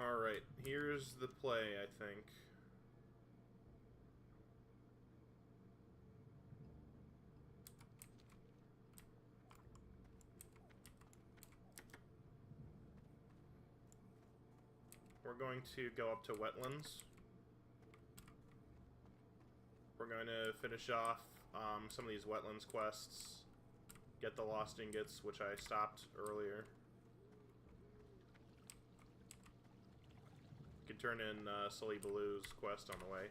Alright, here's the play, I think. We're going to go up to wetlands. We're going to finish off some of these wetlands quests. Get the lost ingots, which I stopped earlier. You can turn in Sully Baloo's quest on the way.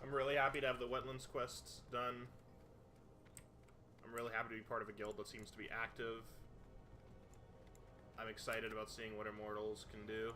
I'm really happy to have the wetlands quests done. I'm really happy to be part of a guild that seems to be active. I'm excited about seeing what Immortals can do.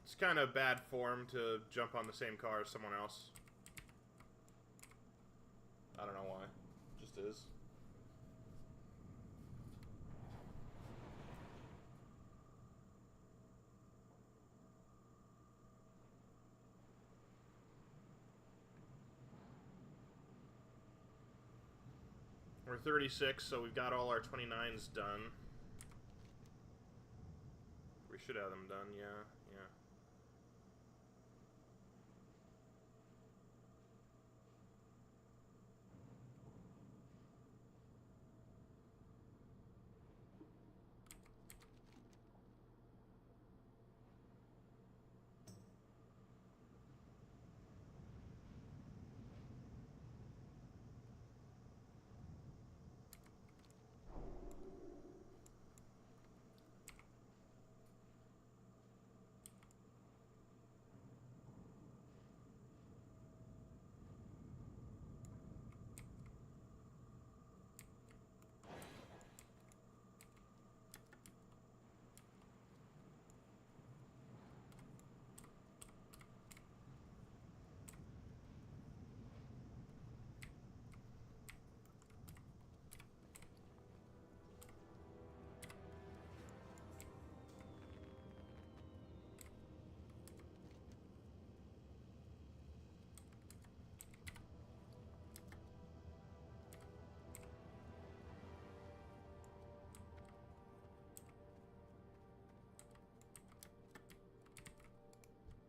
It's kind of bad form to jump on the same car as someone else. I don't know why. It just is. We're 36, so we've got all our 29s done. We should have them done, yeah.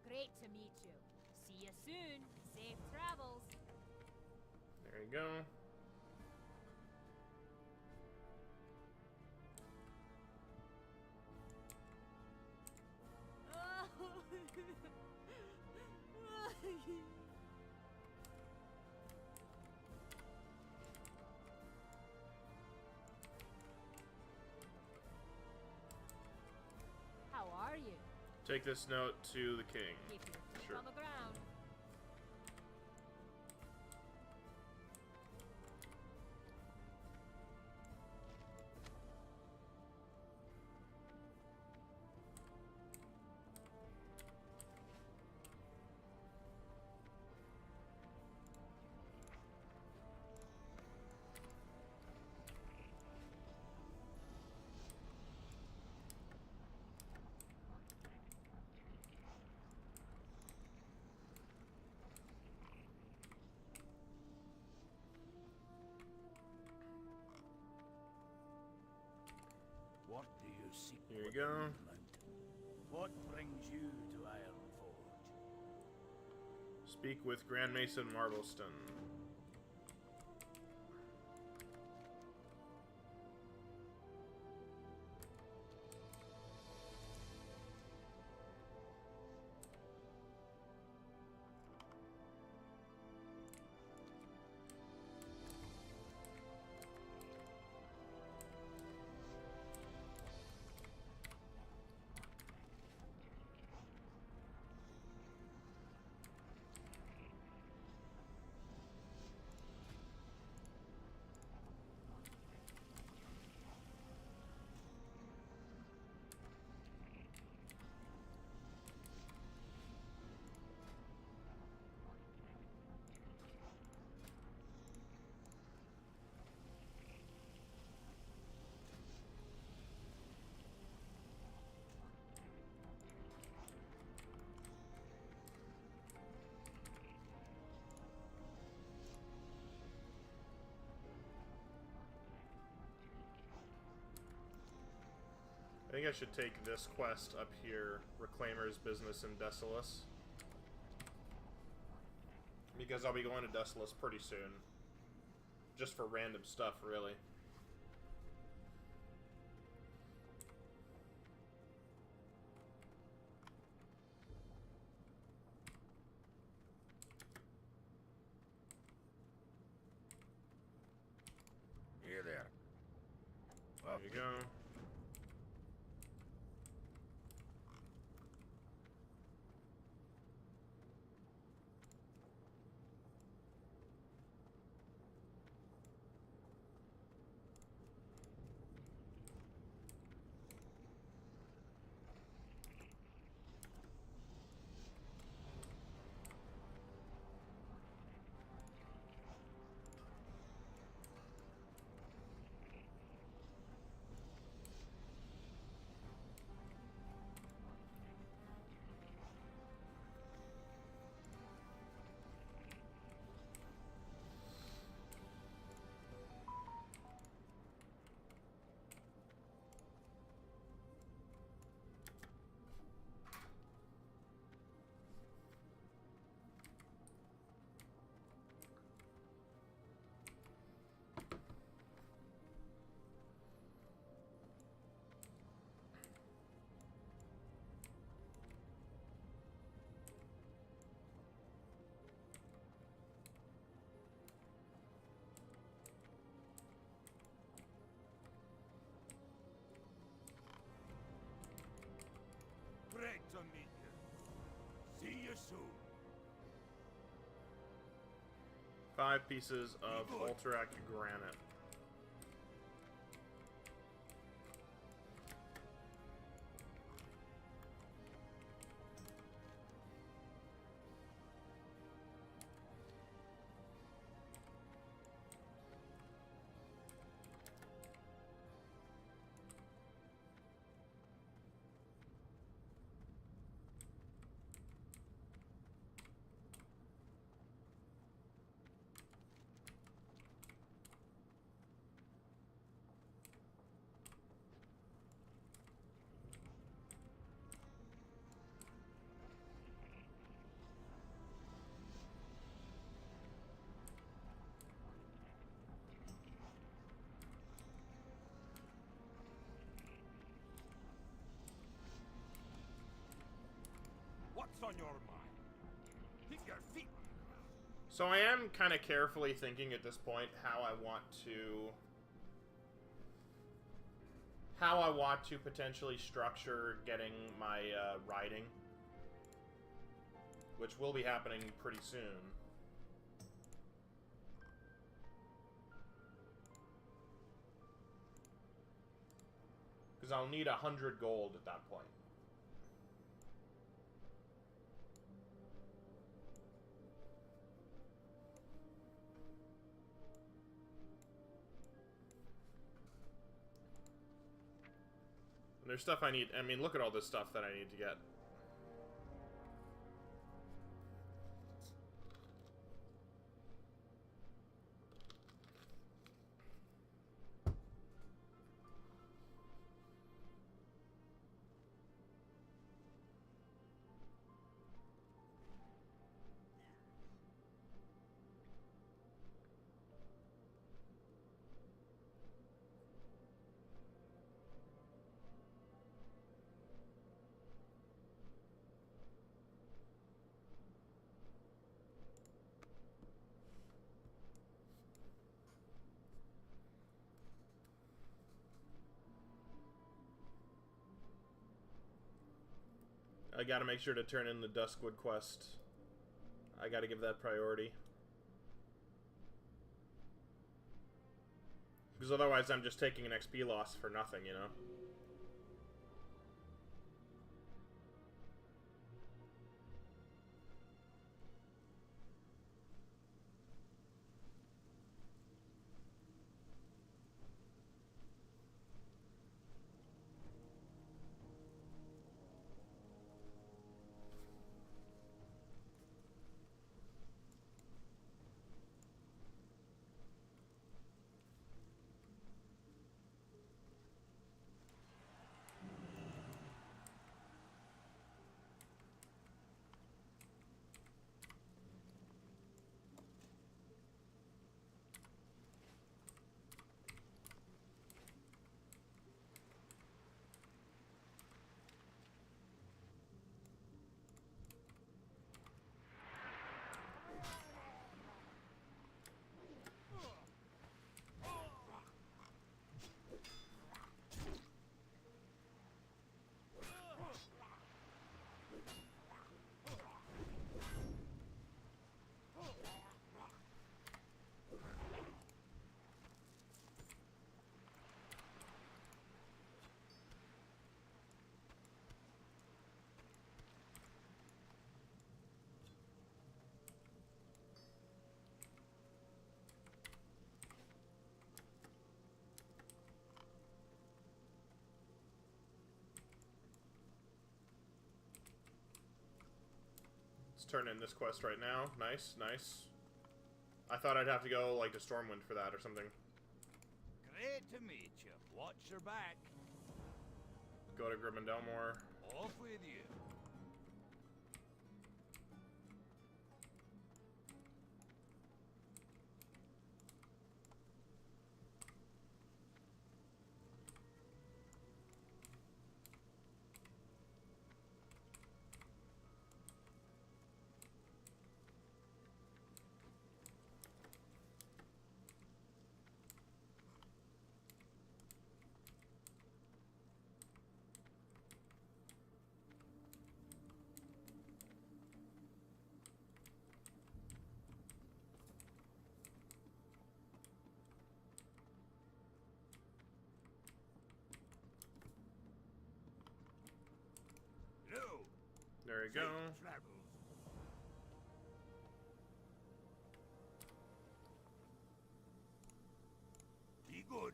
Great to meet you. See you soon. Safe travels. There you go. How are you? Take this note to the king. Keep your feet Sure. on the ground. What do you seek? Here you go. What brings you to Ironforge? Speak with Grand Mason Marbleston. I think I should take this quest up here, Reclaimer's Business in Desolus. Because I'll be going to Desolus pretty soon. Just for random stuff, really. Here there. There you go. Great to meet you. See you soon. 5 pieces of Alterac granite. What's on your mind? Keep your feet. So I am kind of carefully thinking at this point how I want to potentially structure getting my riding, which will be happening pretty soon. Because I'll need 100 gold at that point. And there's stuff I need. I mean, look at all this stuff that I need to get. I gotta make sure to turn in the Duskwood quest. I gotta give that priority. Because otherwise I'm just taking an XP loss for nothing, you know? Turn in this quest right now. Nice, nice. I thought I'd have to go, like, to Stormwind for that or something. Great to meet you. Watch your back. Go to Grim and Delmore. Off with you. There you go. Travels. Be good.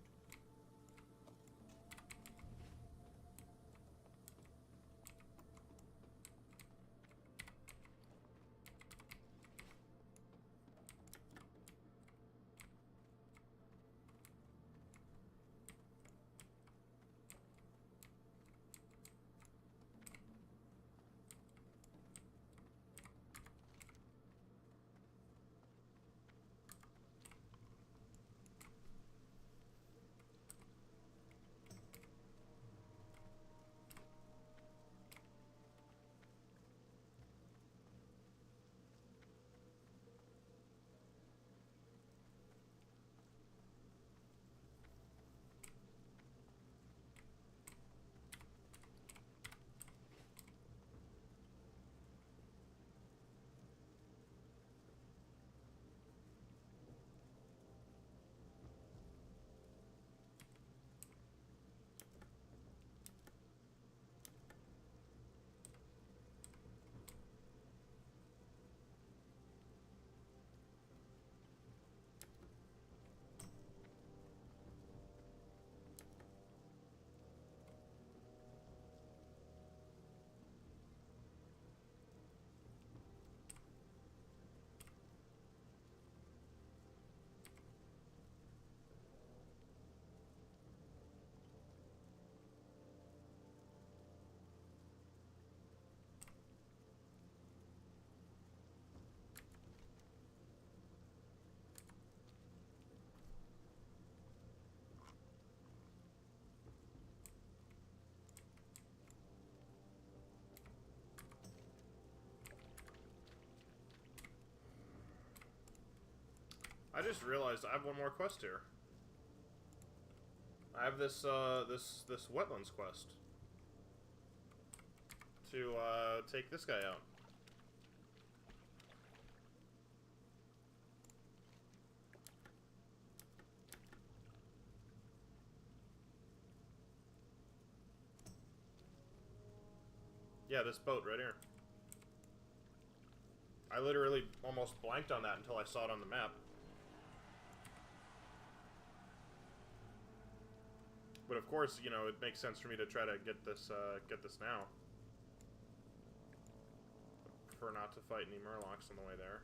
I just realized I have one more quest here. I have this this wetlands quest to take this guy out. Yeah, this boat right here. I literally almost blanked on that until I saw it on the map. But of course, you know, it makes sense for me to try to get this now. Prefer not to fight any Murlocs on the way there.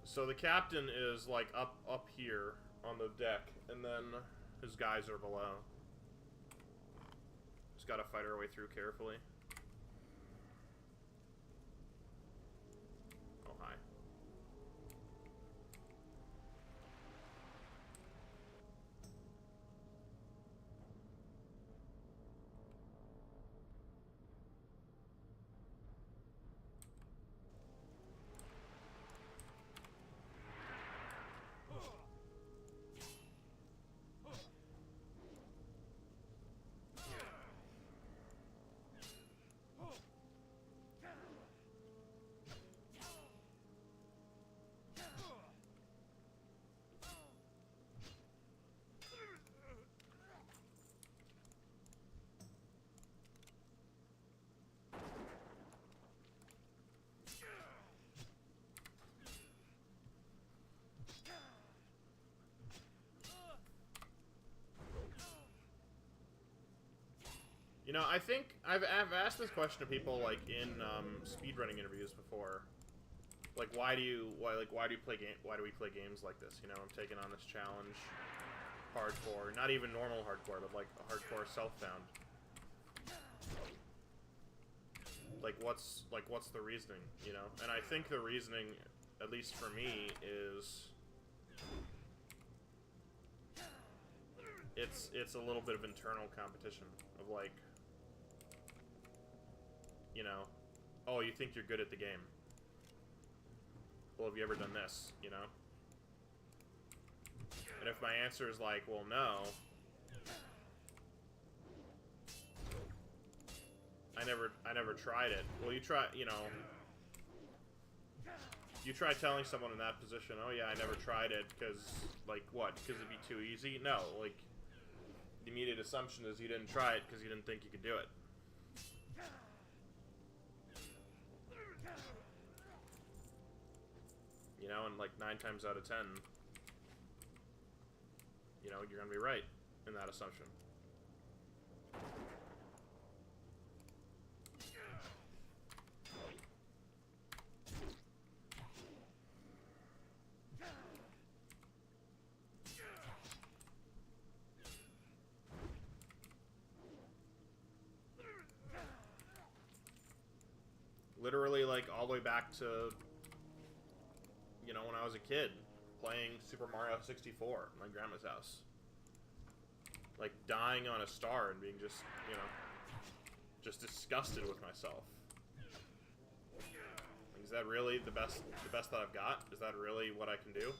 So the captain is like up here on the deck, and then his guys are below. Just gotta fight our way through carefully. Oh, hi. You know, I think I've asked this question to people like in speedrunning interviews before. Like, why do we play games like this? You know, I'm taking on this challenge, hardcore, not even normal hardcore, but like a hardcore self-found. Like, what's the reasoning? You know, and I think the reasoning, at least for me, is it's a little bit of internal competition of like, you know, oh, you think you're good at the game. Well, have you ever done this, you know? And if my answer is like, well, no, I never tried it. Well, you try, you know, you try telling someone in that position, oh yeah, I never tried it, because, like, what? Because it'd be too easy? No, like, the immediate assumption is you didn't try it because you didn't think you could do it. You know, and like 9 times out of 10, you know, you're gonna be right in that assumption. Literally, like, all the way back to, you know, when I was a kid, playing Super Mario 64 at my grandma's house. Like, dying on a star and being just, you know, just disgusted with myself. Like, is that really the best that I've got? Is that really what I can do?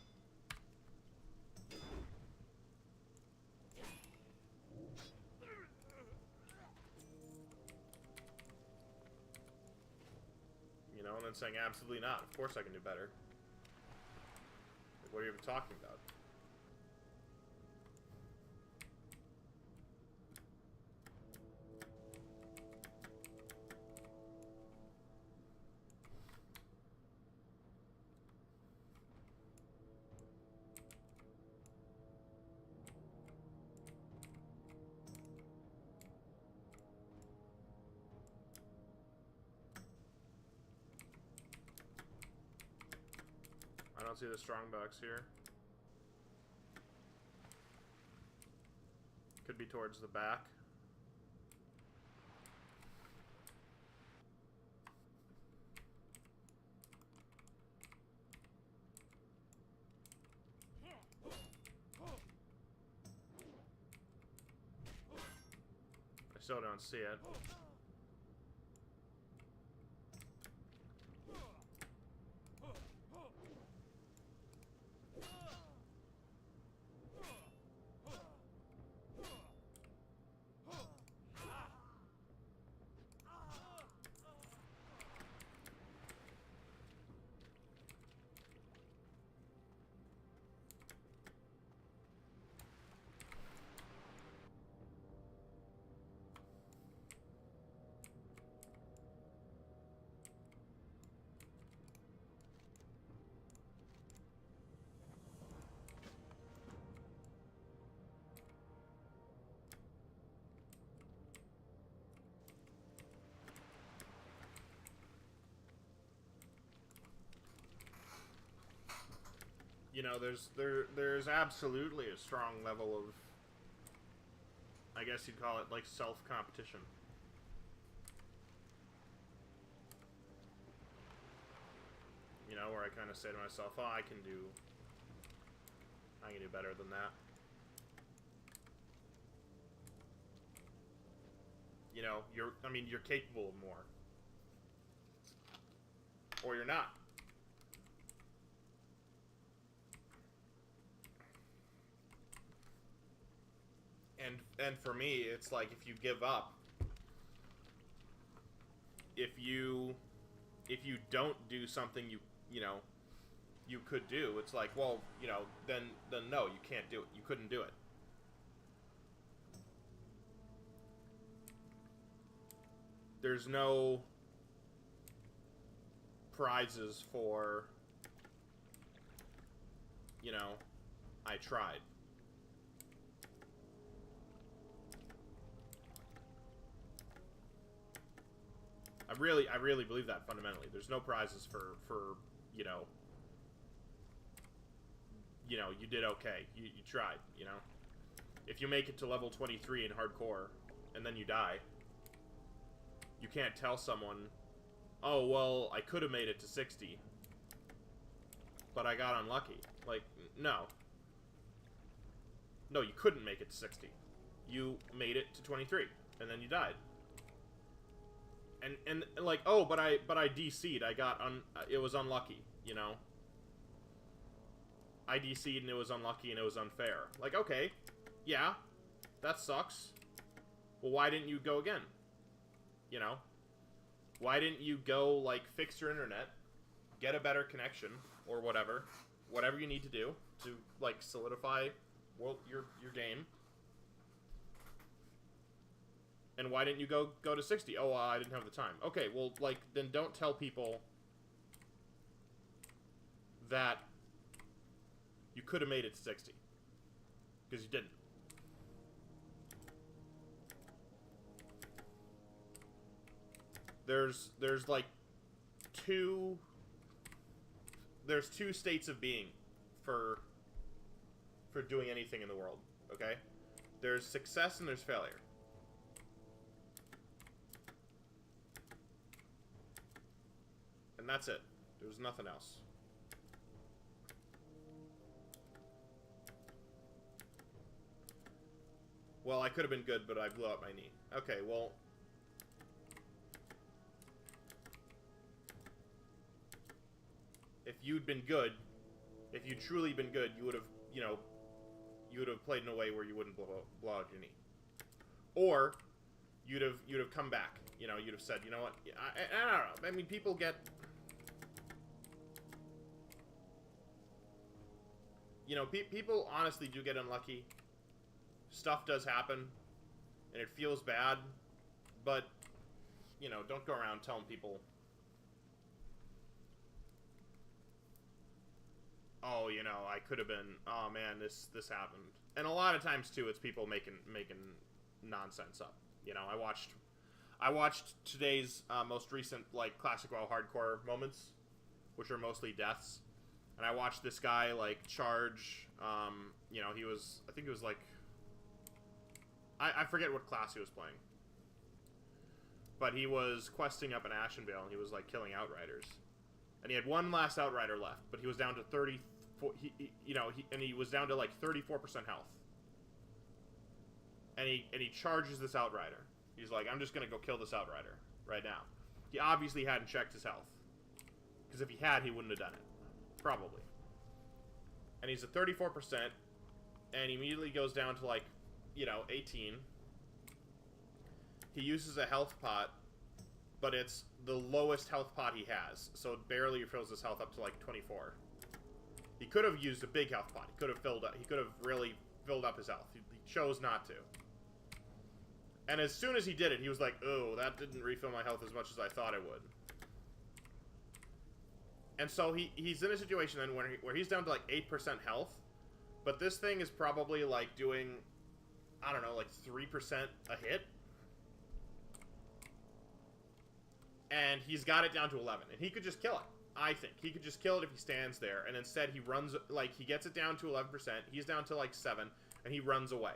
You know, and then saying, absolutely not. Of course I can do better. Like, what are you even talking about? I don't see the strongbox here. Could be towards the back. I still don't see it. you know, there's absolutely a strong level of, I guess you'd call it, like, self-competition. You know, where I kind of say to myself, oh, I can do better than that. You know, you're capable of more. Or you're not. And for me, it's like, if you give up, if you don't do something you know you could do, it's like, well, you know, then no, you can't do it. You couldn't do it. There's no prizes for, you know, I tried. I really believe that fundamentally. There's no prizes for you know, you did okay. You tried, you know. If you make it to level 23 in hardcore and then you die, you can't tell someone, oh, well, I could have made it to 60, but I got unlucky. Like, no. No, you couldn't make it to 60. You made it to 23, and then you died. And like, oh, but I DC'd. It was unlucky, you know. I DC'd and it was unlucky and it was unfair. Like, okay, yeah, that sucks. Well, why didn't you go again? You know? Why didn't you go, like, fix your internet, get a better connection, or whatever you need to do to, like, solidify your game? And why didn't you go to 60? Oh, I didn't have the time. Okay, well, like, then don't tell people that you could have made it to 60. Because you didn't. There's like there's two states of being for doing anything in the world, okay? There's success and there's failure. And that's it. There's nothing else. Well, I could have been good, but I blew out my knee. Okay, well, if you'd been good, if you'd truly been good, you would have, you know, you would have played in a way where you wouldn't blow out your knee. Or you'd have come back. You know, you'd have said, you know what? I don't know. I mean, people get, you know, people honestly do get unlucky. Stuff does happen, and it feels bad, but, you know, don't go around telling people, oh, you know, I could have been, oh man, this happened. And a lot of times too, it's people making nonsense up. You know, I watched today's most recent, like, Classic WoW hardcore moments, which are mostly deaths. And I watched this guy, like, charge, you know, I think it was like, I forget what class he was playing. But he was questing up in Ashenvale, and he was, like, killing Outriders. And he had one last Outrider left, but he was down to 34, he was down to, like, 34% health. And he charges this Outrider. He's like, I'm just gonna go kill this Outrider right now. He obviously hadn't checked his health. Because if he had, he wouldn't have done it. Probably. And he's at 34%, and he immediately goes down to, like, you know, 18. He uses a health pot, but it's the lowest health pot he has, so it barely fills his health up to, like, 24. He could have used a big health pot. He could have really filled up his health. He chose not to. And as soon as he did it, he was like, oh, that didn't refill my health as much as I thought it would. And so he's in a situation then where he's down to, like, 8% health, but this thing is probably, like, doing, I don't know, like 3% a hit. And he's got it down to 11, and he could just kill it. I think. He could just kill it if he stands there, and instead he runs, like, he gets it down to 11%, he's down to, like, 7, and he runs away.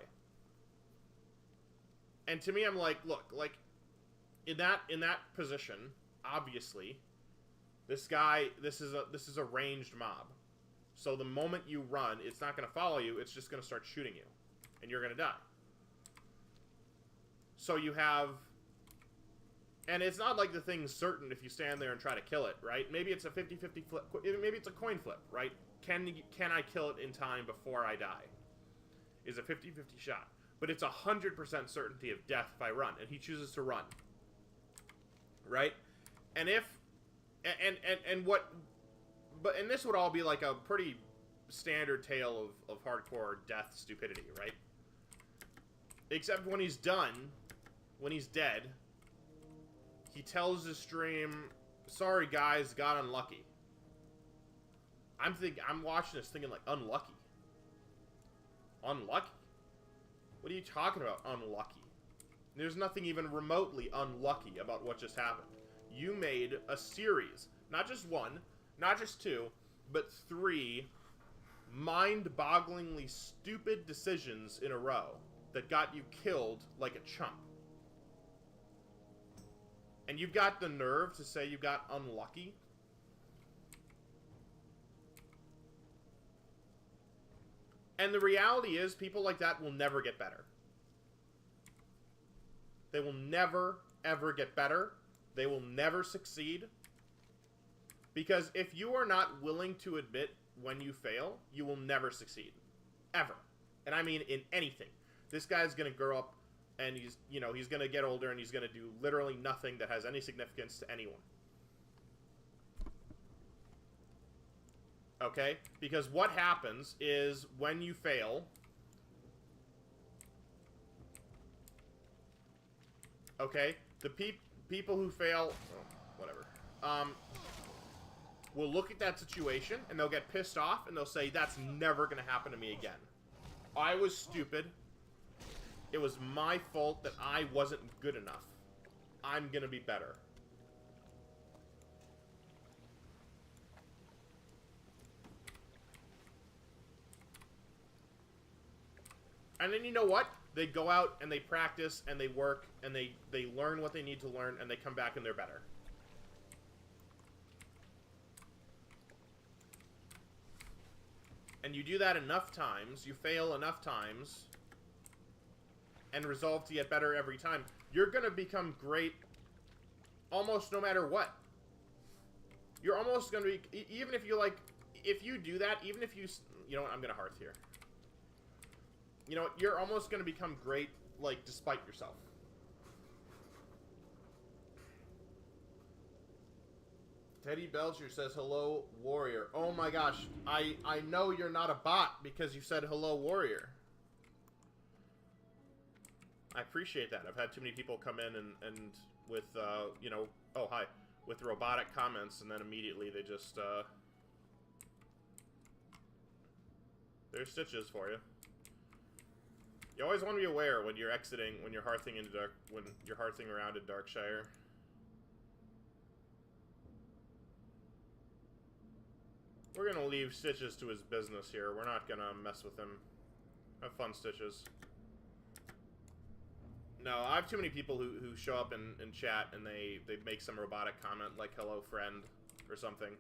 And to me, I'm like, look, like, in that position, obviously, this is a ranged mob. So the moment you run, it's not going to follow you, it's just going to start shooting you. And you're going to die. So you have... And it's not like the thing's certain if you stand there and try to kill it, right? Maybe it's a 50-50 flip. Maybe it's a coin flip, right? Can I kill it in time before I die? Is a 50-50 shot. But it's 100% certainty of death if I run. And he chooses to run. Right? And if... And what... But, and this would all be like a pretty standard tale of hardcore death stupidity, right? Except when he's done, when he's dead, he tells his stream, sorry guys, got unlucky. I'm watching this thinking like, unlucky? Unlucky? What are you talking about, unlucky? There's nothing even remotely unlucky about what just happened. You made a series, not just one, not just two, but 3 mind-bogglingly stupid decisions in a row that got you killed like a chump. And you've got the nerve to say you got unlucky? And the reality is, people like that will never get better. They will never, ever get better. They will never succeed. Because if you are not willing to admit when you fail, you will never succeed. Ever. And I mean in anything. This guy's going to grow up and he's going to get older and he's going to do literally nothing that has any significance to anyone. Okay? Because what happens is when you fail, okay, the people who fail, whatever, will look at that situation and they'll get pissed off and they'll say, that's never going to happen to me again. I was stupid. It was my fault that I wasn't good enough. I'm going to be better. And then you know what? They go out and they practice and they work and they learn what they need to learn and they come back and they're better. And you do that enough times, you fail enough times, and resolve to get better every time, you're going to become great almost no matter what. You're almost going to be, even if you like, if you do that, even if you know what, I'm going to hearth here. You know what, you're almost going to become great, like, despite yourself. Teddy Belcher says, hello, warrior. Oh my gosh, I know you're not a bot because you said hello, warrior. I appreciate that. I've had too many people come in and with, you know, oh, hi, with robotic comments, and then immediately they just, there's stitches for you. You always want to be aware when you're exiting, when you're hearthing into when you're hearthing around in Darkshire. We're gonna leave Stitches to his business here. We're not gonna mess with him. Have fun, Stitches. No, I have too many people who show up in chat and they make some robotic comment like hello friend or something.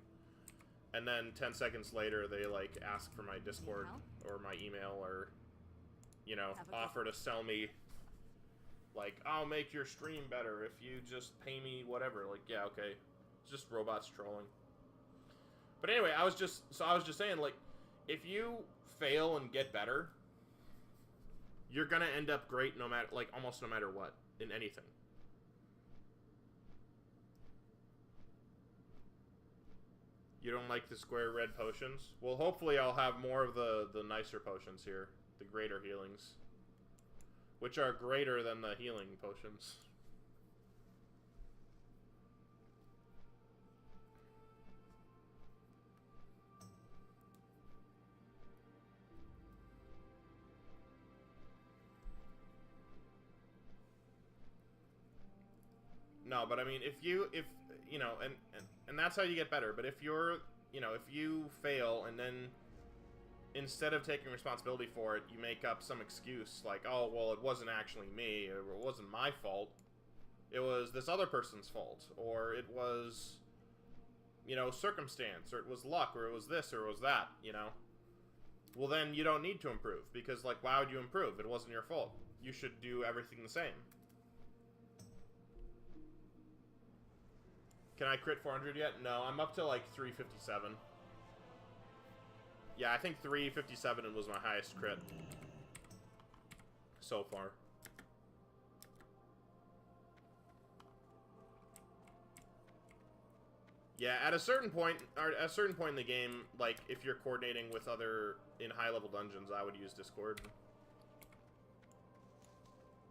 And then 10 seconds later they like ask for my Discord or my email or, you know, offer to sell me, like, I'll make your stream better if you just pay me whatever. Like, yeah, okay. It's just robots trolling. But anyway, I was just saying, like, if you fail and get better, you're gonna end up great no matter, like, almost no matter what, in anything. You don't like the square red potions? Well, hopefully I'll have more of the nicer potions here. The greater healings. Which are greater than the healing potions. No, but I mean, if you know, and and that's how you get better. But if you're, you know, if you fail and then instead of taking responsibility for it, you make up some excuse like, oh, well, it wasn't actually me, or it wasn't my fault. It was this other person's fault, or it was, you know, circumstance, or it was luck, or it was this, or it was that, you know. Well, then you don't need to improve, because, like, why would you improve? It wasn't your fault. You should do everything the same. Can I crit 400 yet? No, I'm up to, like, 357. Yeah, I think 357 was my highest crit so far. Yeah, at a certain point in the game, like, if you're coordinating with other in high-level dungeons, I would use Discord.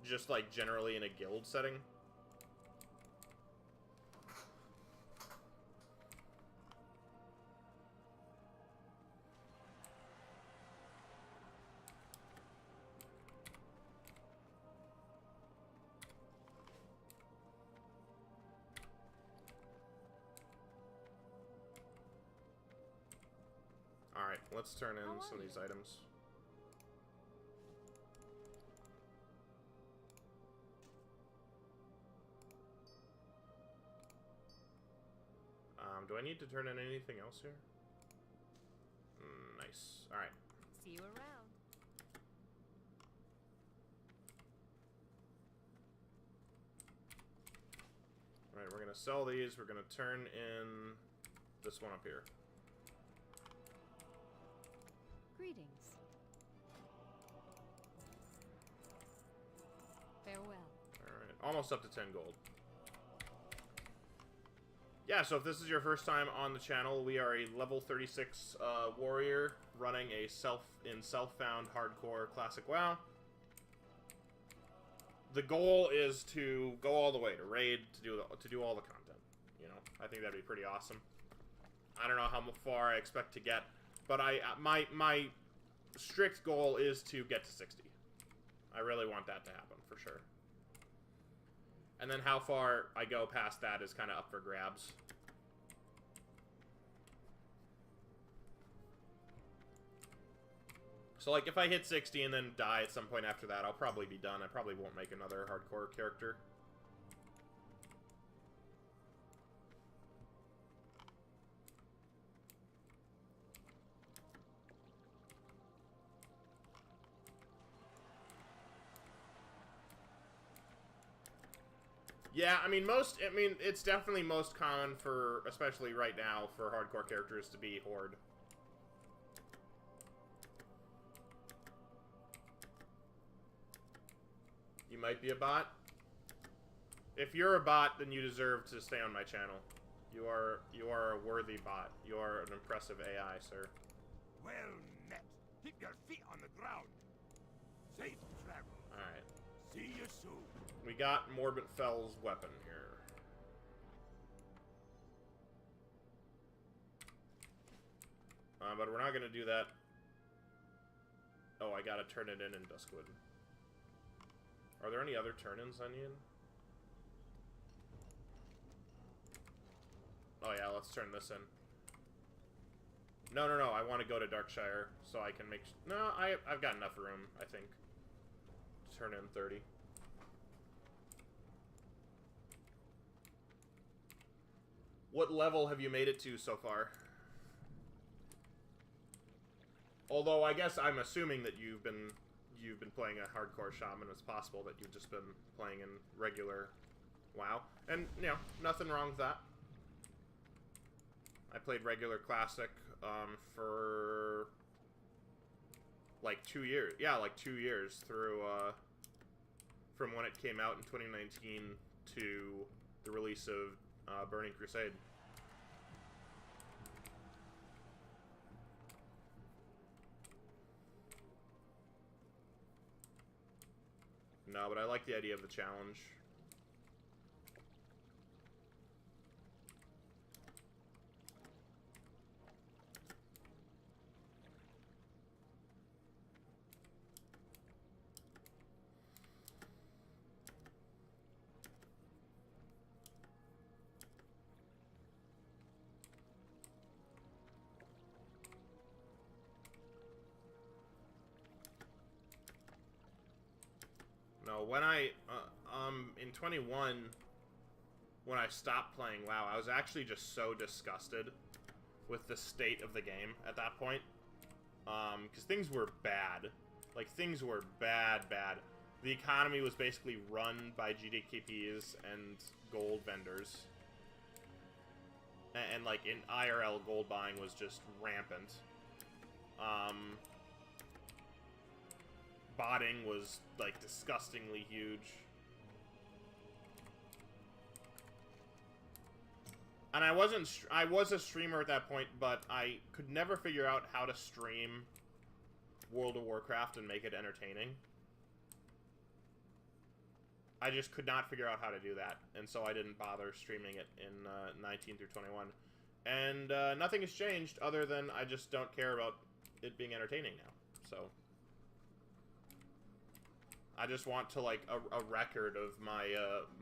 Just, like, generally in a guild setting. Alright, let's turn in some of these items. Do I need to turn in anything else here? Nice. Alright. See you around. Alright, we're gonna sell these. We're gonna turn in this one up here. Greetings. Farewell. Alright, almost up to 10 gold. Yeah, so if this is your first time on the channel, we are a level 36 warrior running a self-found hardcore classic WoW. The goal is to go all the way to raid, to do all the content. You know, I think that'd be pretty awesome. I don't know how far I expect to get, but my strict goal is to get to 60. I really want that to happen for sure. And then how far I go past that is kind of up for grabs. So, like, if I hit 60 and then die at some point after that, I'll probably be done. I probably won't make another hardcore character. Yeah, I mean, it's definitely most common for, especially right now, for hardcore characters to be Horde. You might be a bot. If you're a bot, then you deserve to stay on my channel. You are a worthy bot. You are an impressive AI, sir. Well met. Keep your feet on the ground. Safe travel. Alright. See you soon. We got Morbid Fell's weapon here. But we're not going to do that. Oh, I got to turn it in Duskwood. Are there any other turn-ins I need? Oh yeah, let's turn this in. No, I want to go to Darkshire so I can make... No, I've got enough room, I think, to turn in 30. What level have you made it to so far? Although, I guess I'm assuming that you've been playing a hardcore shaman. It's possible that you've just been playing in regular WoW. And, you know, nothing wrong with that. I played regular classic for like 2 years. Yeah, like 2 years through from when it came out in 2019 to the release of Burning Crusade. No, but I like the idea of the challenge. No, when I, in 21, when I stopped playing WoW, I was actually just so disgusted with the state of the game at that point. Because things were bad. Like, things were bad. The economy was basically run by GDKPs and gold vendors. And like, in IRL, gold buying was just rampant. Botting was, like, disgustingly huge. And I was a streamer at that point, but I could never figure out how to stream World of Warcraft and make it entertaining. I just could not figure out how to do that, and so I didn't bother streaming it in 19 through 21. And nothing has changed other than I just don't care about it being entertaining now. So I just want to, like, a record of my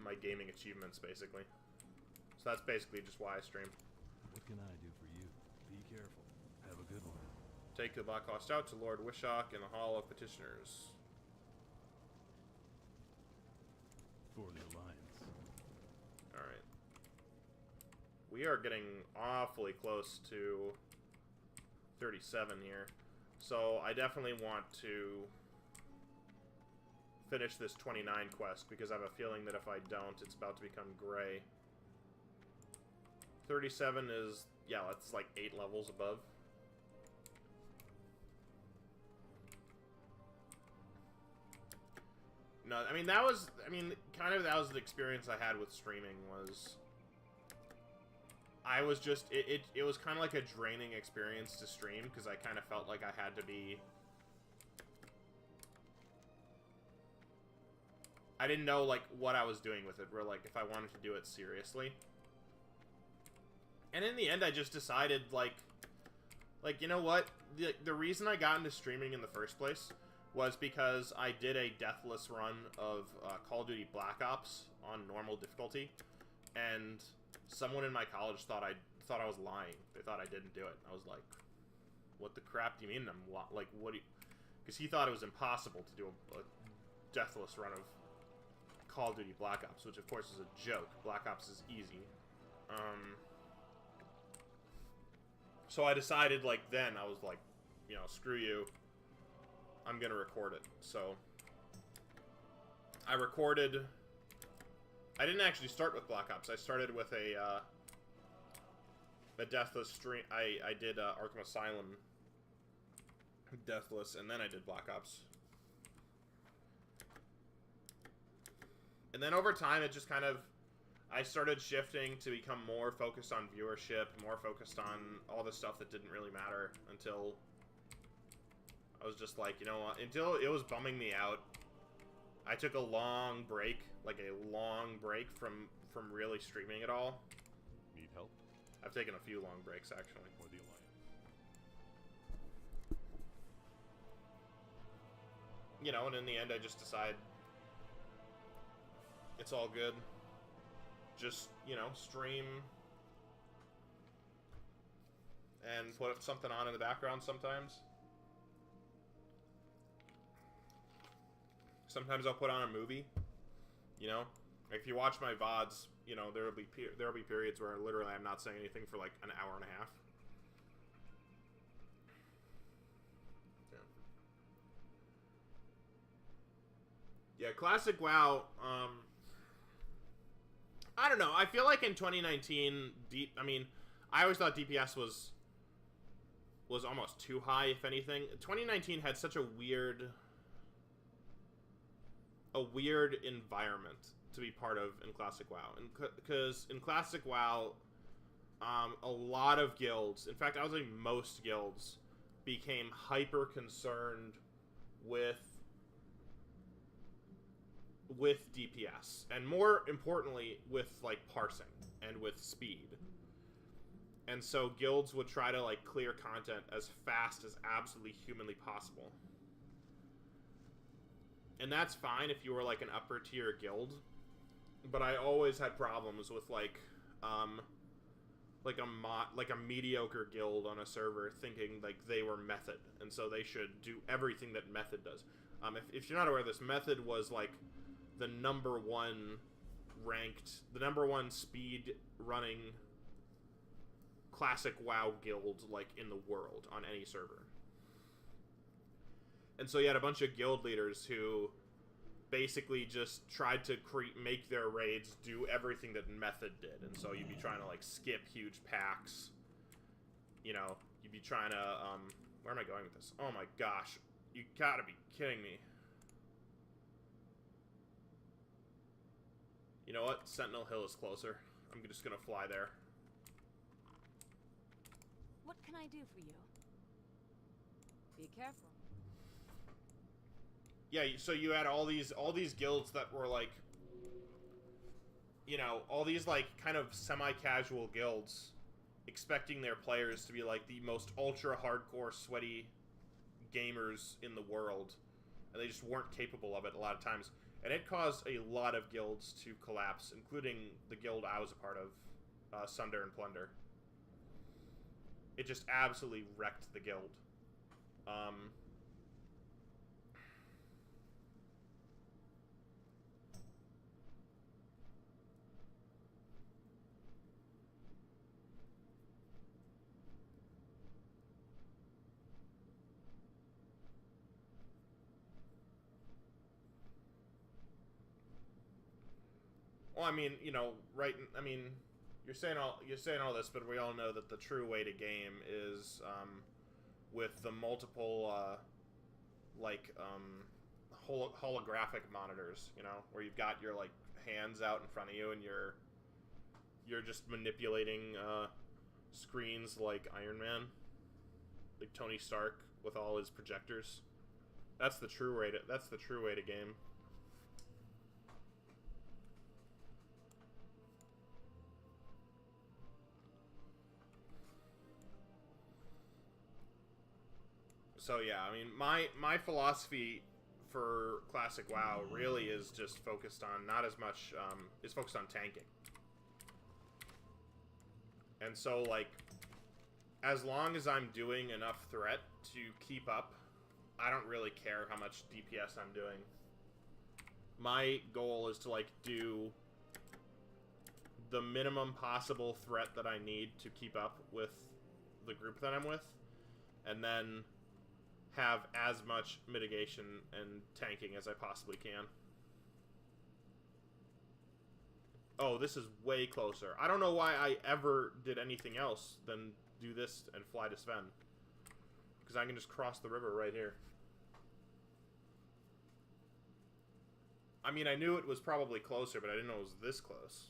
my gaming achievements, basically. So that's basically just why I stream. What can I do for you? Be careful. Have a good one. Take the Black Cost out to Lord Wishock in the Hall of Petitioners. For the Alliance. Alright. We are getting awfully close to 37 here. So I definitely want to finish this 29 quest, because I have a feeling that if I don't, it's about to become gray. 37 is, yeah, that's like 8 levels above. No, I mean, that was the experience I had with streaming, was I was just, it was kind of like a draining experience to stream, because I kind of felt like I had to be, I didn't know, like, what I was doing with it, where, like, if I wanted to do it seriously. And in the end, I just decided, like, you know what? The reason I got into streaming in the first place was because I did a deathless run of Call of Duty Black Ops on normal difficulty, and someone in my college thought I was lying. They thought I didn't do it. I was like, "What the crap do you mean? Like, what do you?" Because he thought it was impossible to do a deathless run of Call of Duty Black Ops, which of course is a joke. Black Ops is easy. So I decided, like, then, I was like, you know, screw you. I'm gonna record it. So I recorded. I didn't actually start with Black Ops. I started with a deathless stream. I did Arkham Asylum deathless, and then I did Black Ops. And then over time, it just kind of, I started shifting to become more focused on viewership, more focused on all the stuff that didn't really matter, until I was just like, you know what, until it was bumming me out. I took a long break, like a long break from really streaming at all. Need help? I've taken a few long breaks, actually. For the Alliance. You know, and in the end, I just decide it's all good. Just, you know, stream and put something on in the background sometimes. Sometimes I'll put on a movie, you know? If you watch my VODs, you know, there'll be periods where literally I'm not saying anything for like an hour and a half. Yeah, Classic WoW, I don't know. I feel like in 2019, I mean, I always thought DPS was almost too high, if anything. 2019 had such a weird environment to be part of in Classic WoW. And because in Classic WoW, a lot of guilds, in fact, I would say most guilds, became hyper concerned with DPS, and more importantly, with, like, parsing and with speed. And so guilds would try to, like, clear content as fast as absolutely humanly possible. And that's fine if you were, like, an upper tier guild, but I always had problems with, like, like a mediocre guild on a server, thinking like they were Method, and so they should do everything that Method does. If you're not aware of this, Method was like the number one speed running classic WoW guild like in the world on any server. And so you had a bunch of guild leaders who basically just tried to make their raids do everything that Method did. And so you'd be trying to, like, skip huge packs. You know, you'd be trying to, where am I going with this? Oh my gosh. You gotta be kidding me. You know what? Sentinel Hill is closer. I'm just gonna fly there. What can I do for you? Be careful. Yeah, so you had all these guilds that were like, you know, all these like kind of semi-casual guilds expecting their players to be like the most ultra hardcore sweaty gamers in the world, and they just weren't capable of it a lot of times, and it caused a lot of guilds to collapse, including the guild I was a part of, Sunder and Plunder. It just absolutely wrecked the guild. Well, I mean, you know, right? I mean, you're saying all this, but we all know that the true way to game is with the multiple holographic monitors. You know, where you've got your like hands out in front of you, and you're just manipulating screens like Iron Man, like Tony Stark with all his projectors. That's the true way to game. So yeah, I mean, my philosophy for classic WoW really is just focused on not as much is focused on tanking. And so like as long as I'm doing enough threat to keep up, I don't really care how much DPS I'm doing. My goal is to like do the minimum possible threat that I need to keep up with the group that I'm with, and then have as much mitigation and tanking as I possibly can. Oh, this is way closer. I don't know why I ever did anything else than do this and fly to Sven. Because I can just cross the river right here. I mean, I knew it was probably closer, but I didn't know it was this close.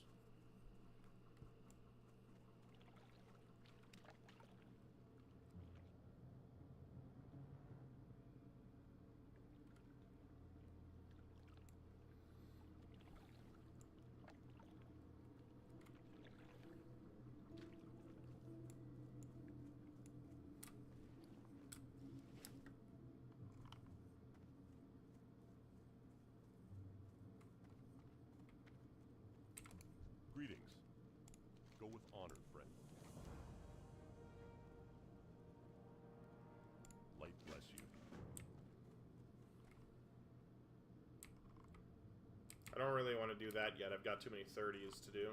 Greetings. Go with honor, friend. Light bless you. I don't really want to do that yet. I've got too many 30s to do.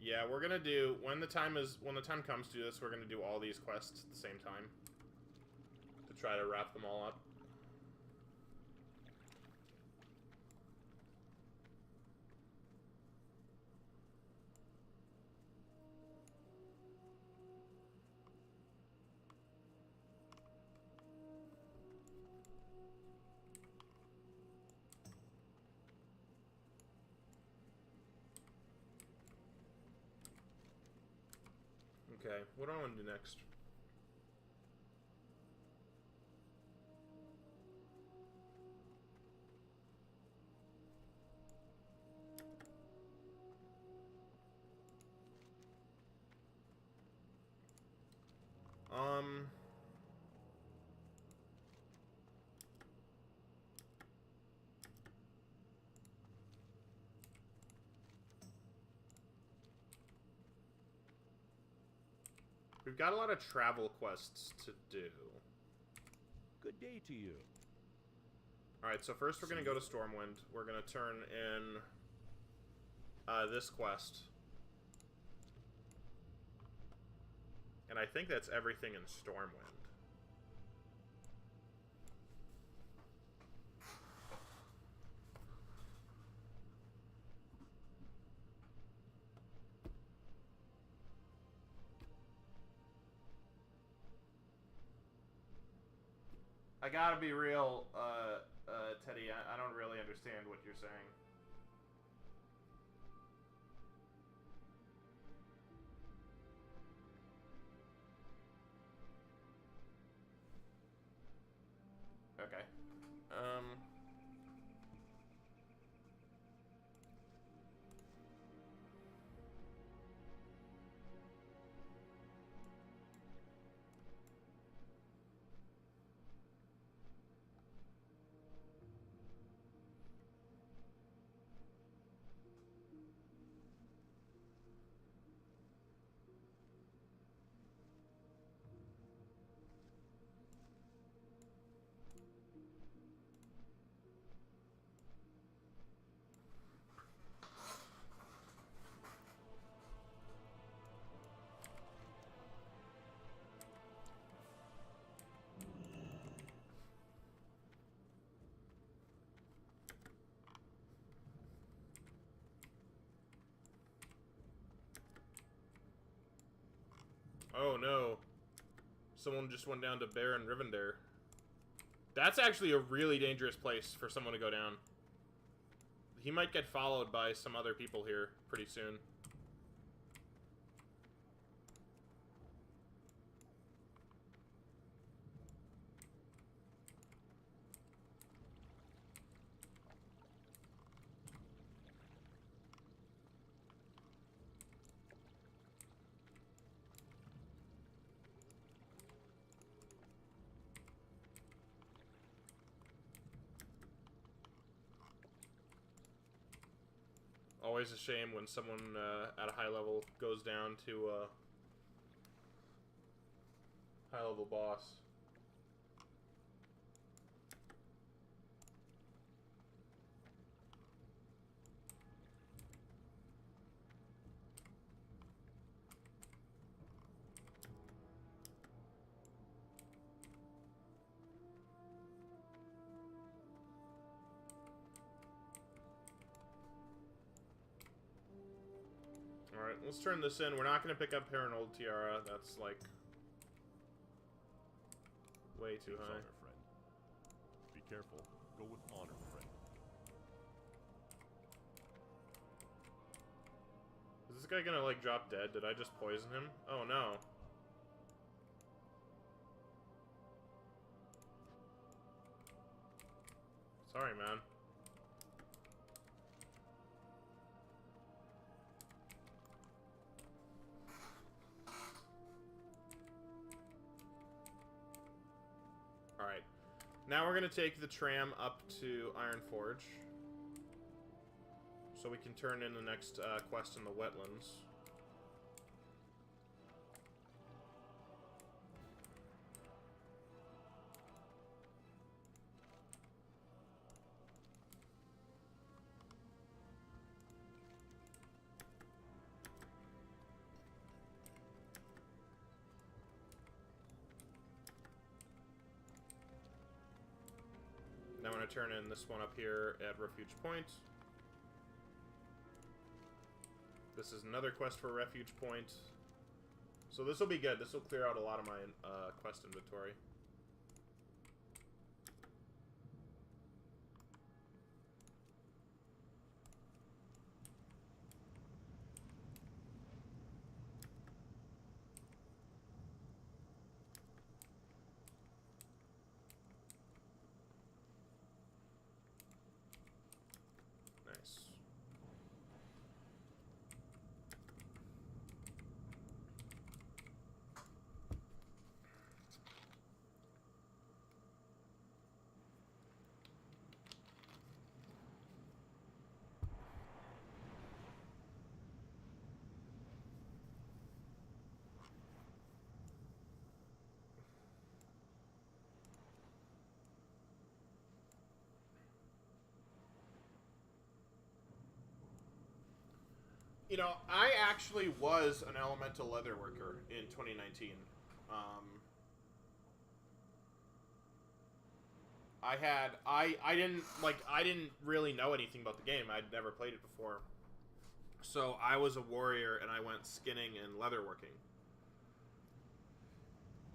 Yeah, we're gonna do when the time comes to do this, we're gonna do all these quests at the same time to try to wrap them all up. Okay, what do I want to do next? We've got a lot of travel quests to do. Good day to you. Alright, so first we're going to go to Stormwind. We're going to turn in this quest. And I think that's everything in Stormwind. I gotta be real, Teddy, I don't really understand what you're saying. Okay. Oh no. Someone just went down to Baron Rivendare. That's actually a really dangerous place for someone to go down. He might get followed by some other people here pretty soon. Always a shame when someone at a high level goes down to high level boss. Alright, let's turn this in. We're not going to pick up Heranold Tiara. That's, like, way too high. Honor, friend. Be careful. Go with honor, friend. Is this guy gonna, like, drop dead? Did I just poison him? Oh, no. Sorry, man. Alright. Now we're going to take the tram up to Ironforge. So we can turn in the next quest in the wetlands. Now I'm going to turn in this one up here at Refuge Point. This is another quest for Refuge Point. So this will be good. This will clear out a lot of my quest inventory. Nice. You know, I actually was an elemental leatherworker in 2019. I didn't really know anything about the game. I'd never played it before. So I was a warrior and I went skinning and leatherworking.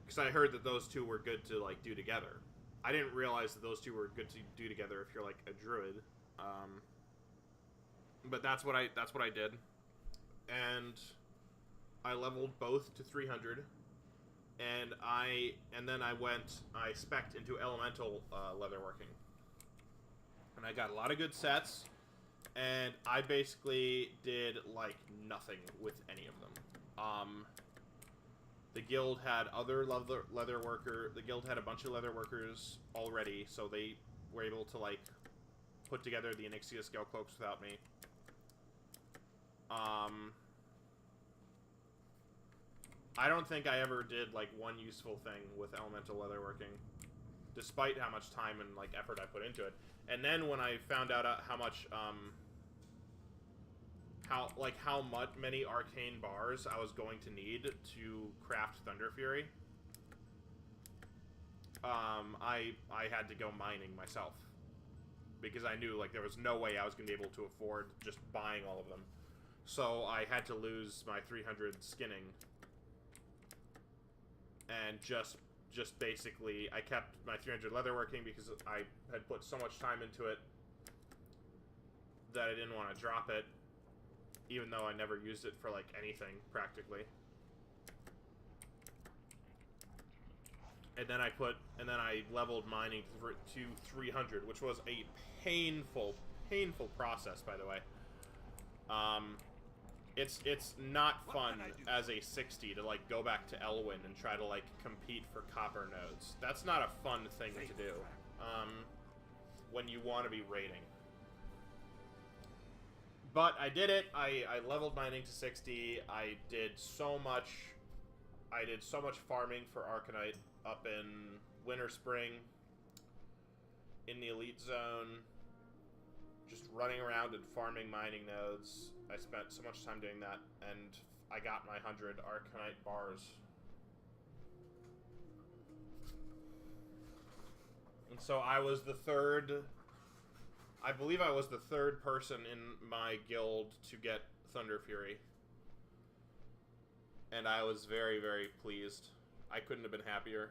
Because I heard that those two were good to, like, do together. I didn't realize that those two were good to do together if you're, like, a druid. But that's what I did. And I leveled both to 300. And then I spec'd into elemental leatherworking. And I got a lot of good sets. And I basically did, like, nothing with any of them. The guild had other the guild had a bunch of leatherworkers already, so they were able to, like, put together the Onyxia scale cloaks without me. I don't think I ever did, like, one useful thing with elemental leatherworking, despite how much time and, like, effort I put into it. And then when I found out how much, many arcane bars I was going to need to craft Thunder Fury, I had to go mining myself. Because I knew, like, there was no way I was going to be able to afford just buying all of them. So I had to lose my 300 skinning. And just basically, I kept my 300 leatherworking because I had put so much time into it that I didn't want to drop it, even though I never used it for, like, anything, practically. And then I leveled mining to 300, which was a painful process, by the way. It's not fun as a 60 to, like, go back to Elwyn and try to, like, compete for copper nodes. That's not a fun thing to do, when you want to be raiding. But I did it. I leveled mining to 60. I did so much farming for Arcanite up in Winter Spring, in the Elite Zone, just running around and farming mining nodes. I spent so much time doing that, and I got my 100 Arcanite bars. And so I was the third... I believe I was the third person in my guild to get Thunder Fury. And I was very, very pleased. I couldn't have been happier.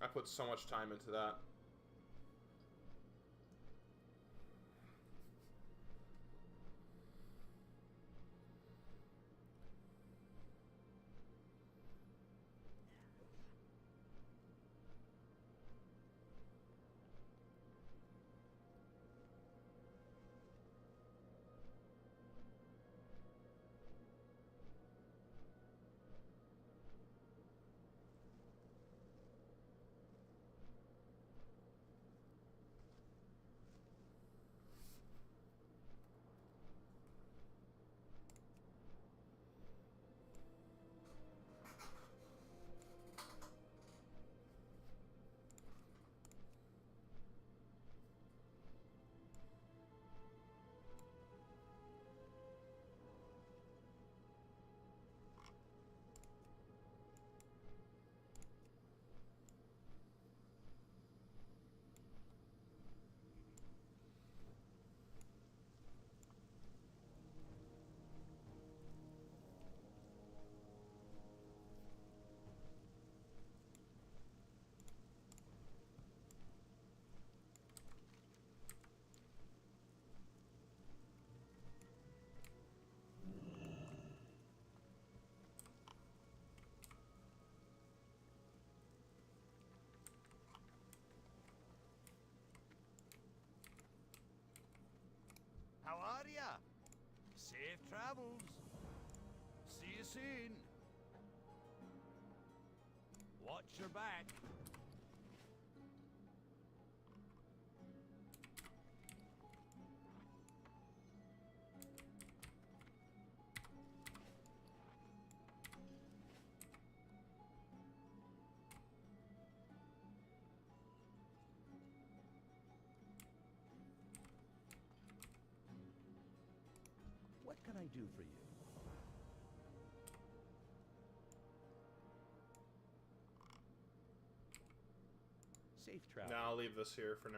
I put so much time into that. How are ya? Safe travels. See you soon. Watch your back. What can I do for you? Safe travel. Now I'll leave this here for now.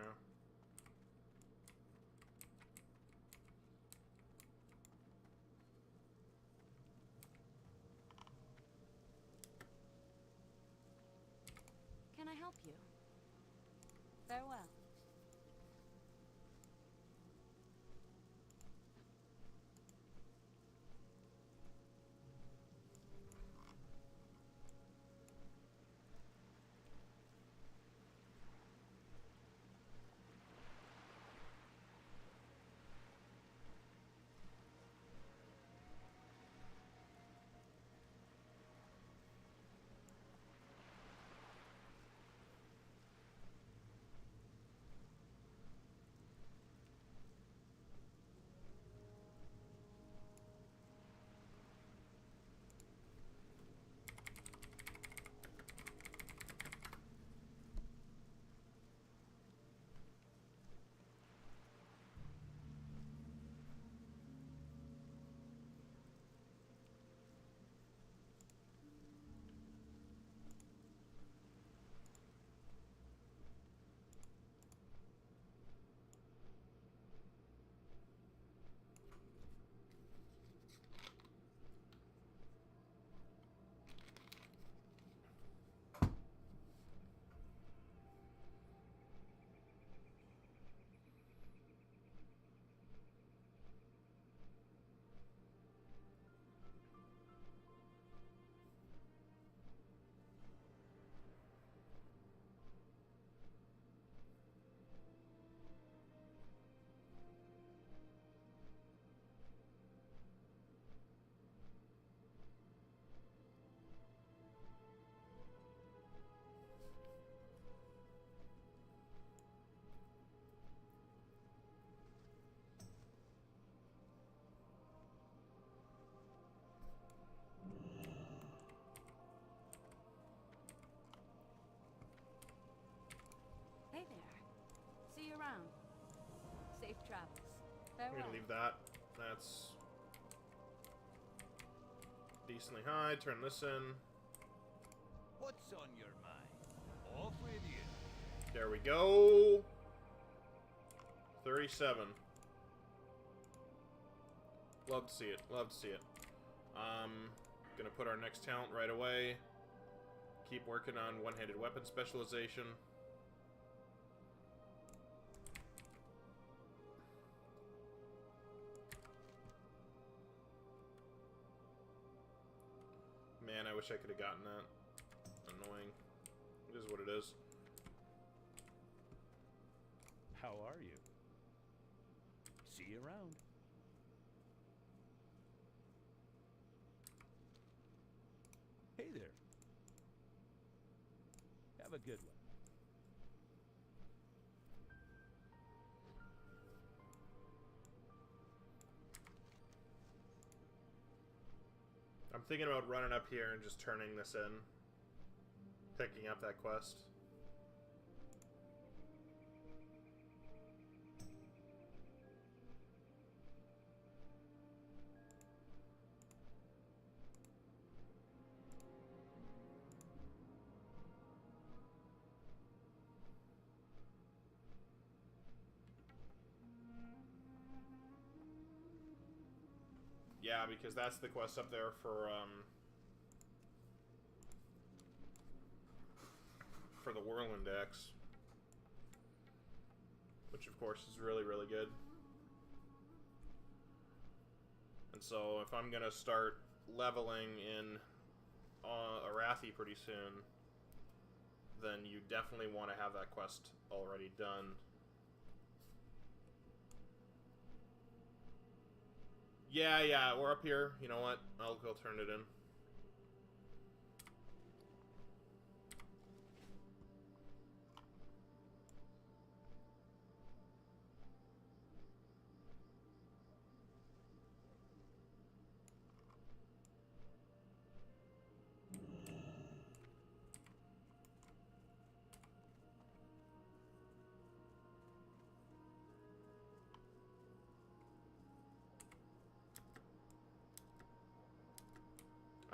Can I help you? Farewell. Hey there. See you around. Safe travels. I'm Farewell. gonna leave that. That's decently high. Turn this in. What's on your mind? Off with you. There we go. 37. Love to see it. Love to see it. Gonna put our next talent right away. Keep working on one-handed weapon specialization. Man, I wish I could have gotten that. Annoying. It is what it is. How are you? See you around. Hey there. Have a good one. I'm thinking about running up here and just turning this in. Picking up that quest. Yeah, because that's the quest up there for the Whirlwind Axe. Which, of course, is really, really good. And so, if I'm gonna start leveling in Arathi pretty soon, then you definitely want to have that quest already done. Yeah, we're up here. You know what? I'll go turn it in.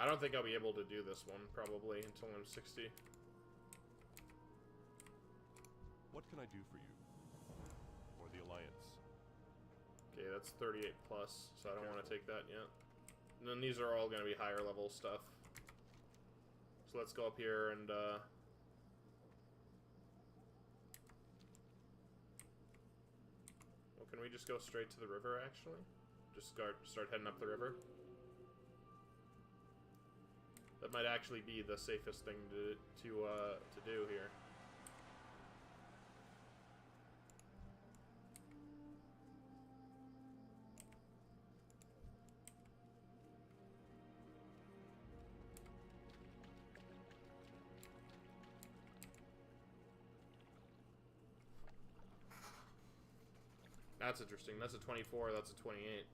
I don't think I'll be able to do this one, probably, until I'm 60. What can I do for you? Or the Alliance? Okay, that's 38 plus, so I don't want to take that yet. And then these are all going to be higher level stuff. So let's go up here and, well, can we just go straight to the river, actually? Just start heading up the river? That might actually be the safest thing to do here. That's interesting. That's a 24, that's a 28.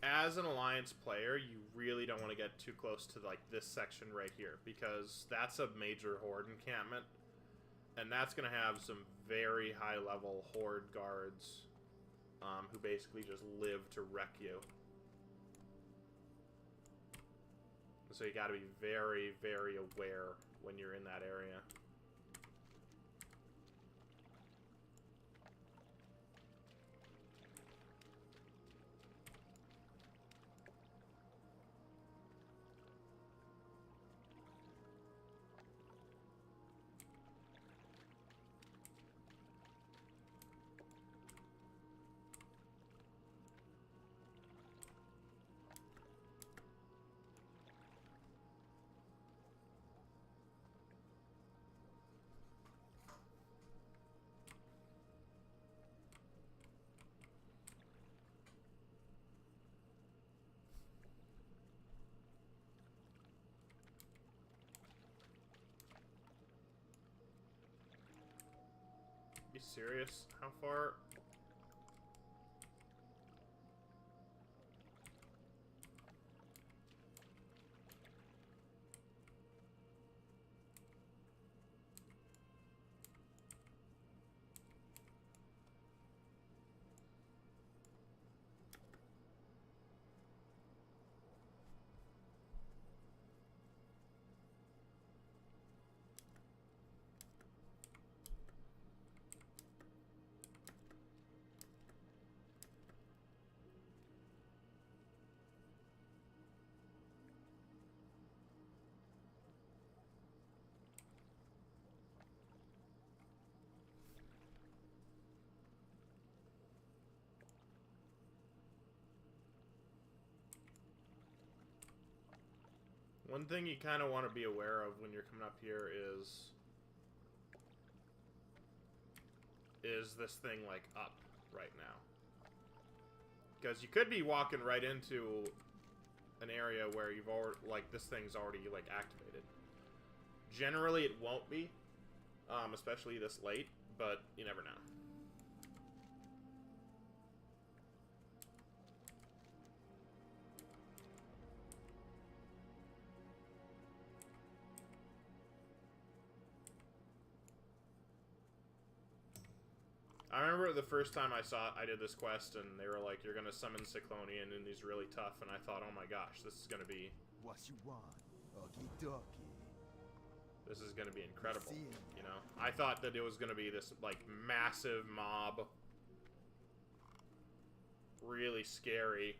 As an Alliance player, you really don't want to get too close to like this section right here, because that's a major Horde encampment, and that's going to have some very high level Horde guards who basically just live to wreck you. So you got to be very, very aware when you're in that area. You serious? How far? One thing you kind of want to be aware of when you're coming up here is this thing like up right now, because you could be walking right into an area where you've already, like, this thing's already like activated. Generally it won't be, especially this late, but you never know. I remember the first time I did this quest, and they were like, you're gonna summon Cyclonian, and he's really tough, and I thought, oh my gosh, this is gonna be... What you want? Okie dokie. This is gonna be incredible, you know? I thought that it was gonna be this, like, massive mob. Really scary.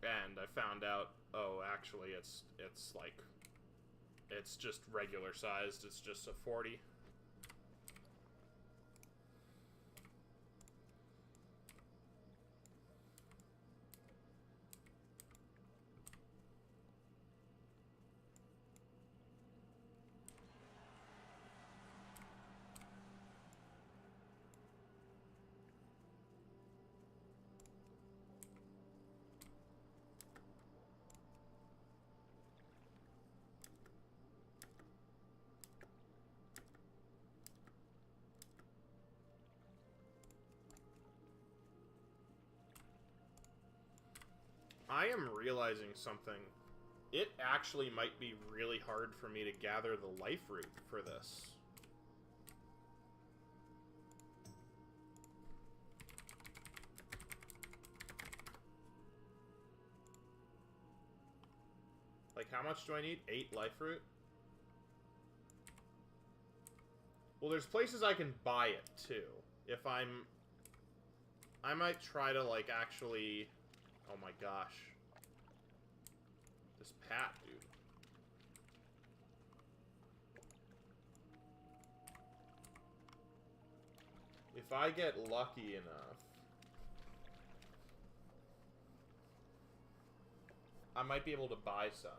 And I found out, oh, actually, it's like... It's just regular sized, it's just a 40. I am realizing something. It actually might be really hard for me to gather the life root for this. Like, how much do I need? 8 life root? Well, there's places I can buy it, too. If I'm... I might try to, like, actually... Oh my gosh. This Pat, dude. If I get lucky enough... I might be able to buy some.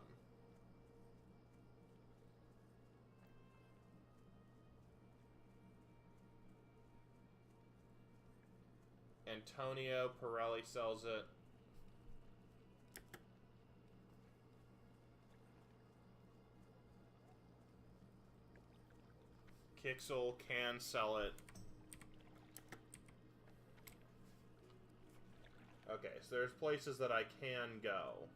Antonio Pirelli sells it. Kixel can sell it. Okay, so there's places that I can go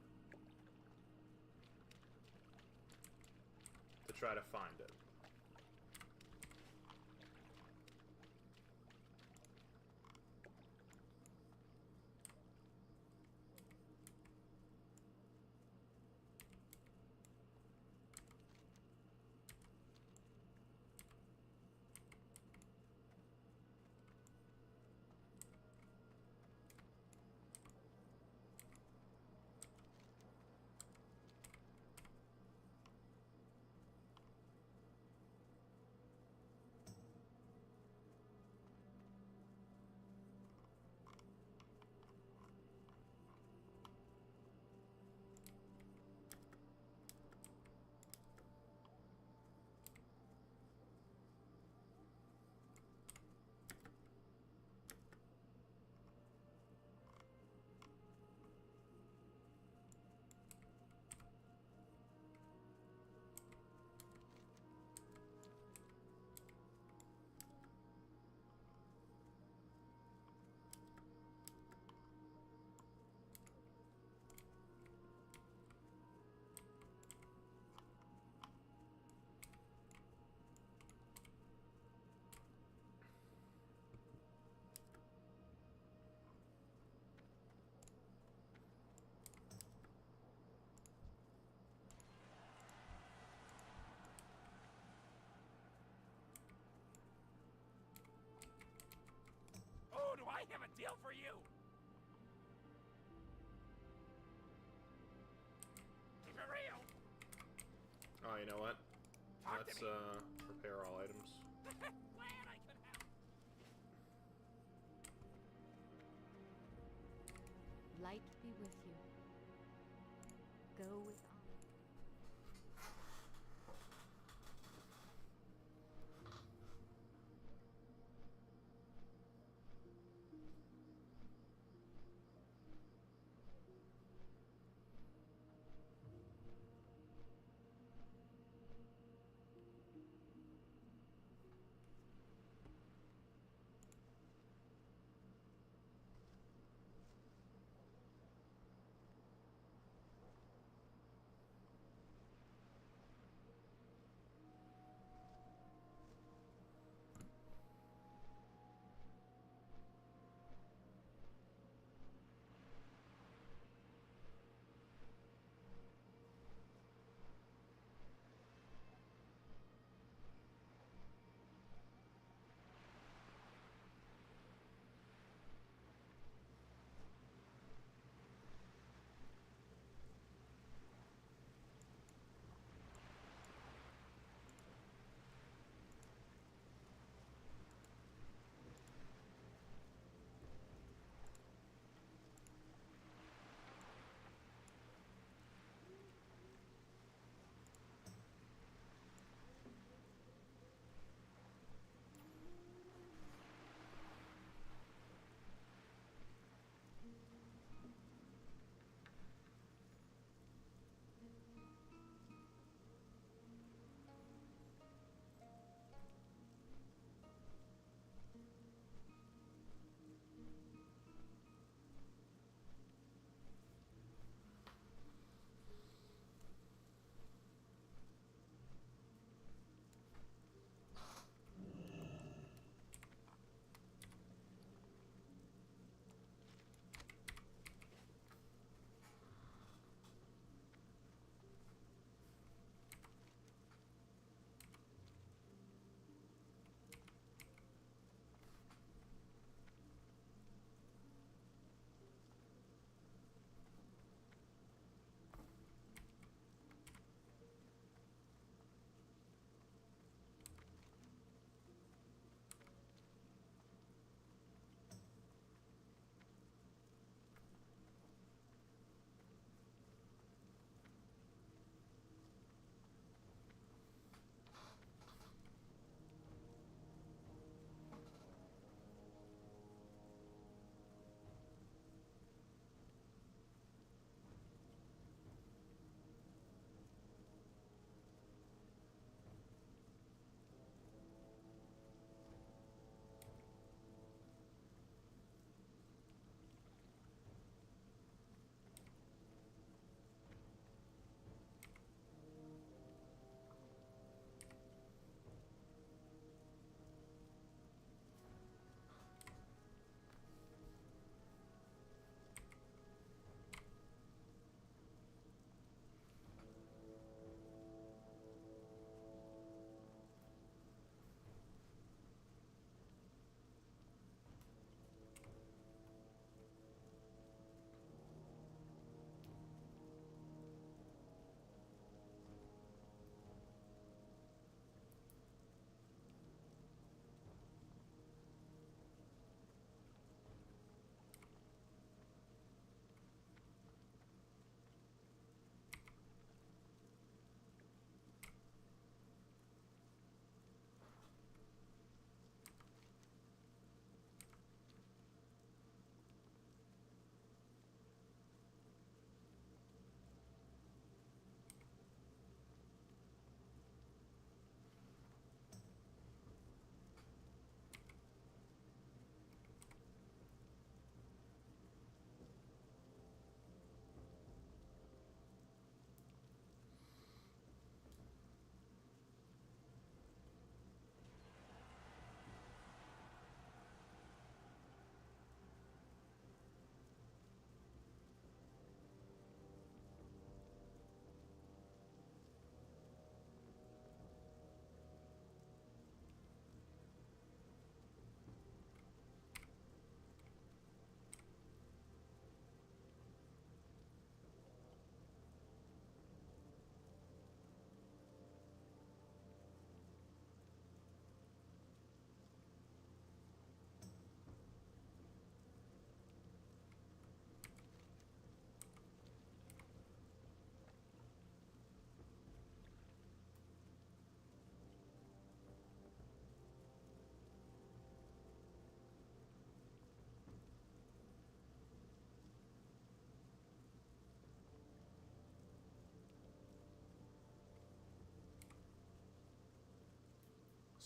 to try to find it. Oh, do I have a deal for you? Keep it real. Oh, you know what? Talk Let's to me. prepare all items. Glad I could help. Light be with you. Go with honor.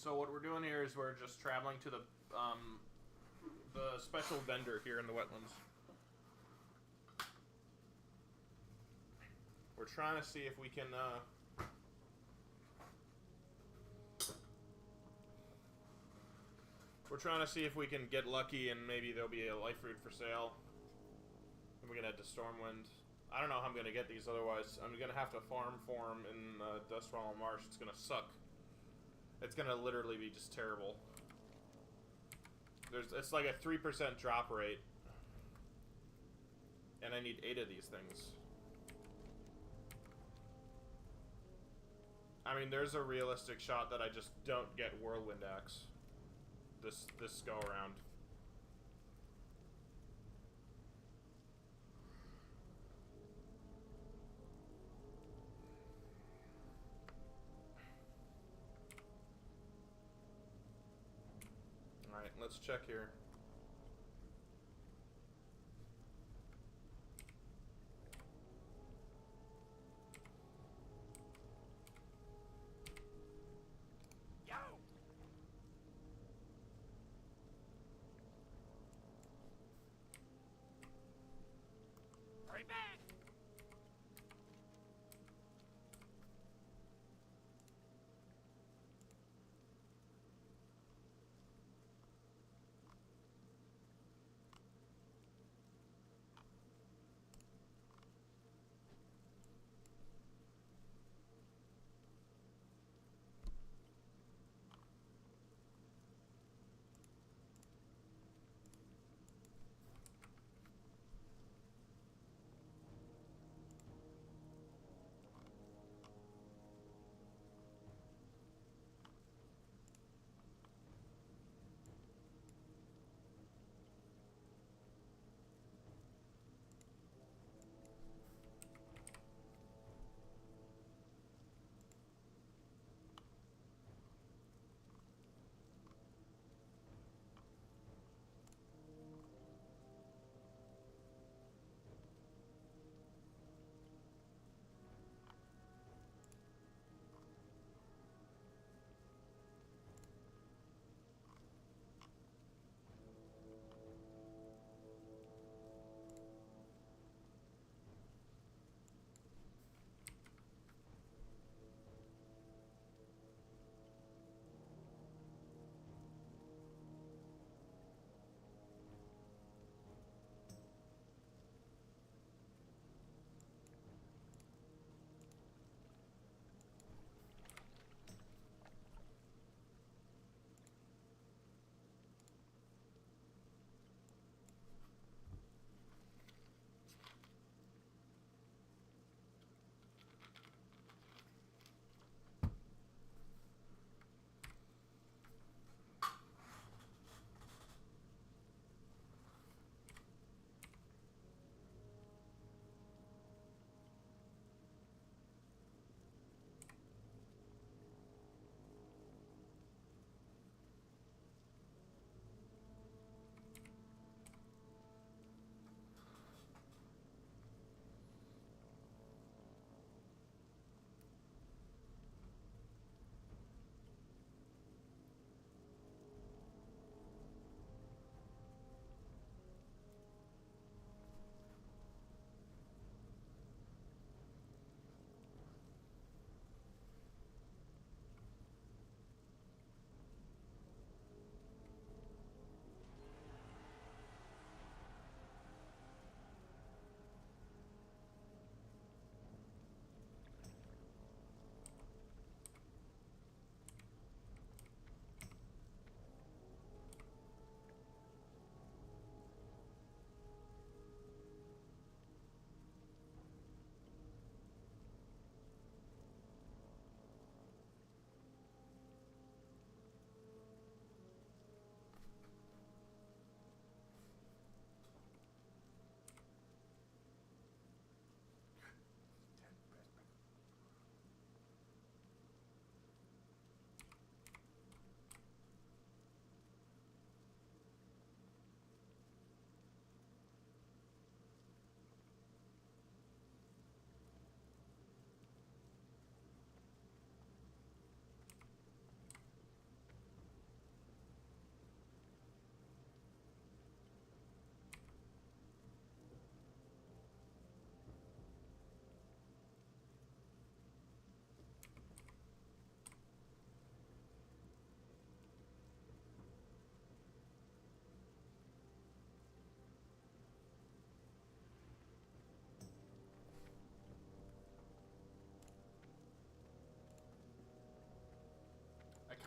So what we're doing here is we're just traveling to the special vendor here in the wetlands. We're trying to see if we can get lucky and maybe there'll be a life root for sale. And we can head to Stormwind. I don't know how I'm gonna get these otherwise. I'm gonna have to farm for them in Dustfall Marsh. It's gonna suck. It's gonna literally be just terrible. It's like a 3% drop rate. And I need 8 of these things. I mean, there's a realistic shot that I just don't get Whirlwind Axe this go around. Alright, let's check here. Yo! Hurry back!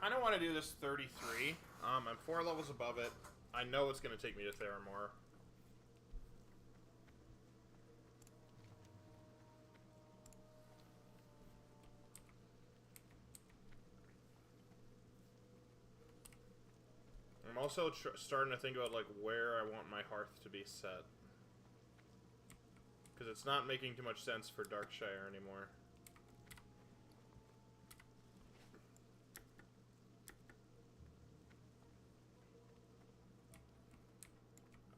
kind of want to do this 33. I'm 4 levels above it. I know it's going to take me to Theramore. I'm also starting to think about like where I want my hearth to be set. Because it's not making too much sense for Darkshire anymore.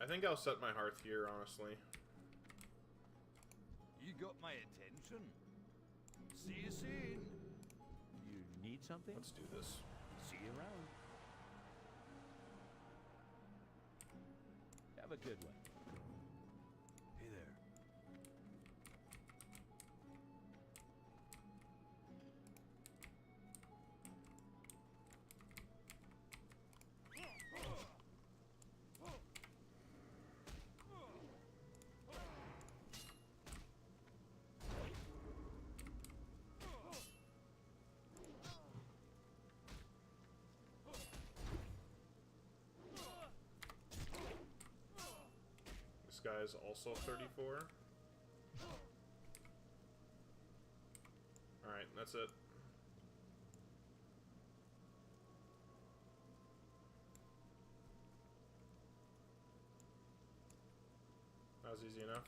I think I'll set my hearth here, honestly. You got my attention. See you soon. You need something? Let's do this. See you around. Have a good one. Hey there. This guy is also 34. Alright, that's it. That was easy enough.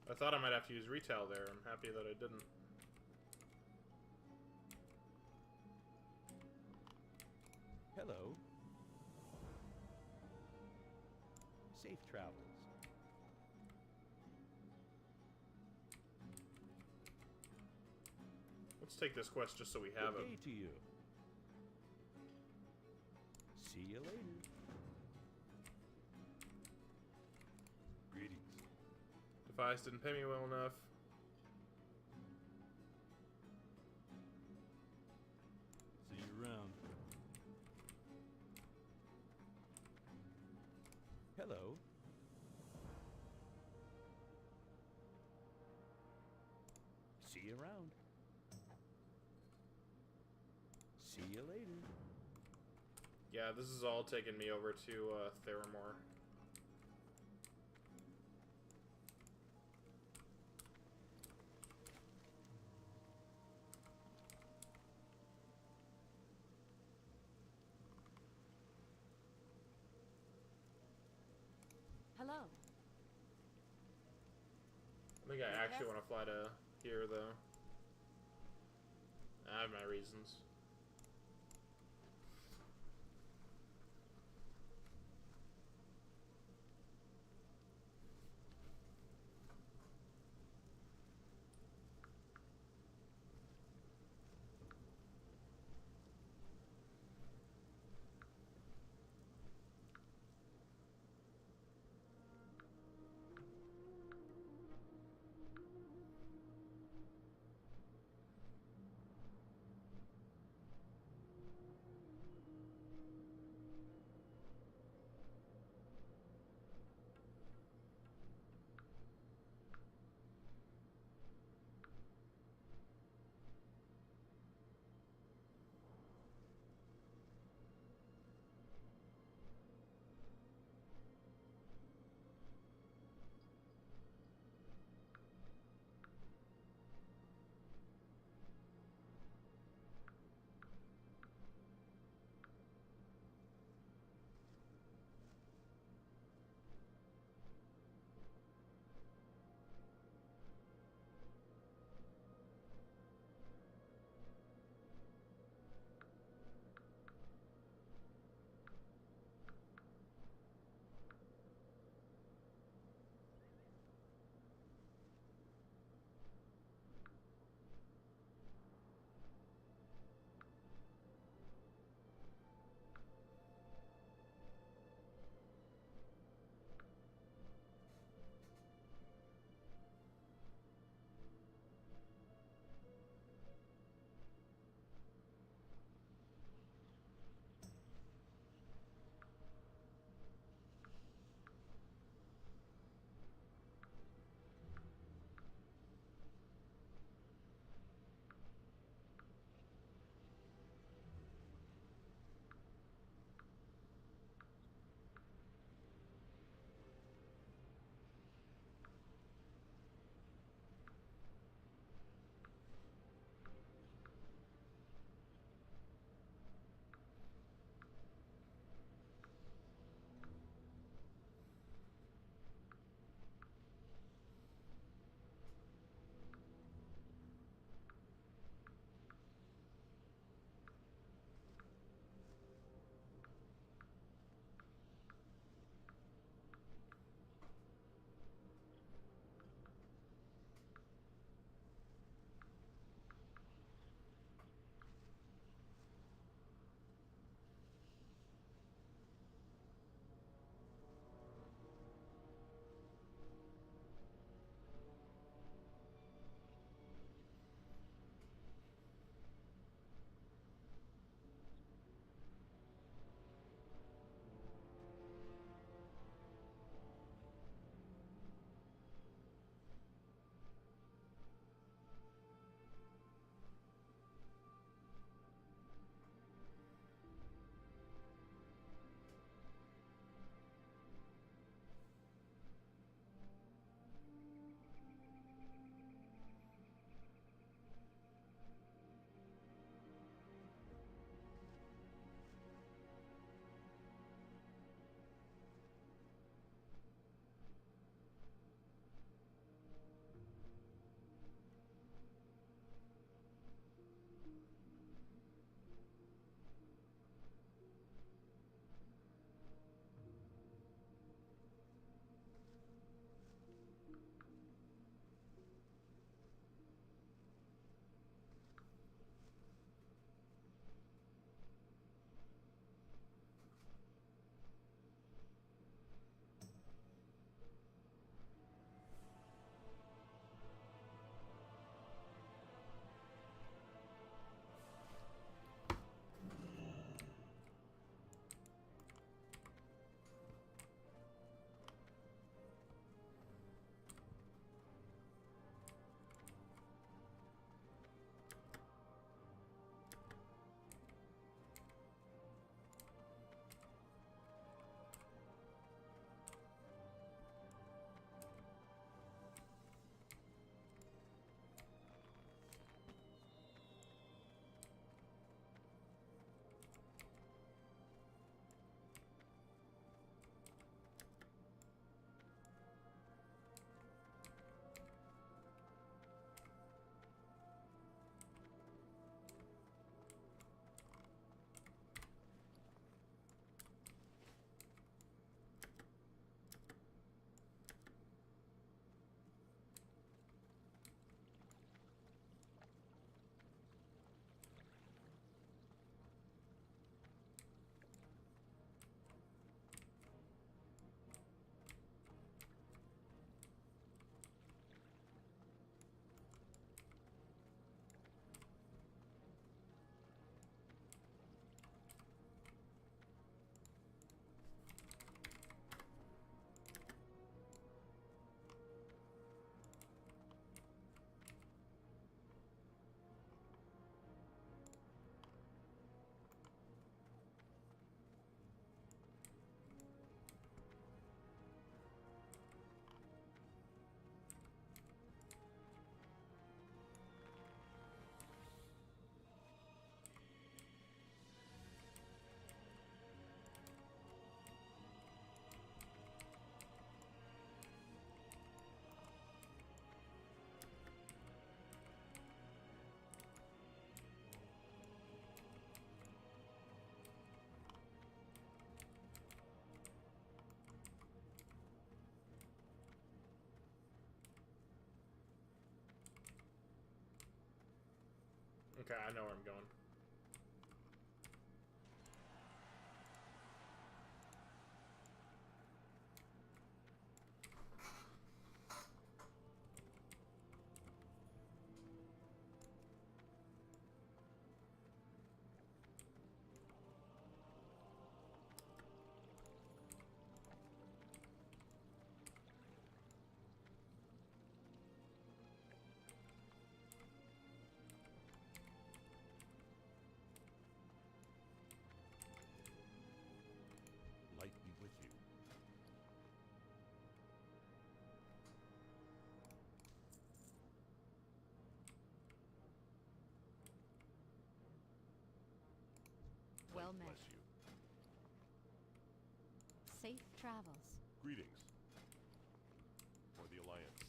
I thought I might have to use retail there. I'm happy that I didn't. Hello. Safe travels. Let's take this quest just so we have Good it. day to you. See you later. Greetings. Defias didn't pay me well enough. See you around. Hello. See you around. See you later. Yeah, this is all taking me over to Theramore. Hello. I think I actually want to fly to here, though. I have my reasons. Okay, I know where I'm going. Light be with you. Well Light met. bless you. Safe travels. Greetings. For the Alliance.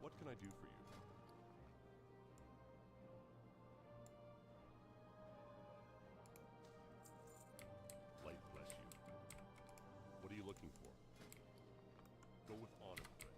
What can I do for you? Light bless you. What are you looking for? Go with honor, friend.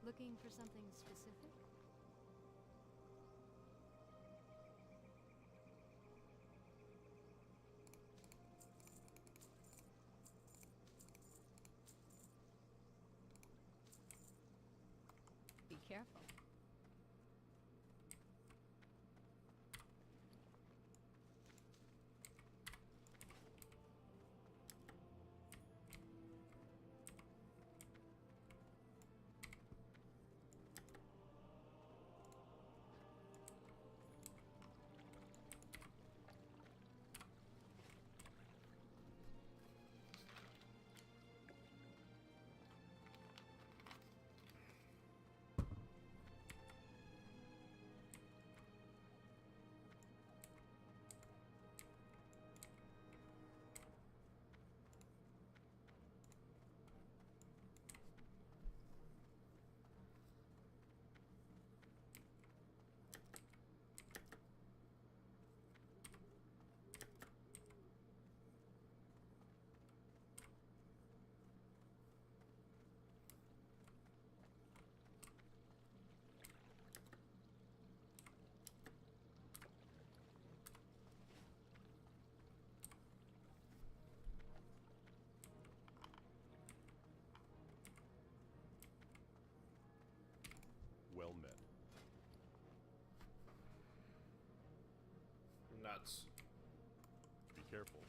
Looking for something specific? Be careful. Well met. Nuts. Be careful.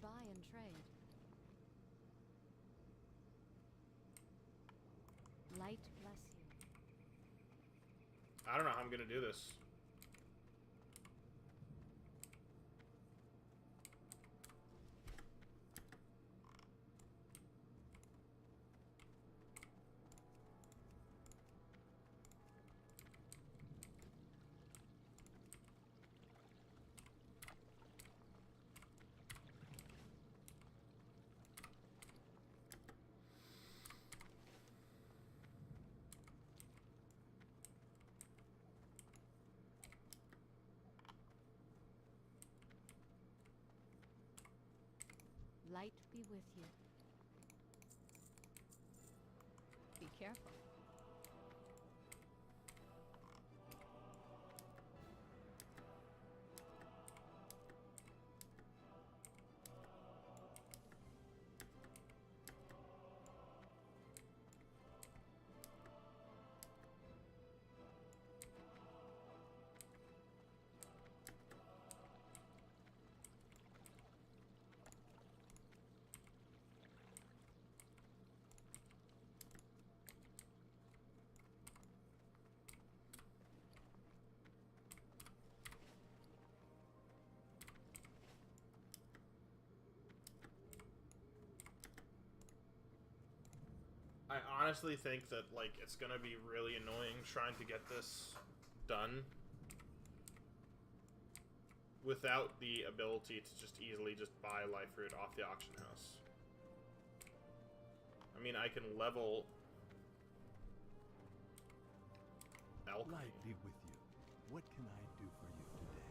buy and trade? Light bless you. I don't know how I'm gonna do this. Light be with you. Be careful. I honestly think that, like, it's gonna be really annoying trying to get this done without the ability to just easily just buy life root off the auction house. I mean, I can level alchemy. Light be with you. What can I do for you today?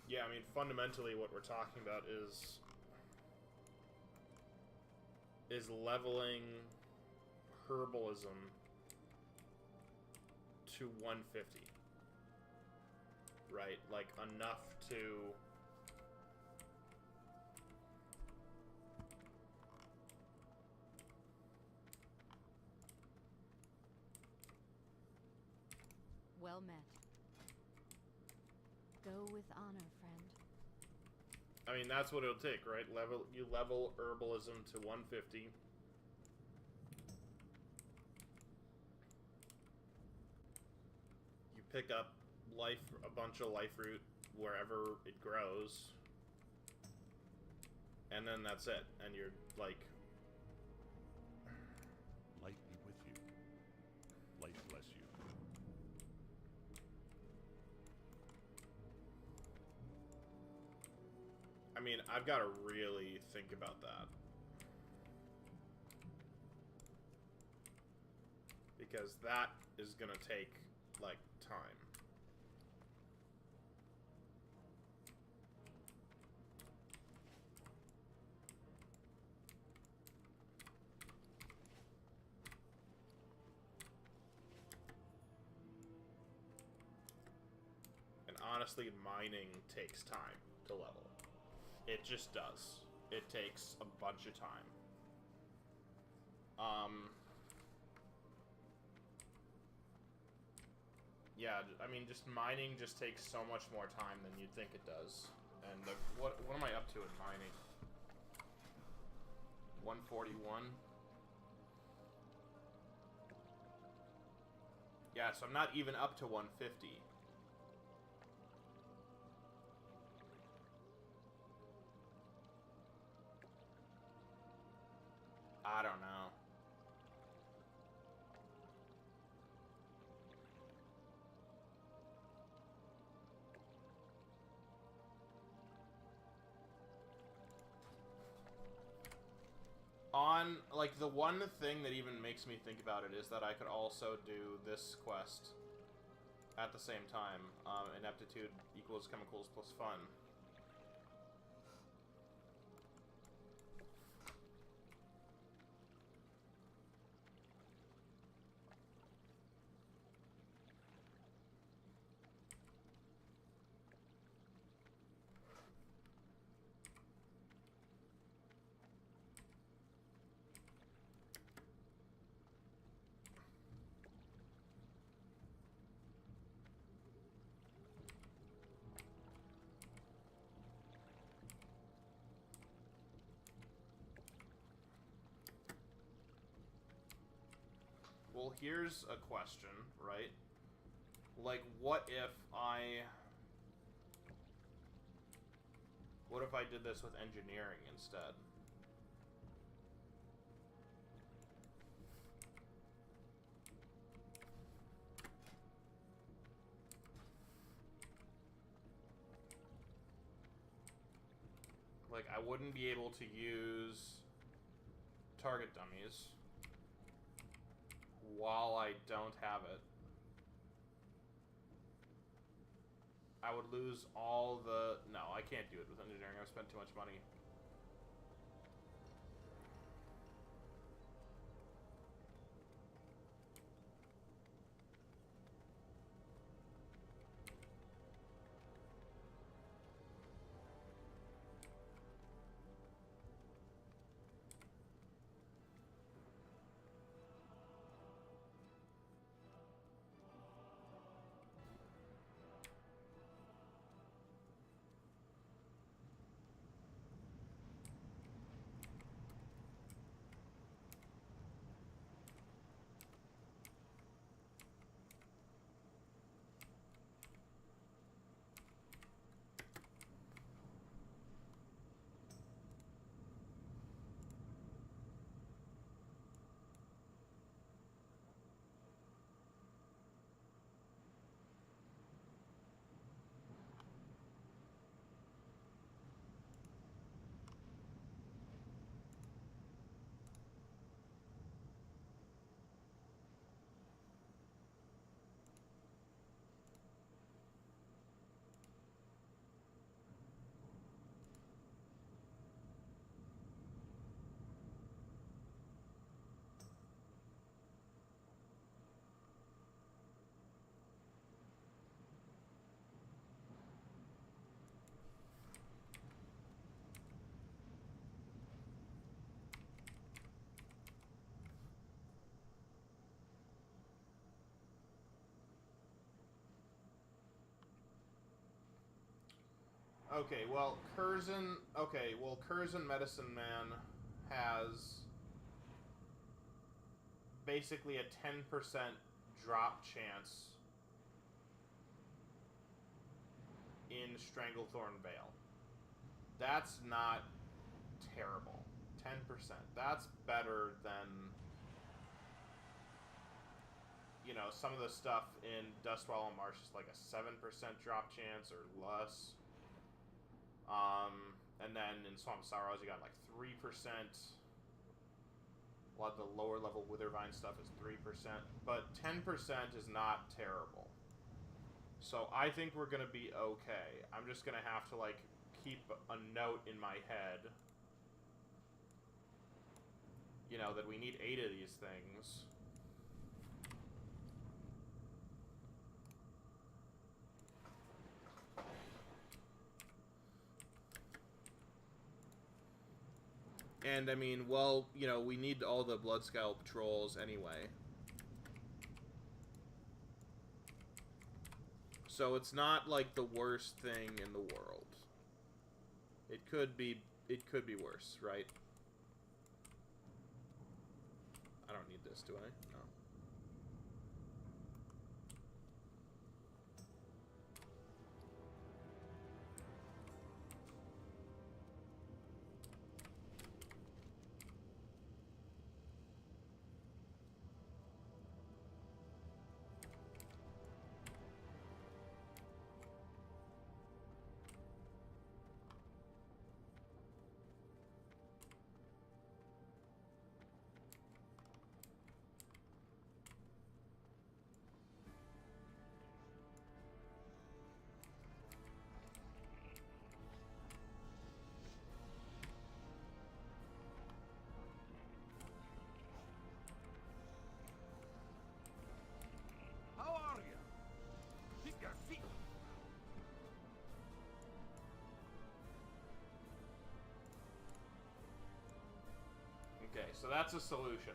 Yeah, I mean, fundamentally what we're talking about is leveling herbalism to 150. Right? Like, enough to... Well met. Go with honor, friend. I mean, that's what it'll take, right? You level herbalism to 150. You pick up a bunch of life root wherever it grows. And then that's it. And you're like... Light be with you. Light bless you. I mean, I've got to really think about that. Because that is going to take, like, time. And honestly, mining takes time to level. It just does. It takes a bunch of time. Yeah, I mean, just mining just takes so much more time than you'd think it does. And what am I up to in mining? 141? Yeah, so I'm not even up to 150. I don't know. Like, the one thing that even makes me think about it is that I could also do this quest at the same time. Ineptitude equals chemicals plus fun. well, here's a question, right? Like, what if I did this with engineering instead? Like, I wouldn't be able to use target dummies while I don't have it. I would lose all the... No, I can't do it with engineering. I've spent too much money. Okay, well, Curzon... Okay, well, Curzon Medicine Man has basically a 10% drop chance in Stranglethorn Vale. That's not terrible. 10%. That's better than, you know, some of the stuff in Dustwall and Marsh is like a 7% drop chance or less. And then in Swamp Sorrows you got like 3%. A lot of the lower level Withervine stuff is 3%. But 10% is not terrible. So I think we're gonna be okay. I'm just gonna have to like keep a note in my head, you know, that we need 8 of these things. And, I mean, well, you know, we need all the Bloodscowl patrols anyway. So it's not, like, the worst thing in the world. It could be worse, right? I don't need this, do I? No. How are you? Keep your feet. Okay, so that's a solution.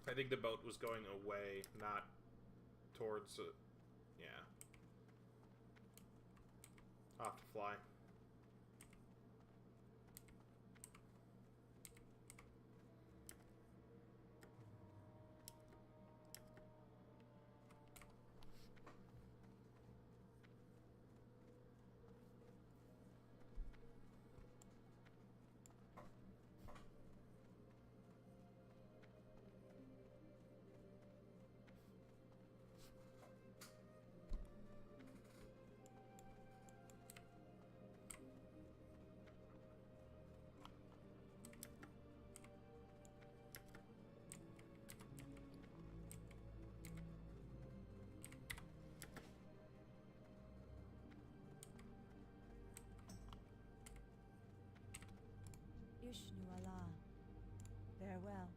I think the boat was going away, not towards... yeah. I'll have to fly. Ishnu Allah. Farewell.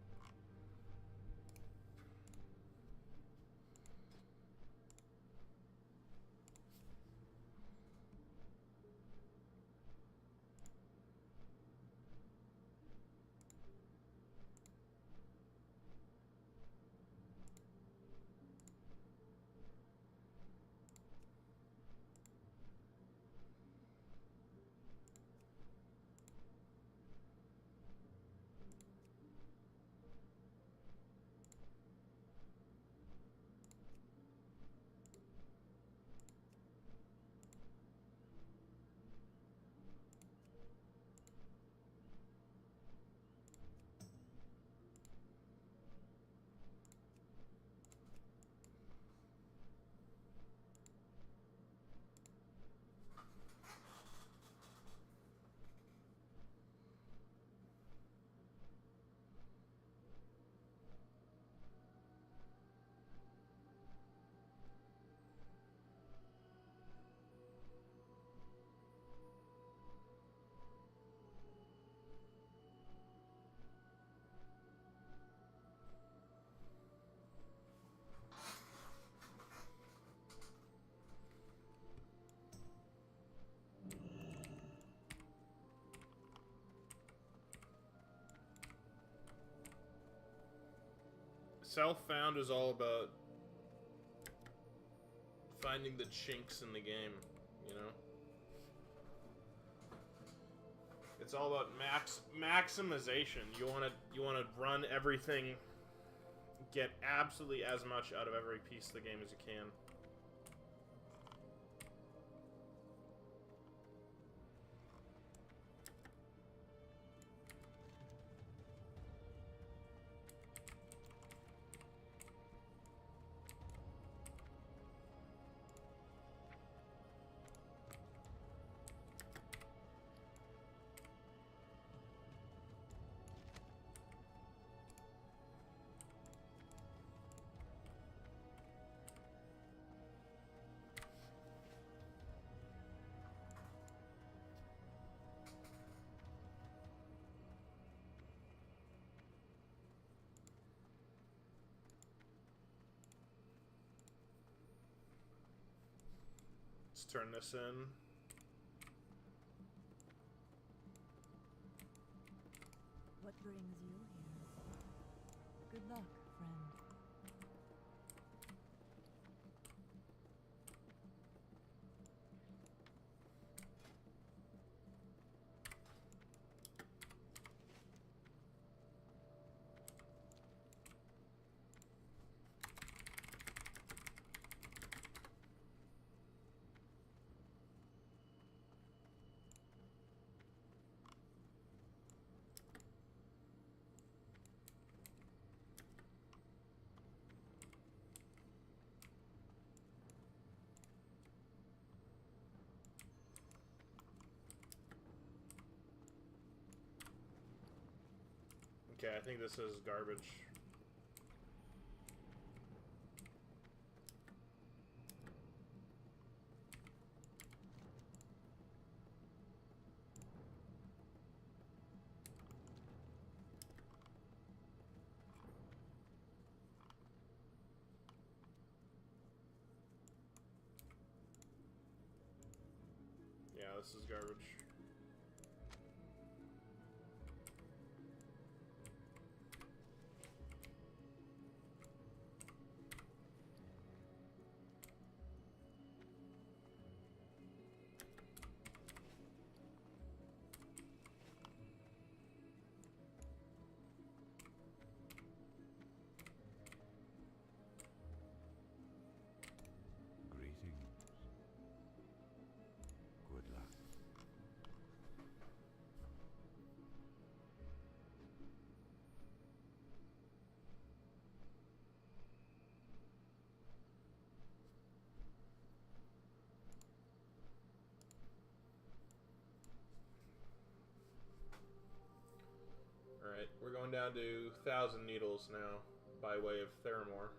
Self-found is all about finding the chinks in the game, you know? It's all about maximization. You wanna run everything, get absolutely as much out of every piece of the game as you can. Let's turn this in. What brings you here? Good luck, friend. Okay, I think this is garbage. Yeah, this is garbage. Alright, we're going down to 1,000 needles now, by way of Theramore.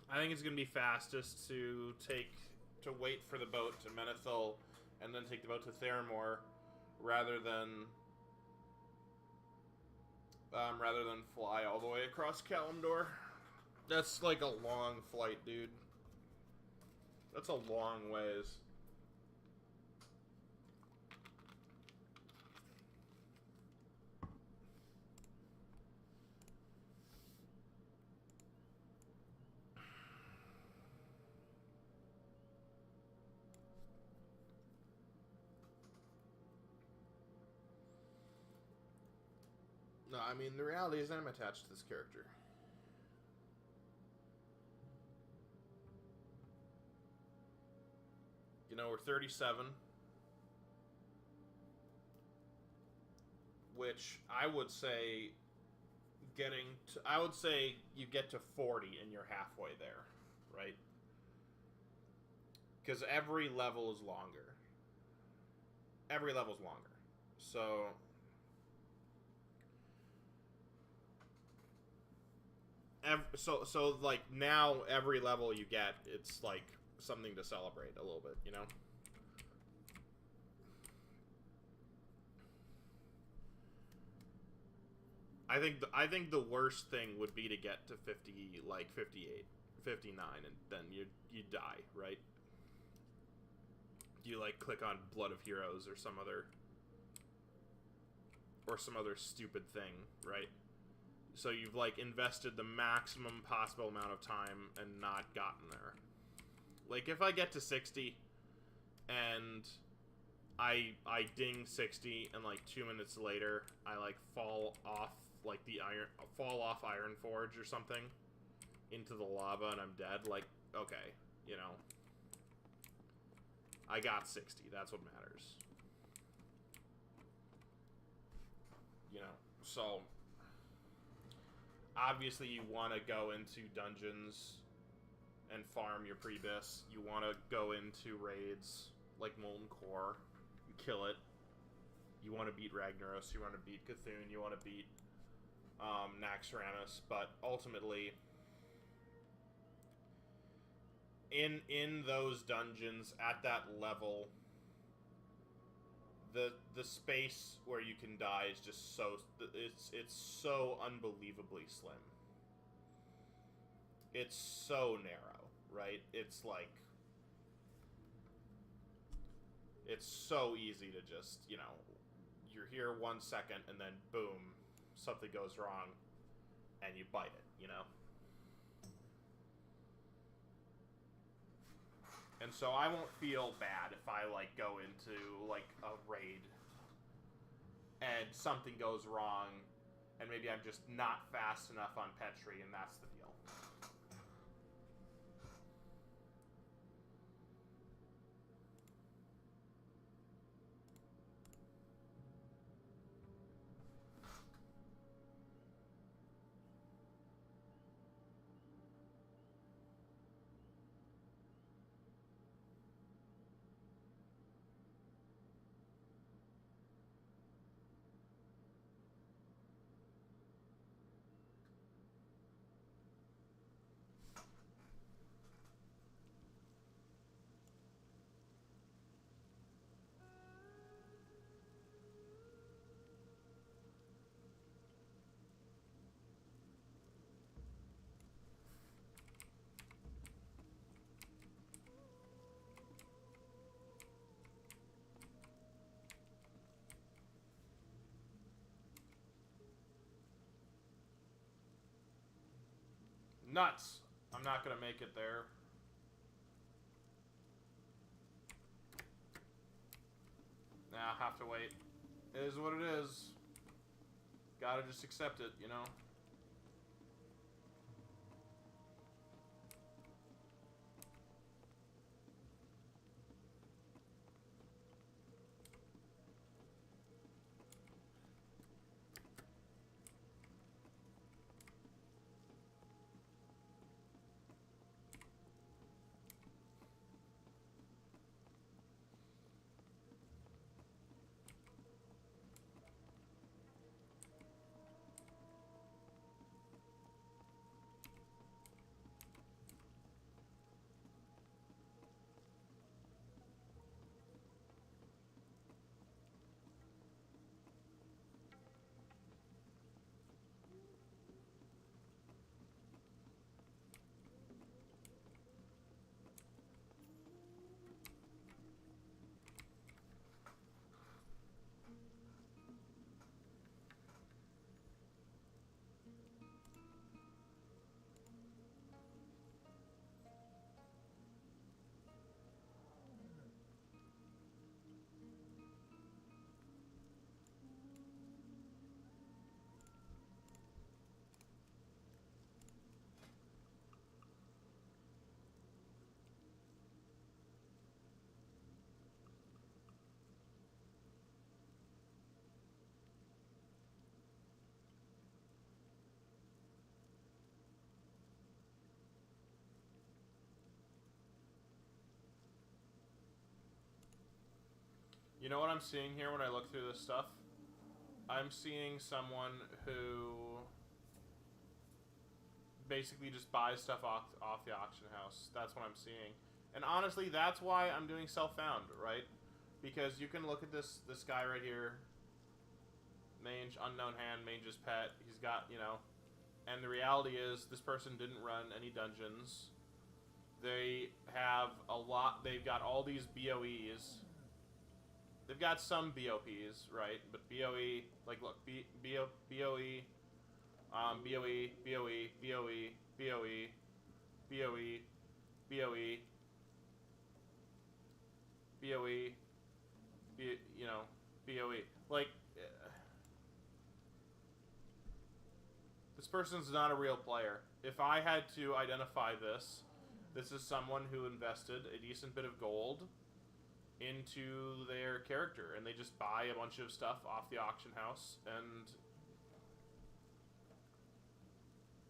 I think it's going to be fastest to wait for the boat to Menethil and then take the boat to Theramore rather than fly all the way across Kalimdor. That's like a long flight, dude. That's a long ways. No, I mean, the reality is I'm attached to this character. You know, we're 37. Which I would say I would say you get to 40 and you're halfway there, right? Because every level is longer. Every level's longer. So like now every level you get, it's like something to celebrate a little bit, you know? I think the worst thing would be to get to 50, like 58, 59, and then you die, right? You like click on Blood of Heroes or some other stupid thing, right? So you've like invested the maximum possible amount of time and not gotten there. Like if I get to 60 and I ding 60 and like 2 minutes later I like fall off Ironforge or something into the lava and I'm dead, like okay, you know, I got 60. That's what matters. You know, so obviously you want to go into dungeons and farm your Prebis. You want to go into raids like Molten Core and kill it. You want to beat Ragnaros, you want to beat Cthulhu, you want to beat Naxxramas, but ultimately in those dungeons at that level, the space where you can die is just so it's so unbelievably slim. It's so narrow, right? It's like it's so easy to just, you know, you're here 1 second, and then boom, something goes wrong, and you bite it, you know? And so I won't feel bad if I, like, go into, like, a raid, and something goes wrong, and maybe I'm just not fast enough on Petri, and that's the deal. Nuts! I'm not gonna make it there. Nah, I'll have to wait. It is what it is. Gotta just accept it, you know? You know what I'm seeing here when I look through this stuff? I'm seeing someone who basically just buys stuff off the auction house. That's what I'm seeing. And honestly, that's why I'm doing self-found, right? Because you can look at this guy right here. Mange, unknown hand, Mange's pet. He's got, you know... And the reality is, this person didn't run any dungeons. They have a lot... They've got all these BOEs. They've got some BOPs, right? But BOE, like, look, BOE, BOE, BOE, BOE, BOE, BOE, BOE, BOE, you know, BOE. Like, this person's not a real player. If I had to identify this, this is someone who invested a decent bit of gold into their character, and they just buy a bunch of stuff off the auction house, and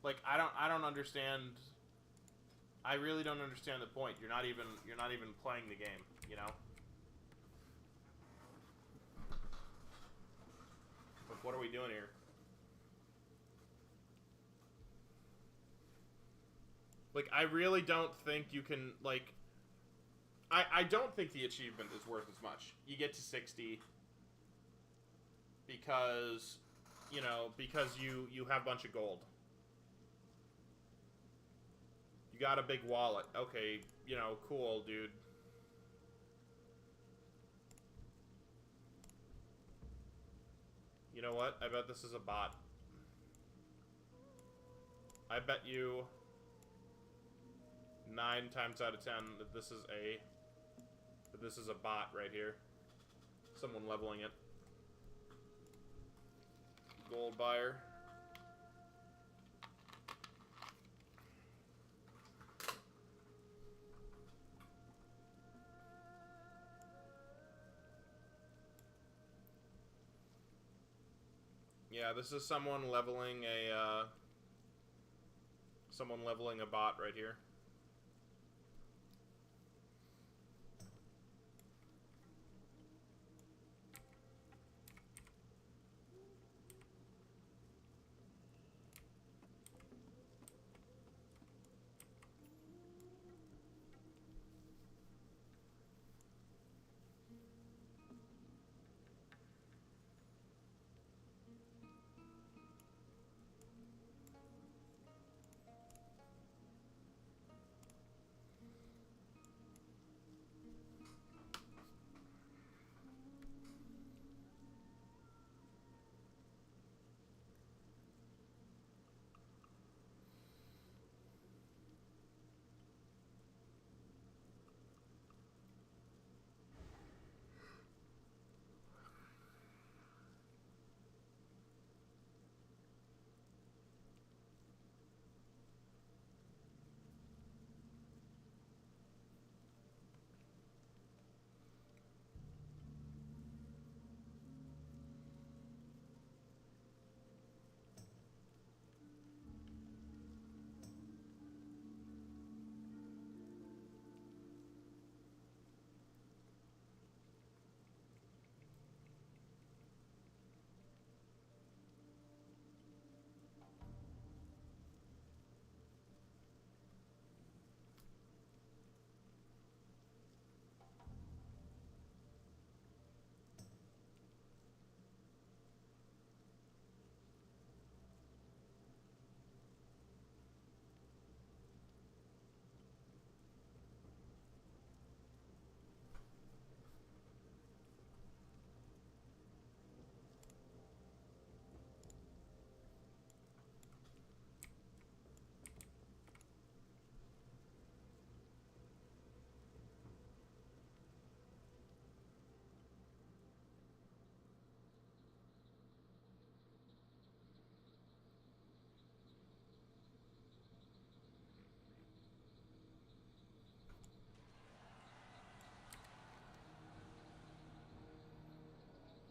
like I don't understand. I really don't understand the point. You're not even playing the game, you know? Like, what are we doing here? Like, I really don't think you can, like... I don't think the achievement is worth as much. You get to 60 because, you know, because you have a bunch of gold. You got a big wallet. Okay, you know, cool, dude. You know what? I bet this is a bot. I bet you 9 times out of 10 that this is a bot right here. Someone leveling it. Gold buyer. Yeah, this is someone leveling a bot right here.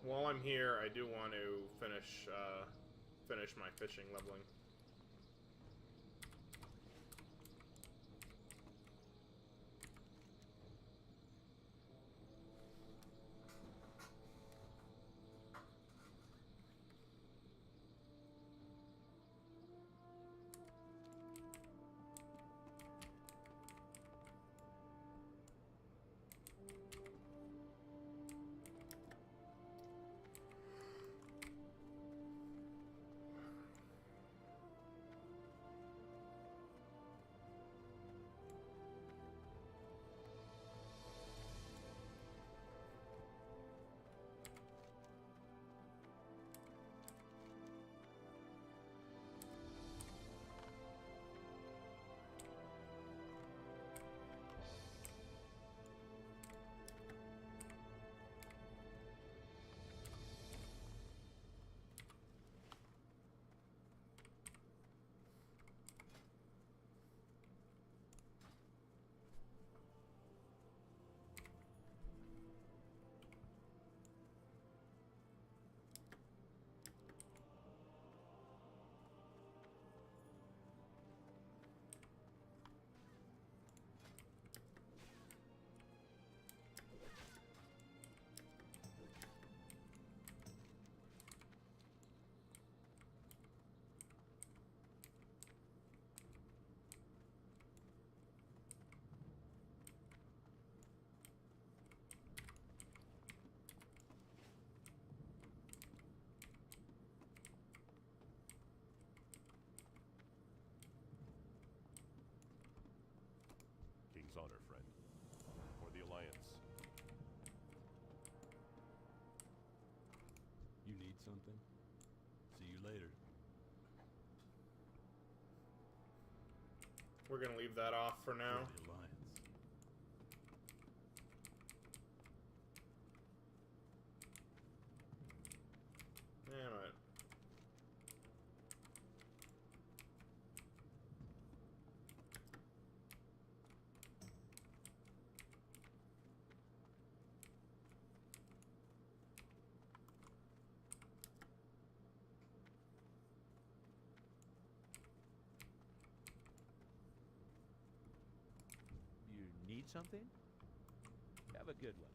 While I'm here, I do want to finish my fishing leveling. Need something? See you later. We're gonna leave that off for now. For the Alliance. Alright. You need something? Have a good one.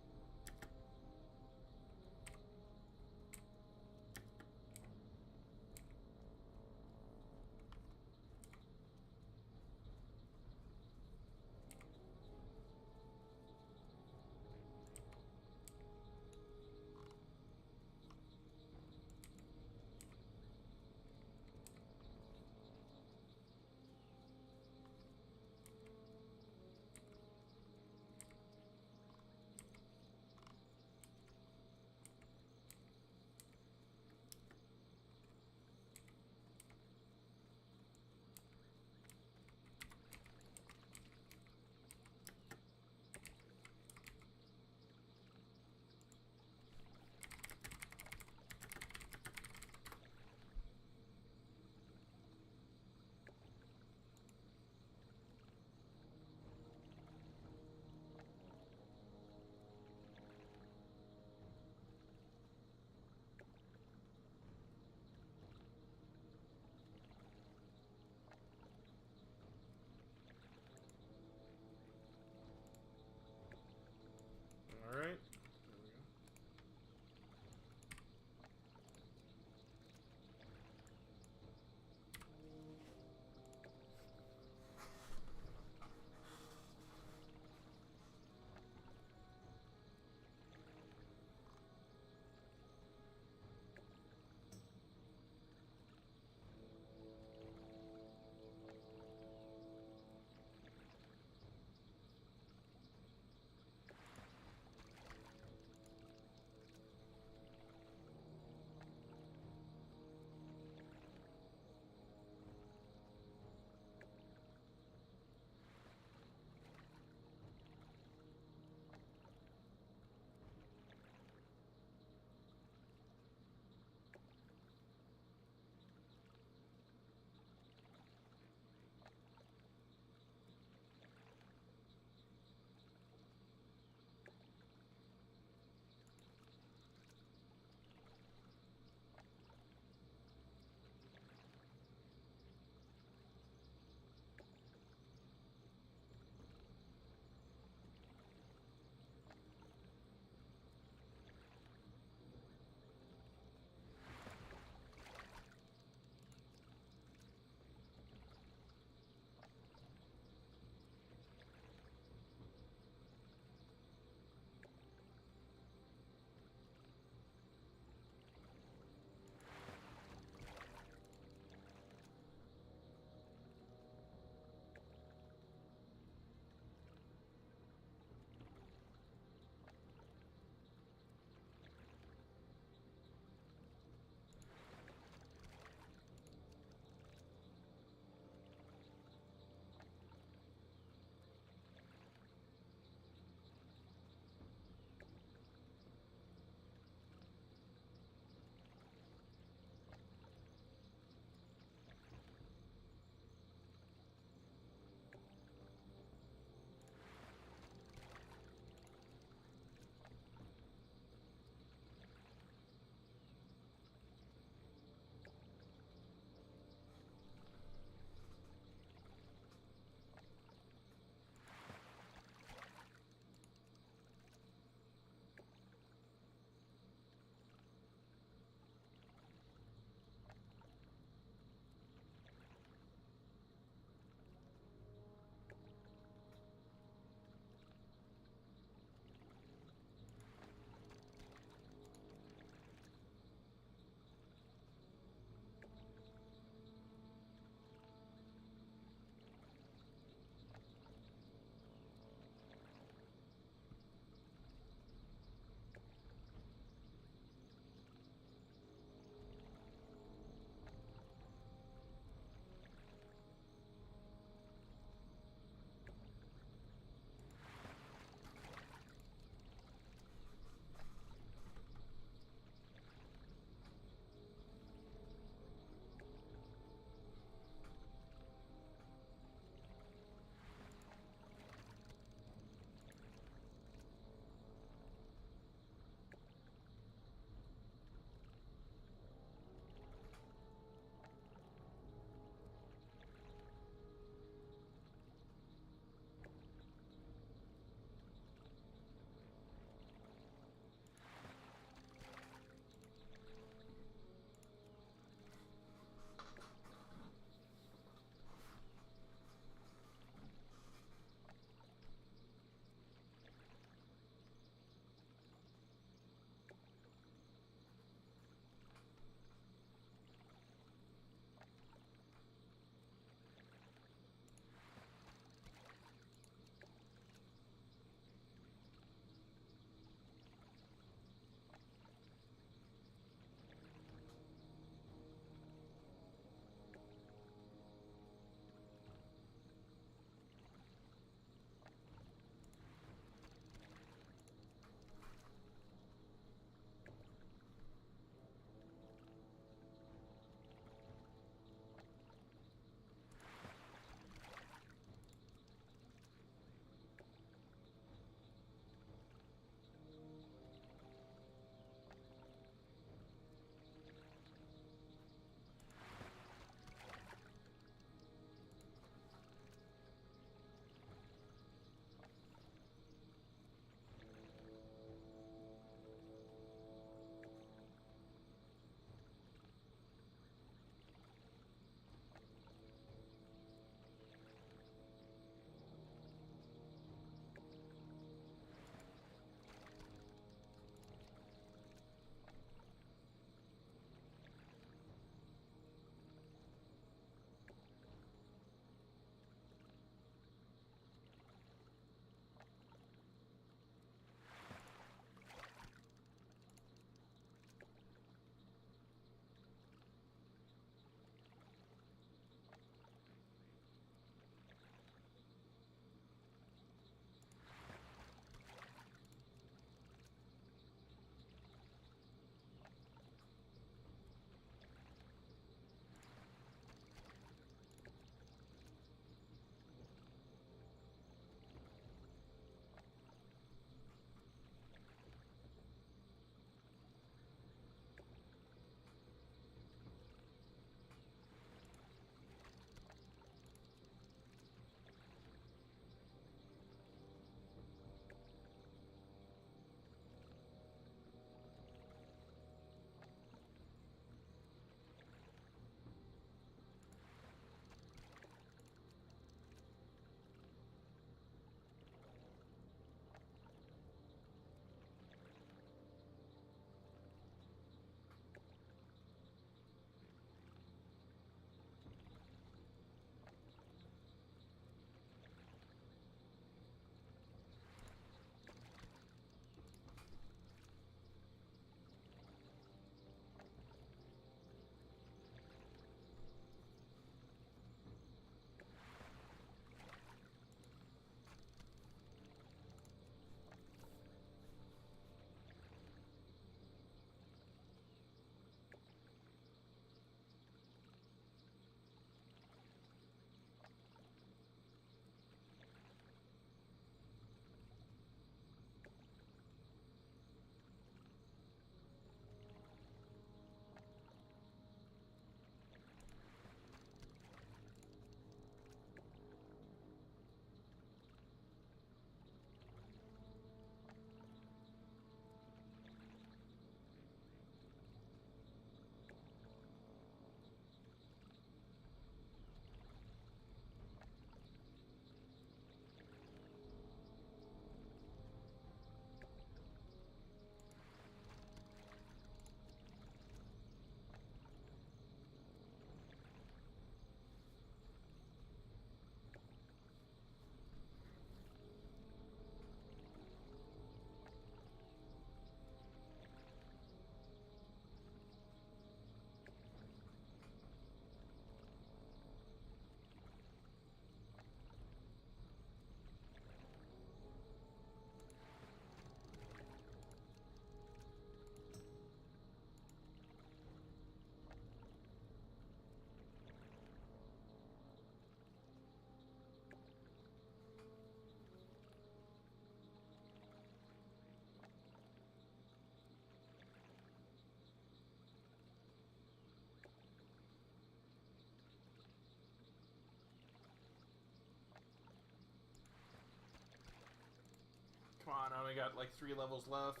Come on, I only got like 3 levels left.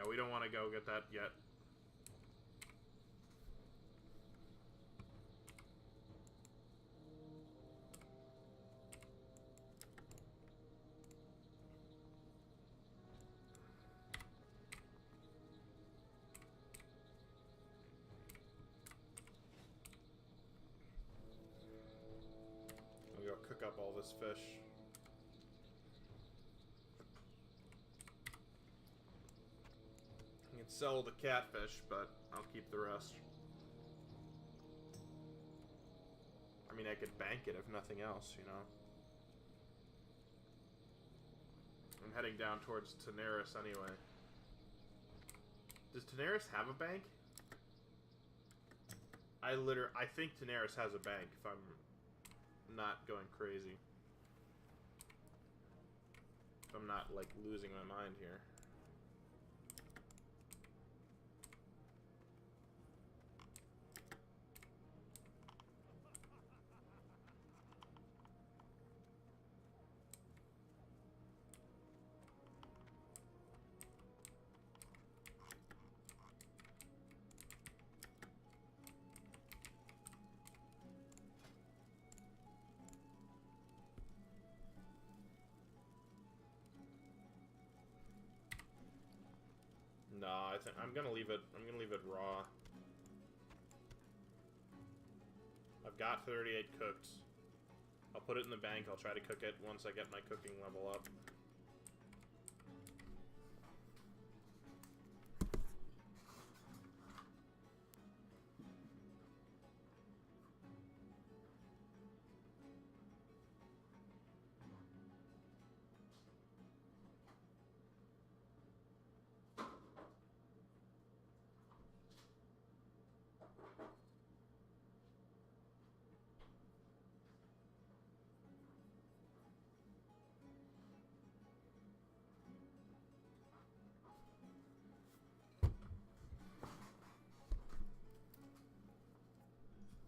Yeah, we don't want to go get that yet. We'll go cook up all this fish. I can sell the catfish, but I'll keep the rest. I mean, I could bank it if nothing else, you know. I'm heading down towards Daenerys anyway. Does Daenerys have a bank? I think Daenerys has a bank, if I'm not going crazy. If I'm not, like, losing my mind here. No, I think I'm gonna leave it raw. I've got 38 cooked. I'll put it in the bank. I'll try to cook it once I get my cooking level up.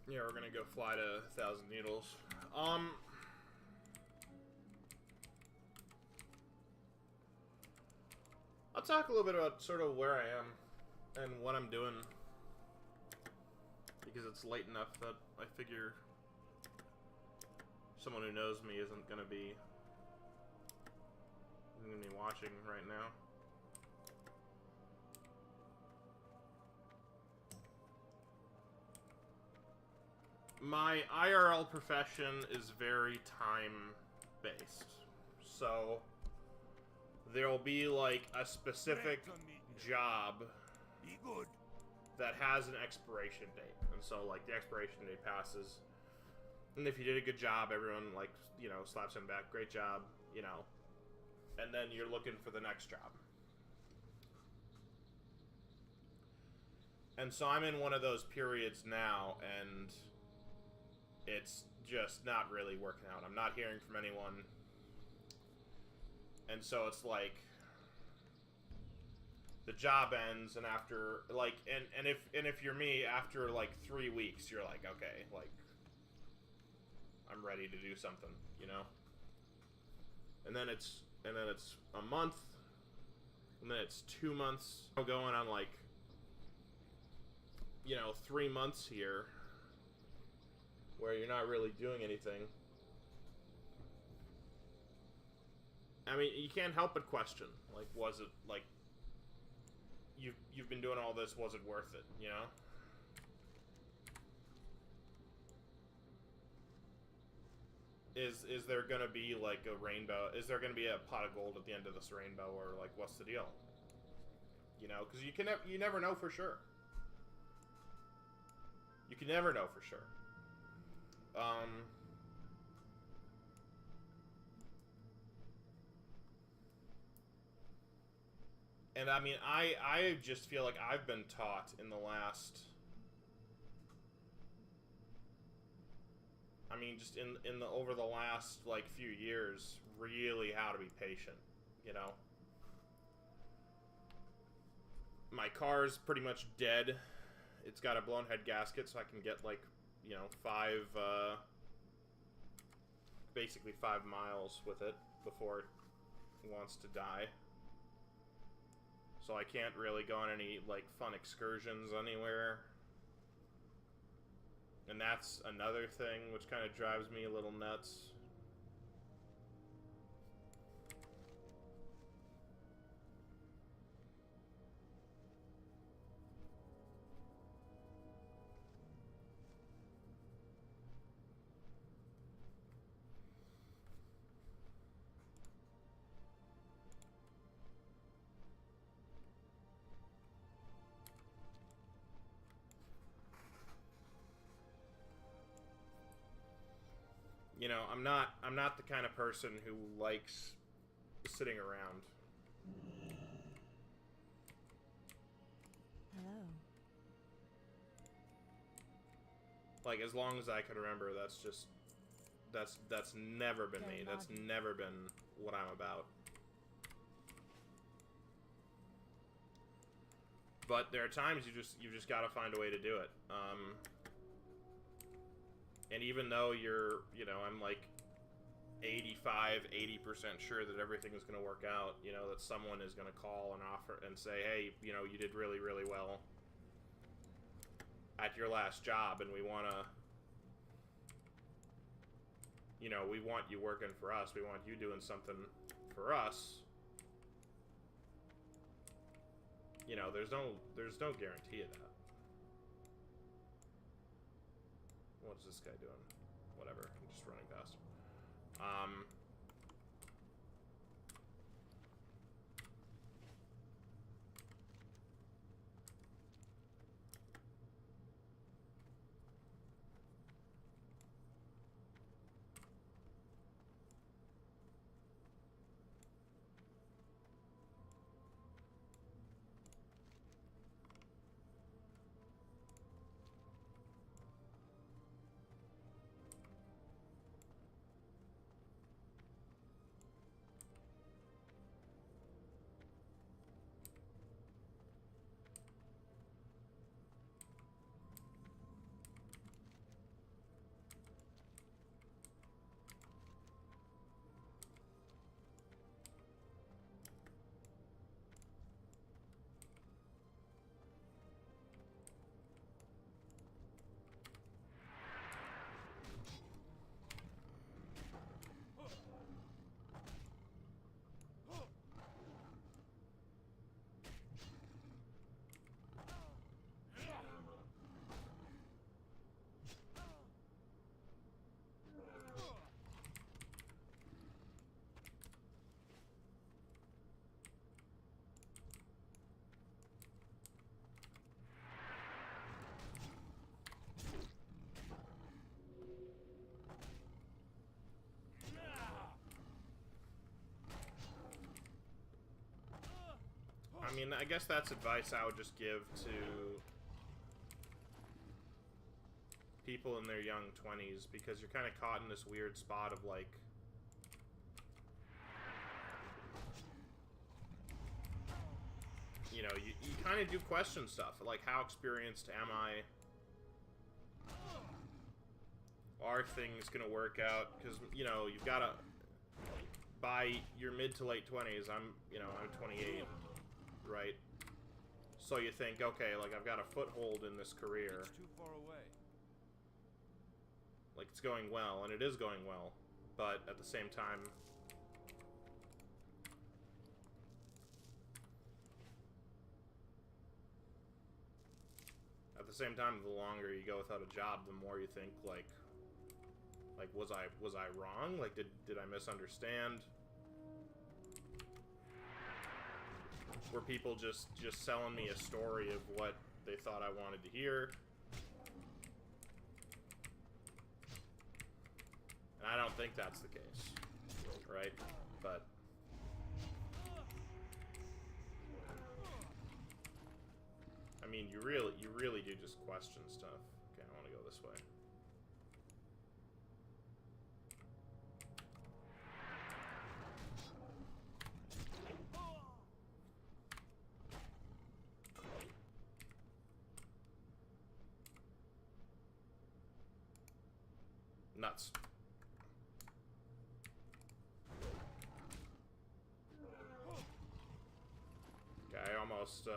Yeah, we're gonna go fly to 1,000 Needles. I'll talk a little bit about sort of where I am and what I'm doing, because it's late enough that I figure someone who knows me isn't gonna be watching right now. My IRL profession is very time-based, so there'll be like a specific job Be good. that has an expiration date, and so like the expiration date passes, and if you did a good job, everyone like, you know, slaps him back, great job, you know, and then you're looking for the next job. And so I'm in one of those periods now, and it's just not really working out. I'm not hearing from anyone. And so it's like the job ends, and after like and if you're me, after like 3 weeks, you're like, okay, like I'm ready to do something, you know? And then it's a month, and then it's 2 months. I'm going on like, you know, 3 months here where you're not really doing anything. I mean, you can't help but question, like, was it, like, you've been doing all this, was it worth it, you know? Is there gonna be, like, a rainbow, is there gonna be a pot of gold at the end of this rainbow, or, like, what's the deal? You know, because you never know for sure. You can never know for sure. And I mean, I just feel like I've been taught in the last, I mean, just in the over the last like few years, really how to be patient, you know. My car's pretty much dead. It's got a blown head gasket, so I can get like, you know, basically 5 miles with it before it wants to die. So I can't really go on any, like, fun excursions anywhere. And that's another thing which kind of drives me a little nuts. You know, I'm not the kind of person who likes sitting around. Hello. Like, as long as I can remember, that's never been me. That's never been what I'm about. But there are times you just gotta find a way to do it. And even though I'm like 85, 80% sure that everything is going to work out, you know, that someone is going to call and offer and say, hey, you know, you did really, really well at your last job, and we want to, you know, we want you working for us. We want you doing something for us. You know, there's no guarantee of that. What is this guy doing? Whatever. I'm just running past him. I mean, I guess that's advice I would just give to people in their young 20s, because you're kind of caught in this weird spot of, like, you know, you kind of do question stuff, like, how experienced am I? Are things gonna work out? Because, you know, you've got to, by your mid to late 20s, I'm 28, right? So you think, okay, like, I've got a foothold in this career. It's too far away. Like, it's going well, and it is going well, but at the same time, the longer you go without a job, the more you think, like, was I wrong? Like, did I misunderstand? Were people just selling me a story of what they thought I wanted to hear? And I don't think that's the case, right? But I mean, you really do just question stuff. Okay, I want to go this way. Nuts. Okay, I almost,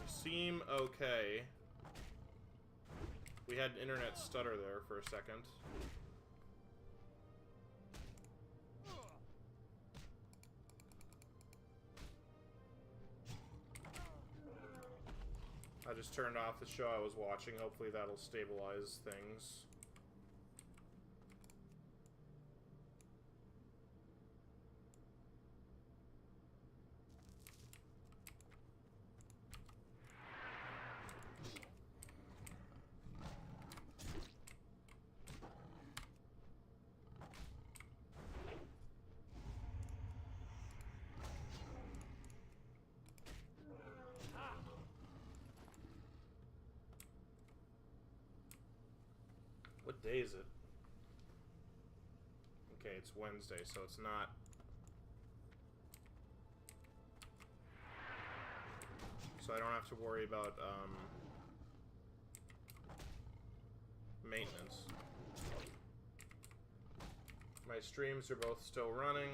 seem okay. We had an internet stutter there for a second. I just turned off the show I was watching. Hopefully that'll stabilize things. What day is it? Okay, it's Wednesday, so it's not... So I don't have to worry about, maintenance. My streams are both still running.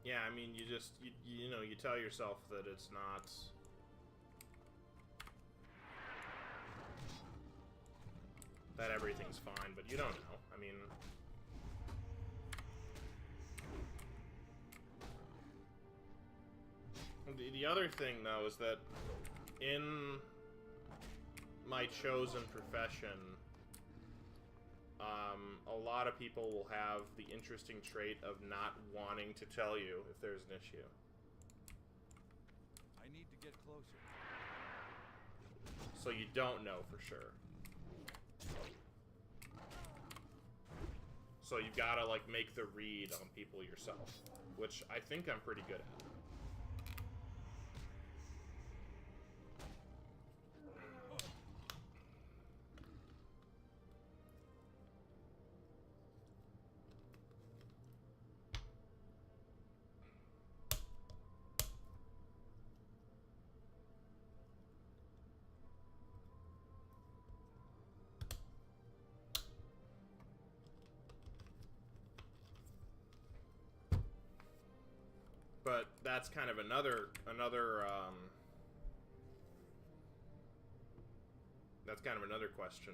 Yeah, I mean, you just, you know, you tell yourself that it's not... that everything's fine, but you don't know. I mean... The other thing, though, is that in my chosen profession, a lot of people will have the interesting trait of not wanting to tell you if there's an issue. I need to get closer. So you don't know for sure. So you've got to, like, make the read on people yourself, which I think I'm pretty good at. But that's kind of another that's kind of another question.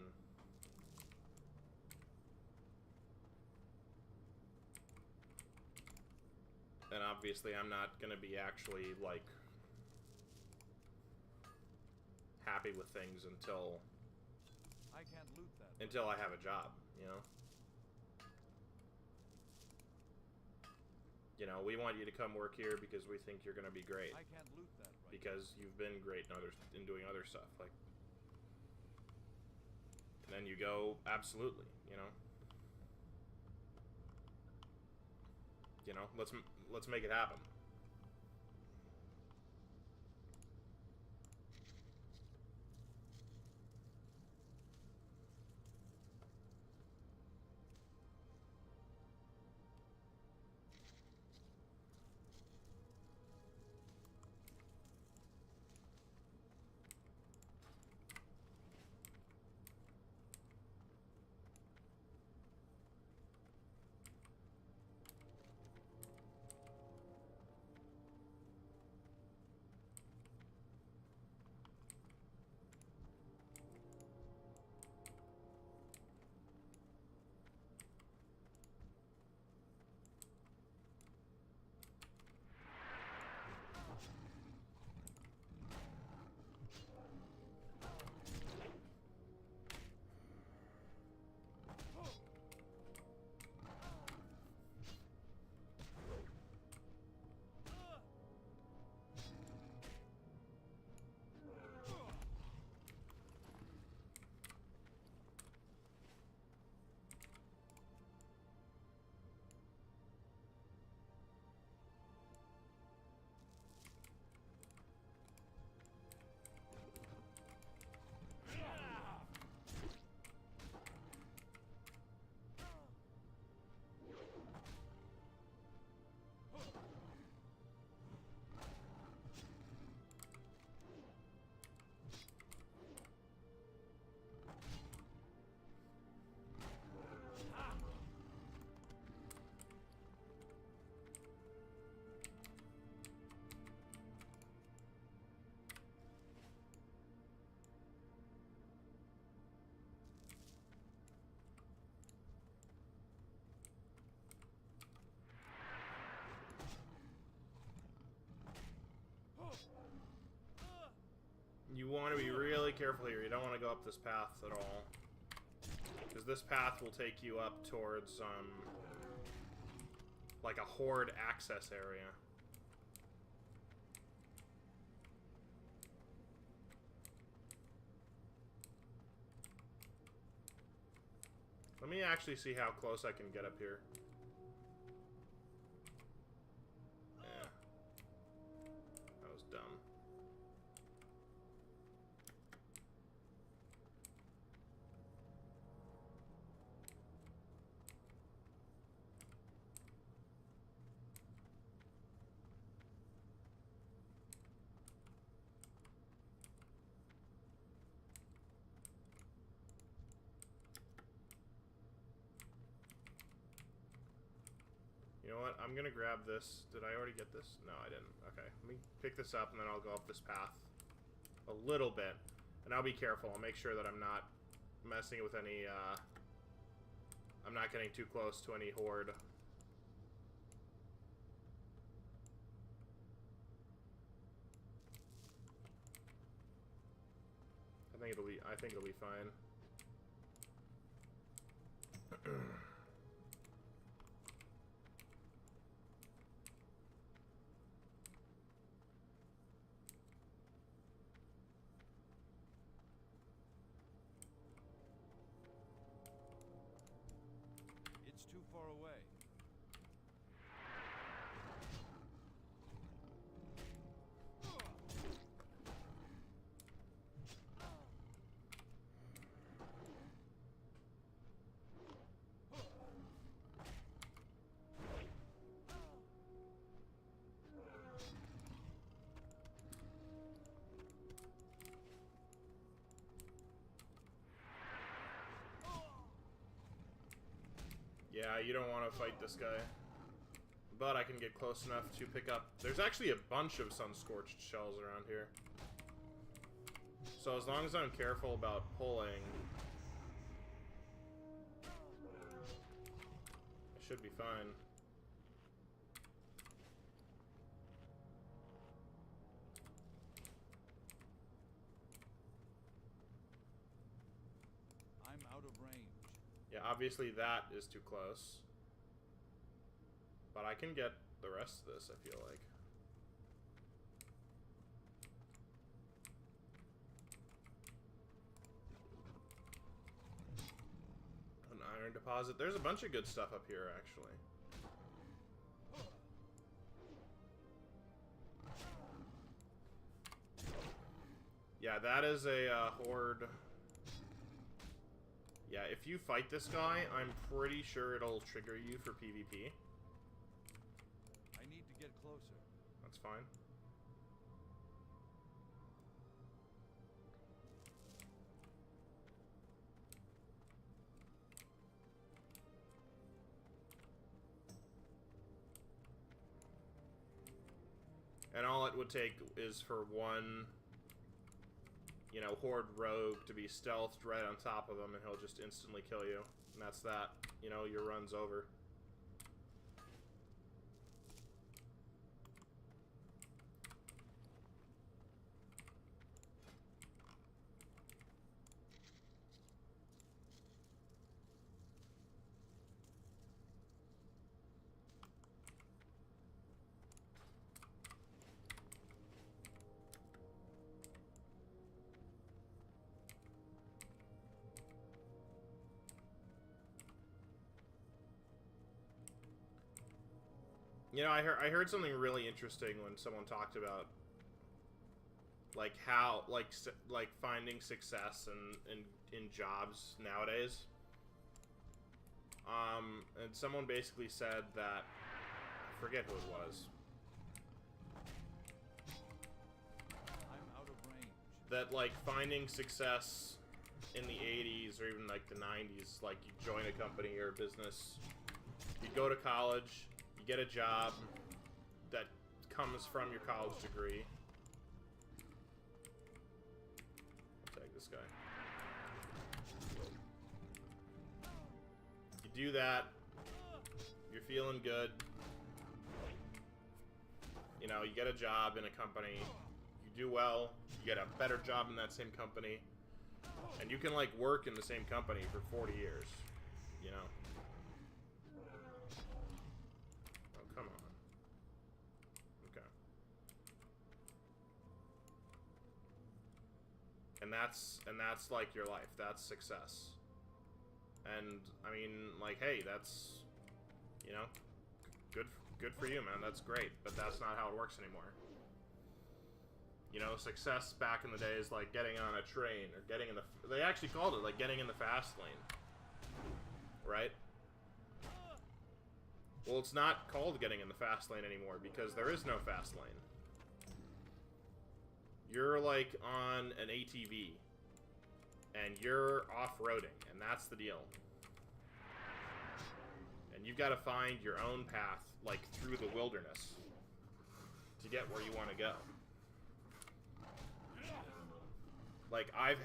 And obviously I'm not gonna be actually, like, happy with things until I can't loot that. until I have a job, you know? You know, we want you to come work here because we think you're gonna be great. I can't loot that right. Because you've been great in doing other stuff, like. And then you go, absolutely, you know. You know, let's make it happen. You want to be really careful here. You don't want to go up this path at all. Because this path will take you up towards, like a horde access area. Let me actually see how close I can get up here. Yeah. That was dumb. You know what? I'm gonna grab this. Did I already get this? No, I didn't. Okay, let me pick this up and then I'll go up this path a little bit. And I'll be careful. I'll make sure that I'm not messing with any, I'm not getting too close to any horde. I think it'll be fine. It's too far away. Yeah, you don't want to fight this guy. But I can get close enough to pick up... There's actually a bunch of sun-scorched shells around here. So as long as I'm careful about pulling... I should be fine. I'm out of range. Yeah, obviously that is too close. But I can get the rest of this, I feel like. An iron deposit. There's a bunch of good stuff up here, actually. Yeah, that is a horde... Yeah, if you fight this guy, I'm pretty sure it'll trigger you for PvP. I need to get closer. That's fine. And all it would take is for one... you know, horde rogue to be stealthed right on top of him and he'll just instantly kill you. And that's that. You know, your run's over. You know, I heard something really interesting when someone talked about like how like finding success in jobs nowadays. And someone basically said that, I forget who it was. I'm out of range. That like finding success in the 80s or even like the 90s, like you join a company or a business, you go to college, you get a job that comes from your college degree. I'll tag this guy. You do that, you're feeling good. You know, you get a job in a company, you do well, you get a better job in that same company, and you can like work in the same company for 40 years, you know. Oh, come on. Okay. And that's like your life. That's success. And I mean, like, hey, that's, you know, good for you, man. That's great, but that's not how it works anymore. You know, success back in the day is like getting on a train or getting in the... They actually called it like getting in the fast lane. Right? Well, it's not called getting in the fast lane anymore because there is no fast lane. You're like on an ATV and you're off-roading, and that's the deal. And you've got to find your own path, like through the wilderness, to get where you want to go. Like, I've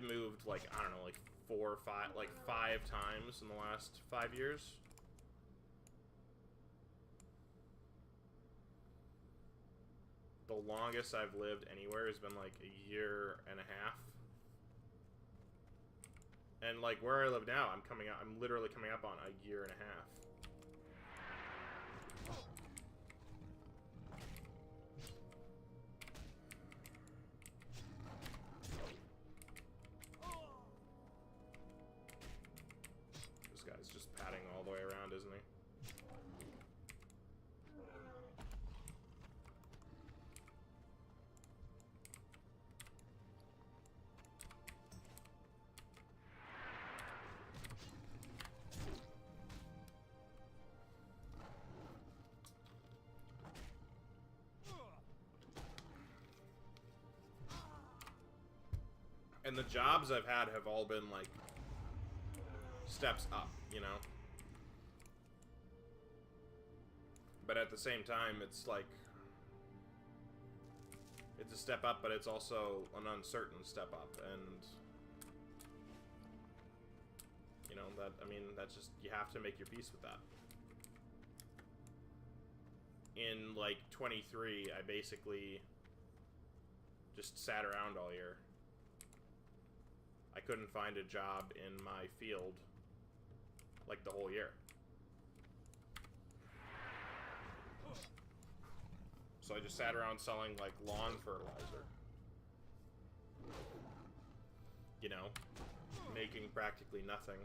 moved, like, I don't know, like 4 or 5, like 5 times in the last 5 years. The longest I've lived anywhere has been like a year and a half. And like where I live now, I'm literally coming up on a year and a half. This guy's just padding all the way around, isn't he? And the jobs I've had have all been, like, steps up, you know? But at the same time, it's like... It's a step up, but it's also an uncertain step up, and... You know, that, I mean, that's just... You have to make your peace with that. In, like, 23, I basically... just sat around all year. I couldn't find a job in my field, like, the whole year. So I just sat around selling, like, lawn fertilizer. You know, making practically nothing.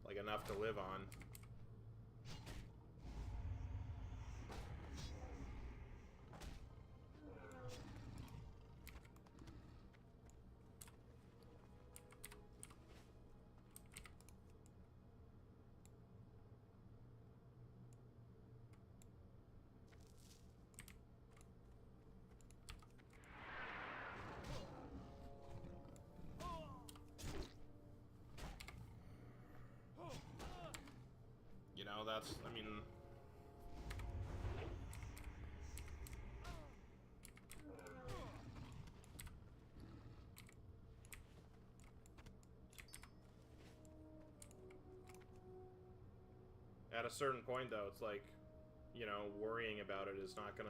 Like, enough to live on. That's, I mean... At a certain point, though, it's like, you know, worrying about it is not gonna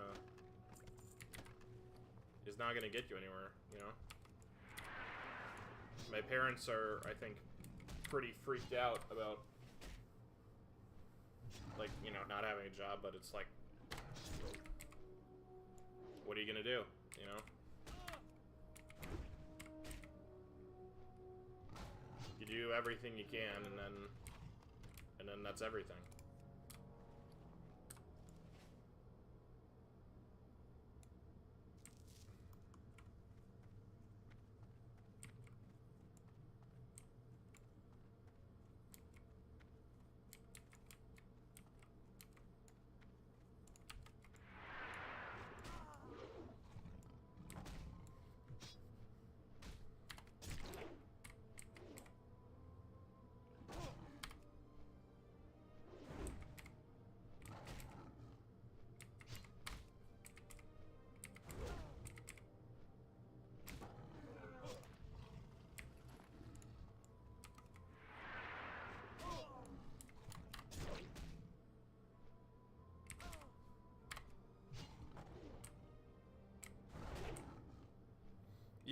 get you anywhere, you know? My parents are, I think, pretty freaked out about, like, you know, not having a job, but it's like, what are you gonna do, you know? You do everything you can, and then that's everything.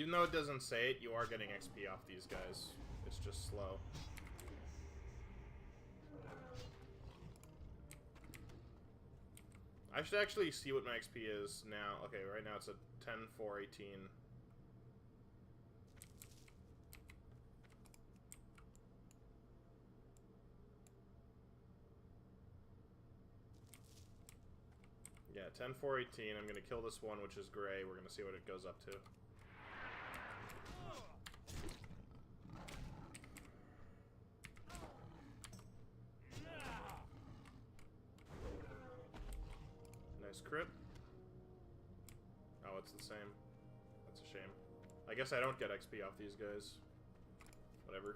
Even though it doesn't say it, you are getting XP off these guys. It's just slow. I should actually see what my XP is now. Okay, right now it's at 10, 4, 18. Yeah, 10, 4, 18. I'm going to kill this one, which is gray. We're going to see what it goes up to. Nice crit. Oh, it's the same. That's a shame. I guess I don't get XP off these guys. Whatever.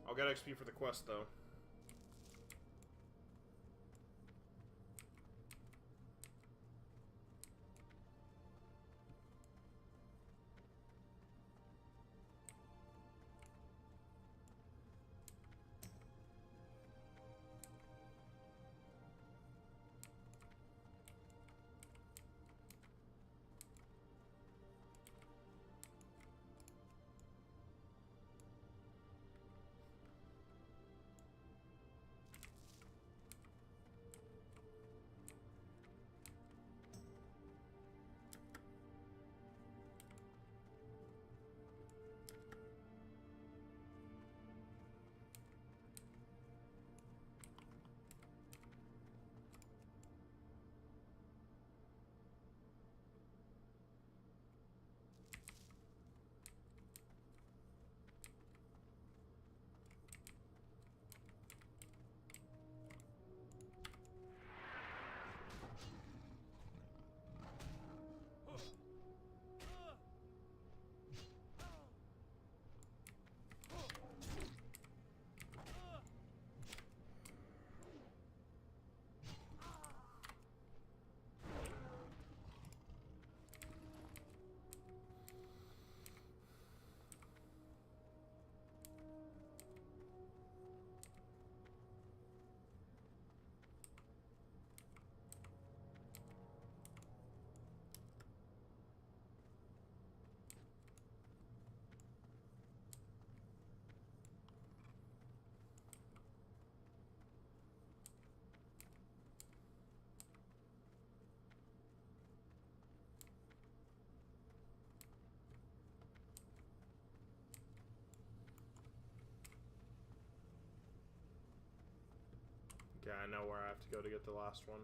I'll get XP for the quest, though. Okay, I know where I have to go to get the last one.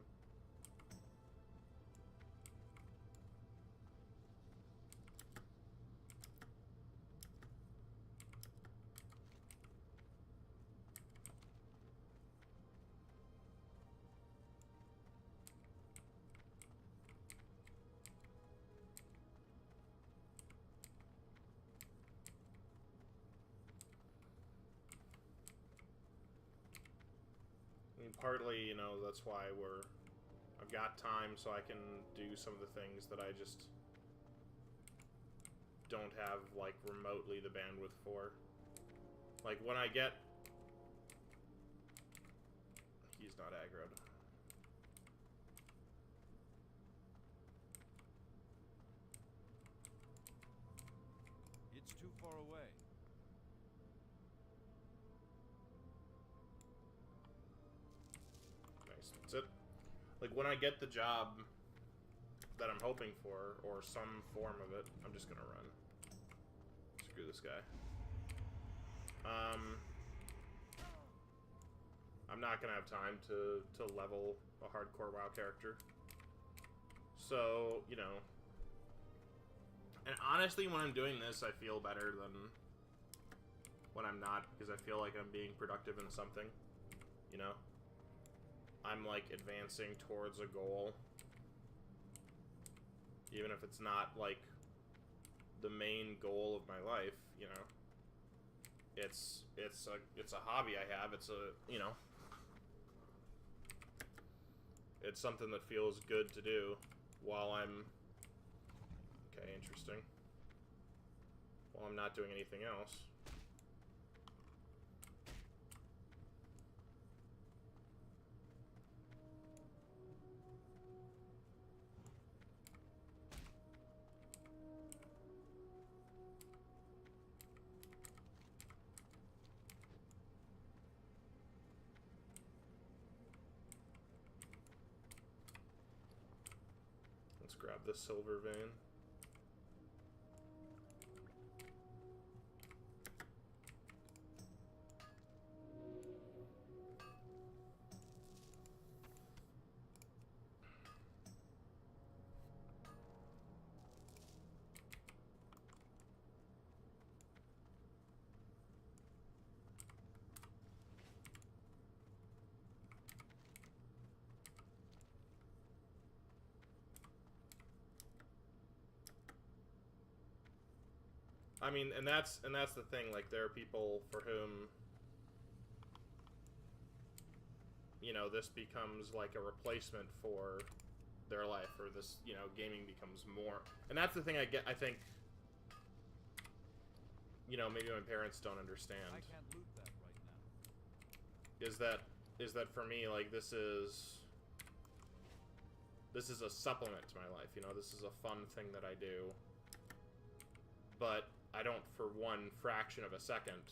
I mean, partly, you know, that's why I've got time so I can do some of the things that I just don't have, like, remotely the bandwidth for. Like, when I get... He's not aggroed. It's too far away. Nice. That's it. Like, when I get the job that I'm hoping for, or some form of it, I'm just gonna run. Screw this guy. I'm not gonna have time to level a hardcore WoW character. So, you know. And honestly, when I'm doing this, I feel better than when I'm not, because I feel like I'm being productive in something, you know? I'm, like, advancing towards a goal. Even if it's not, like, the main goal of my life, you know? It's a hobby I have. It's a, you know... It's something that feels good to do while I'm... Okay, interesting. While I'm not doing anything else. Let's grab the silver vein. I mean, and that's the thing. Like, there are people for whom, you know, this becomes like a replacement for their life, or this, you know, gaming becomes more. And that's the thing I get. I think, you know, maybe my parents don't understand. I can't loot that right now. Is that for me, like, this is a supplement to my life. You know, this is a fun thing that I do. But I don't, for one fraction of a second,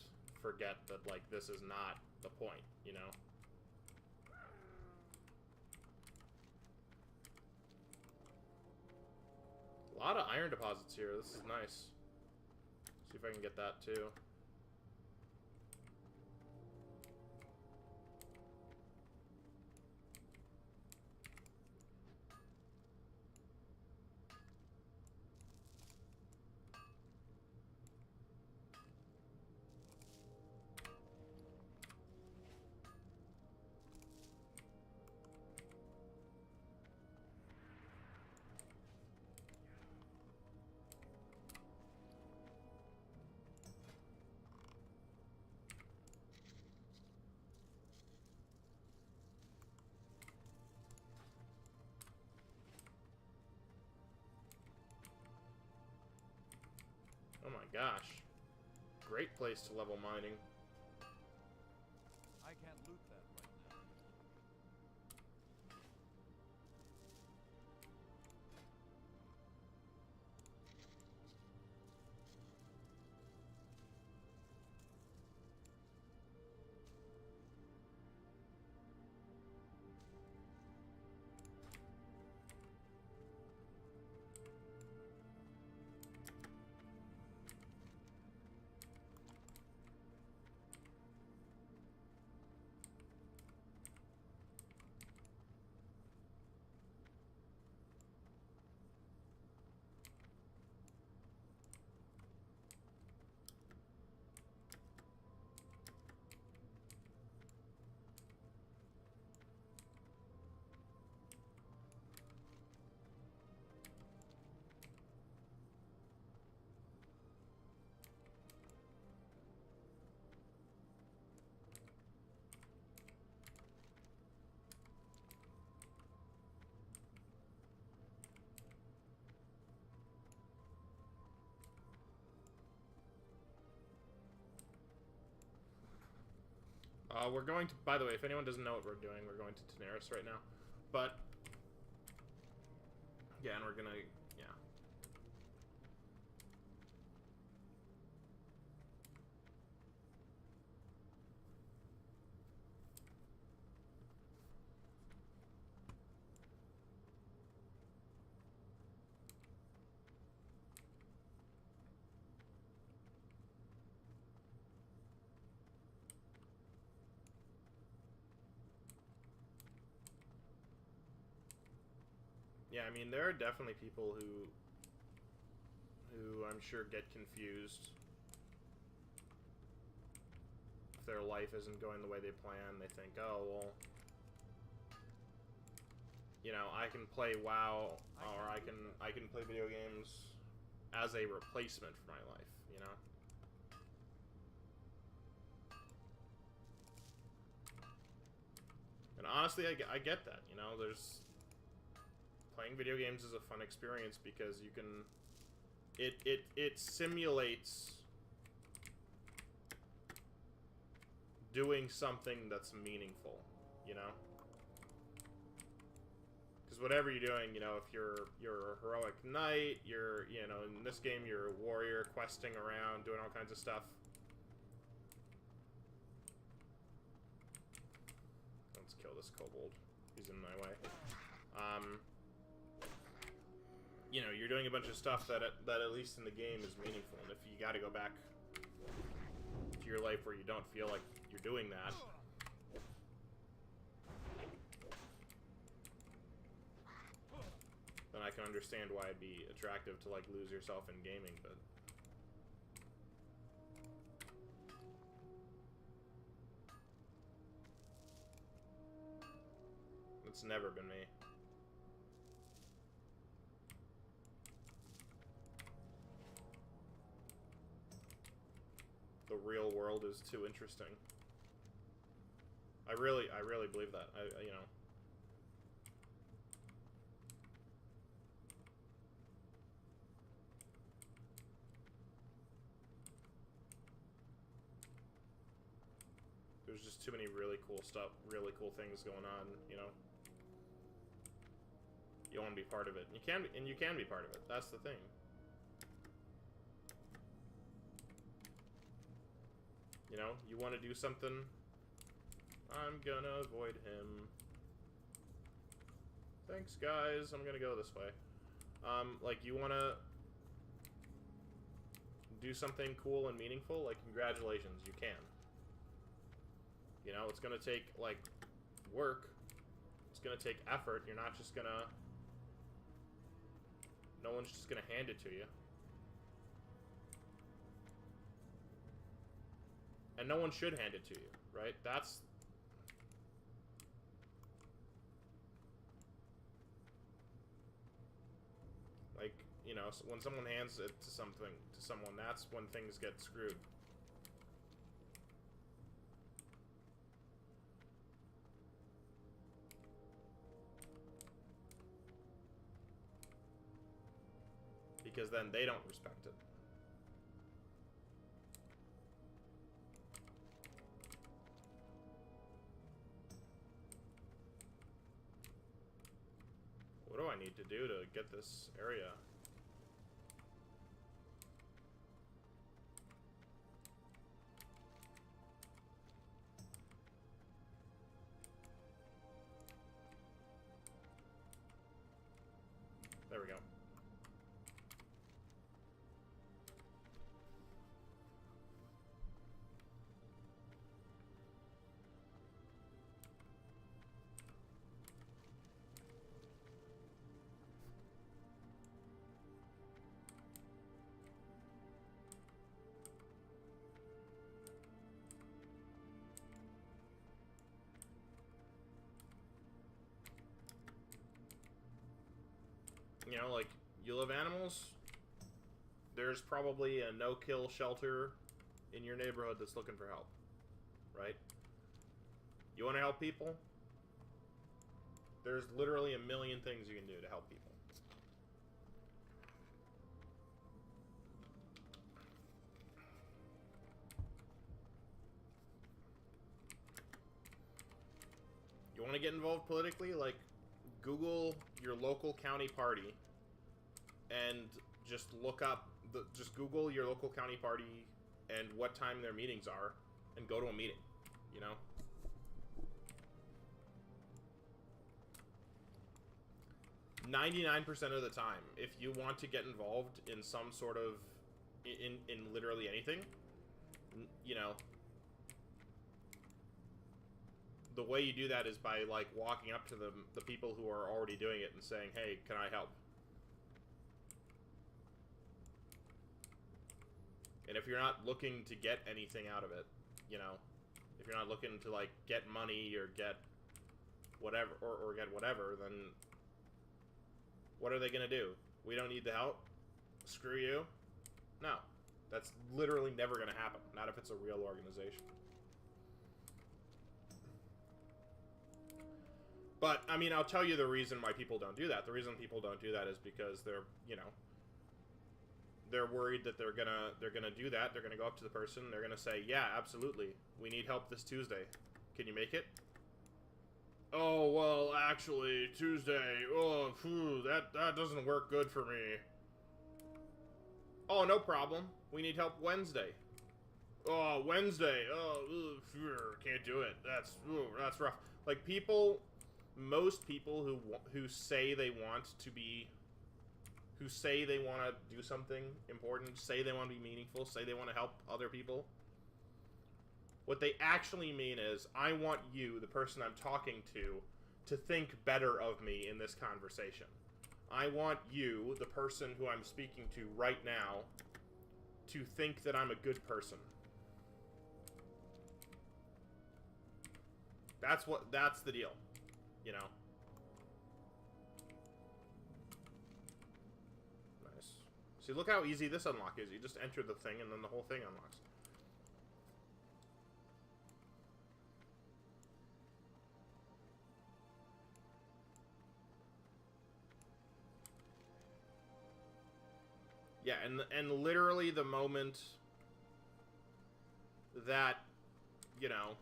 forget that, like, this is not the point, you know? A lot of iron deposits here. This is nice. See if I can get that, too. Oh my gosh. Great place to level mining. I can't loot that right now. We're going to, by the way, if anyone doesn't know what we're doing, we're going to Daenerys right now. But, yeah, and we're gonna, yeah. Yeah, I mean, there are definitely people who I'm sure get confused if their life isn't going the way they plan. They think, oh, well, you know, I can play WoW, or I can play video games as a replacement for my life, you know? And honestly, I get that, you know? Playing video games is a fun experience because you can... It simulates doing something that's meaningful, you know? Because whatever you're doing, you know, if you're a heroic knight, you know, in this game you're a warrior questing around, doing all kinds of stuff. Let's kill this kobold. He's in my way. you know, you're doing a bunch of stuff that at least in the game is meaningful. And if you got to go back to your life where you don't feel like you're doing that, then I can understand why it'd be attractive to like lose yourself in gaming, but it's never been me. The real world is too interesting. I really believe that. You know. There's just too many really cool stuff, really cool things going on, you know. You want to be part of it. And you can be part of it. That's the thing. You know, you want to do something, I'm gonna avoid him. Thanks, guys. I'm gonna go this way. Like, you want to do something cool and meaningful, like, congratulations, you can. You know, it's gonna take, like, work. It's gonna take effort. You're not just gonna... No one's just gonna hand it to you. And no one should hand it to you, right? That's... Like, you know, when someone hands it to someone, that's when things get screwed. Because then they don't respect it. What do I need to do to get this area? There we go. You know, like, you love animals, there's probably a no-kill shelter in your neighborhood that's looking for help, right? You want to help people? There's literally a million things you can do to help people. You want to get involved politically? Like, Google your local county party and just look up just Google your local county party and what time their meetings are and go to a meeting, you know? 99% of the time, if you want to get involved in some sort of in literally anything, you know, the way you do that is by, like, walking up to the people who are already doing it and saying, hey, can I help? And if you're not looking to get anything out of it, you know, if you're not looking to, like, get money or get whatever, or get whatever, then what are they gonna do? We don't need the help? Screw you? No. That's literally never gonna happen. Not if it's a real organization. But, I mean, I'll tell you the reason why people don't do that. The reason people don't do that is because they're, you know, they're worried that they're gonna do that. They're gonna go up to the person. They're gonna say, yeah, absolutely. We need help this Tuesday. Can you make it? Oh, well, actually, Tuesday. Oh, phew, that doesn't work good for me. Oh, no problem. We need help Wednesday. Oh, Wednesday. Oh, can't do it. That's rough. Like, people... Most people who say they want to be, who say they want to do something important, say they want to be meaningful, say they want to help other people. What they actually mean is, I want you, the person I'm talking to think better of me in this conversation. I want you, the person who I'm speaking to right now, to think that I'm a good person. That's the deal, you know. Nice. See, look how easy this unlock is. You just enter the thing and then the whole thing unlocks. Yeah, and literally the moment that, you know,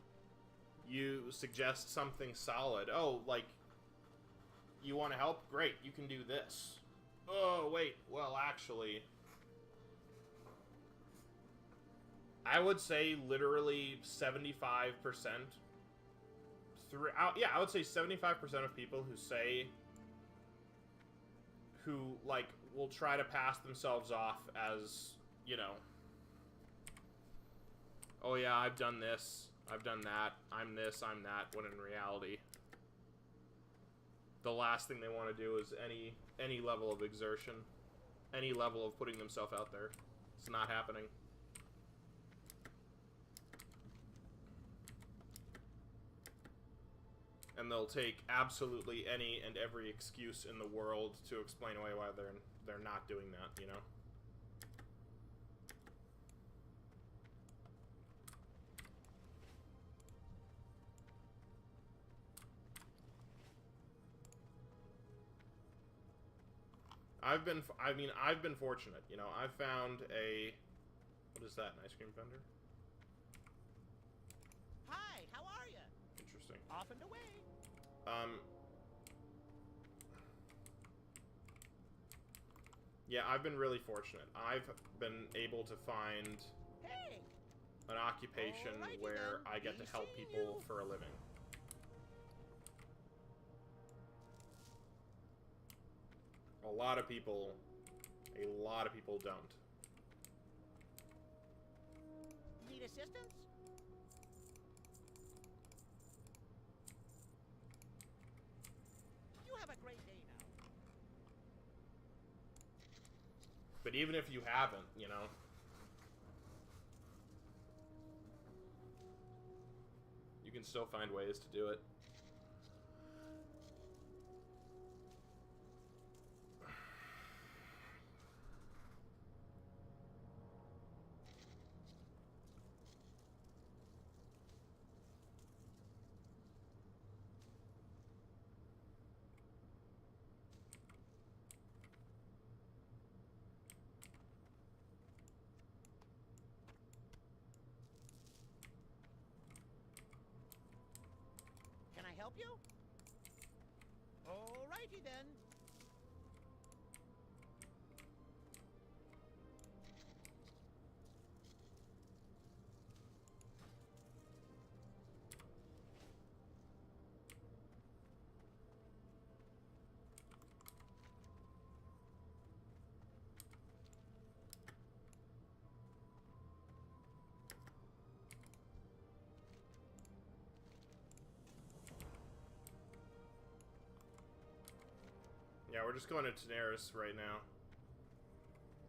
you suggest something solid. Oh, like, you want to help? Great, you can do this. Oh, wait, well, actually, I would say literally 75% throughout, yeah, I would say 75% of people who, like, will try to pass themselves off as, you know, oh yeah, I've done this, I've done that, I'm this, I'm that, when in reality, the last thing they want to do is any level of exertion, any level of putting themselves out there. It's not happening. And they'll take absolutely any and every excuse in the world to explain away why they're not doing that, you know? I've been fortunate, you know. I've found what is that, an ice cream vendor? Hi, how are you? Interesting. Off and away. Yeah, I've been really fortunate. I've been able to find Hey. an occupation Alrighty where then. I get to Be help seeing people you. for a living. A lot of people don't. Need assistance? You have a great day now. But even if you haven't, you know, you can still find ways to do it. Can I help you? Alrighty then. Yeah, we're just going to Daenerys right now.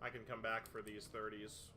I can come back for these 30s.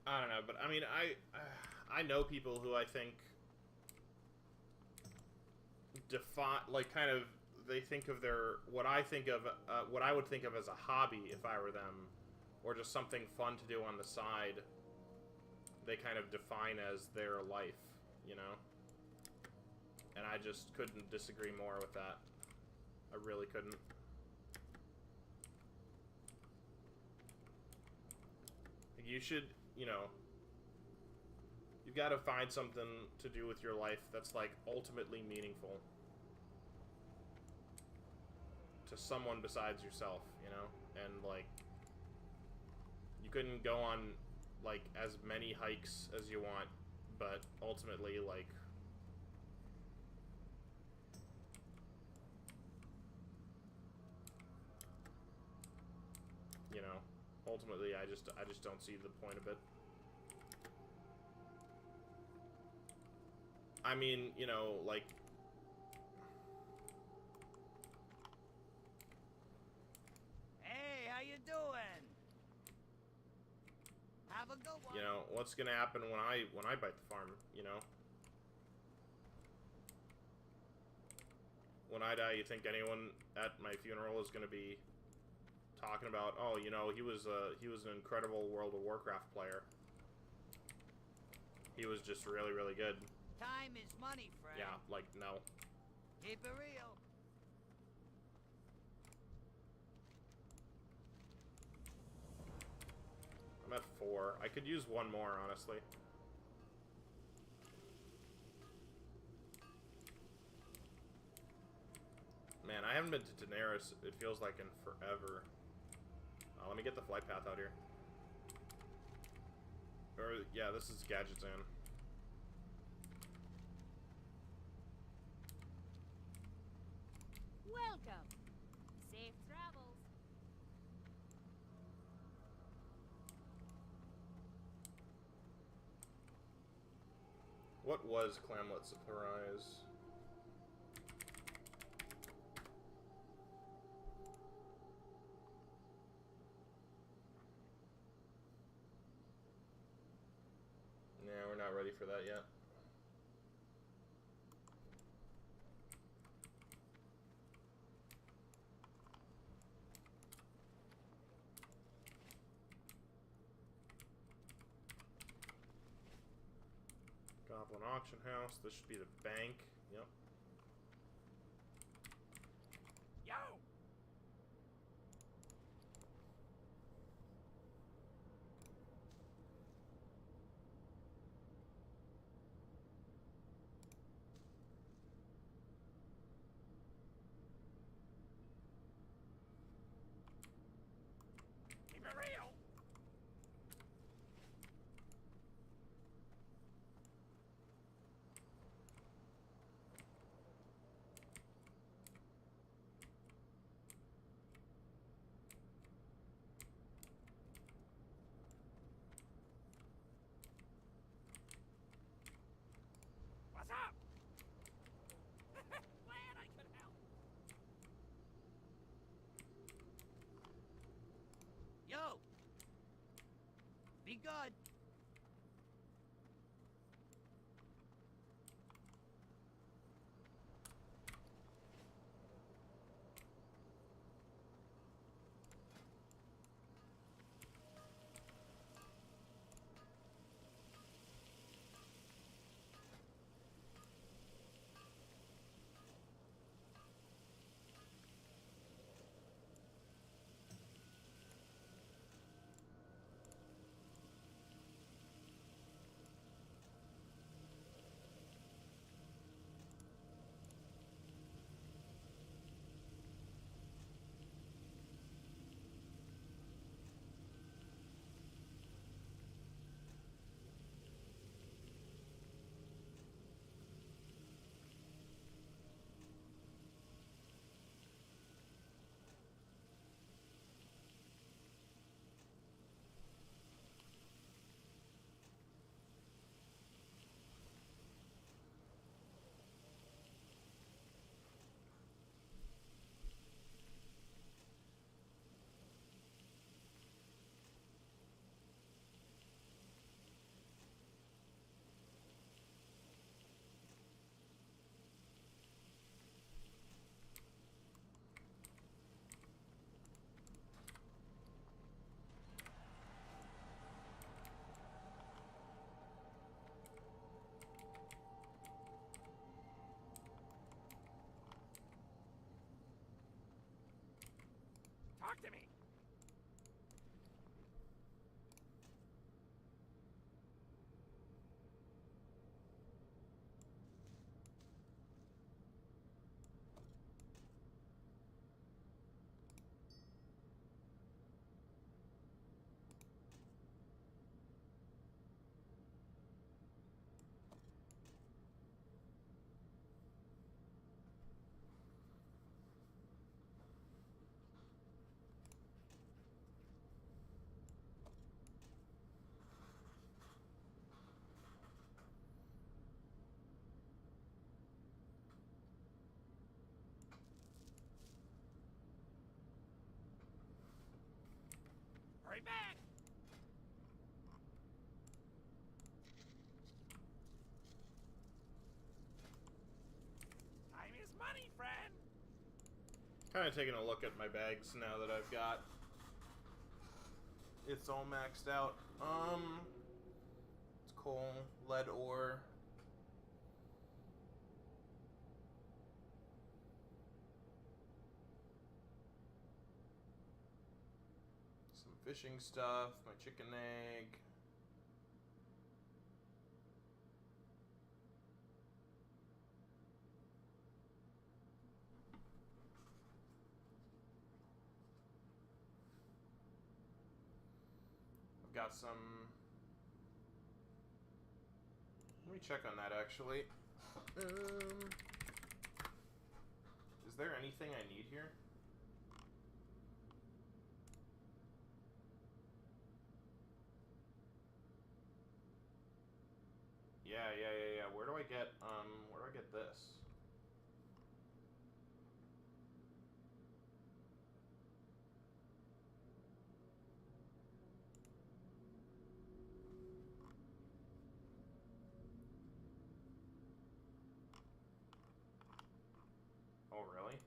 I don't know, but I mean, I know people who I think like kind of they think of their what I think of what I would think of as a hobby if I were them, or just something fun to do on the side. They kind of define as their life, you know? And I just couldn't disagree more with that. I really couldn't. You should, you know, you've got to find something to do with your life that's, like, ultimately meaningful to someone besides yourself, you know? And, like, you couldn't go on, like, as many hikes as you want, but ultimately, like, you know, ultimately, I just don't see the point of it. I mean, you know, like, Hey, how you doing? Have a good one. you know, what's gonna happen when I bite the farm, you know? When I die, you think anyone at my funeral is gonna be talking about, oh, you know, he was an incredible World of Warcraft player. He was just really, really good. Time is money, friend. Yeah, like, no. Keep it real. I'm at 4. I could use one more, honestly. Man, I haven't been to Daenerys, it feels like, in forever. Let me get the flight path out here. Or, yeah, this is Gadgetzan. Welcome. Safe travels. What was Clamlet Surprise? Yeah, we're not ready for that yet. Goblin Auction House. This should be the bank. Yep. Yo! Keep it real. What's up? Glad I could help. Yo! Be good. Talk to me. Hurry back! Time is money, friend! Kind of taking a look at my bags now that I've got. It's all maxed out. It's coal, lead ore. Some fishing stuff, my chicken egg. Got some. Let me check on that actually. Is there anything I need here? Yeah. Where do I get this? Oh, really?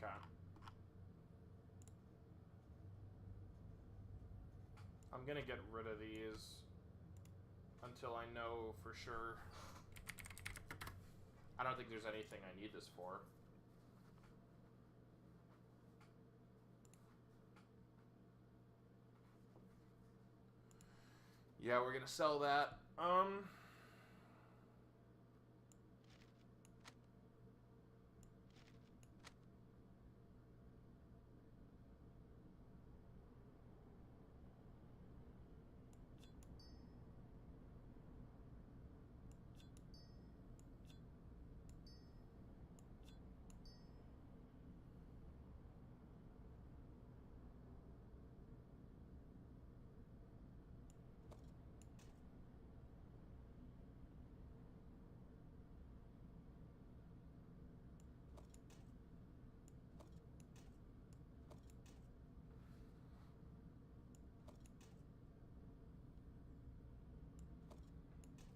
Okay. I'm gonna get rid of these until I know for sure. I don't think there's anything I need this for. Yeah, we're gonna sell that.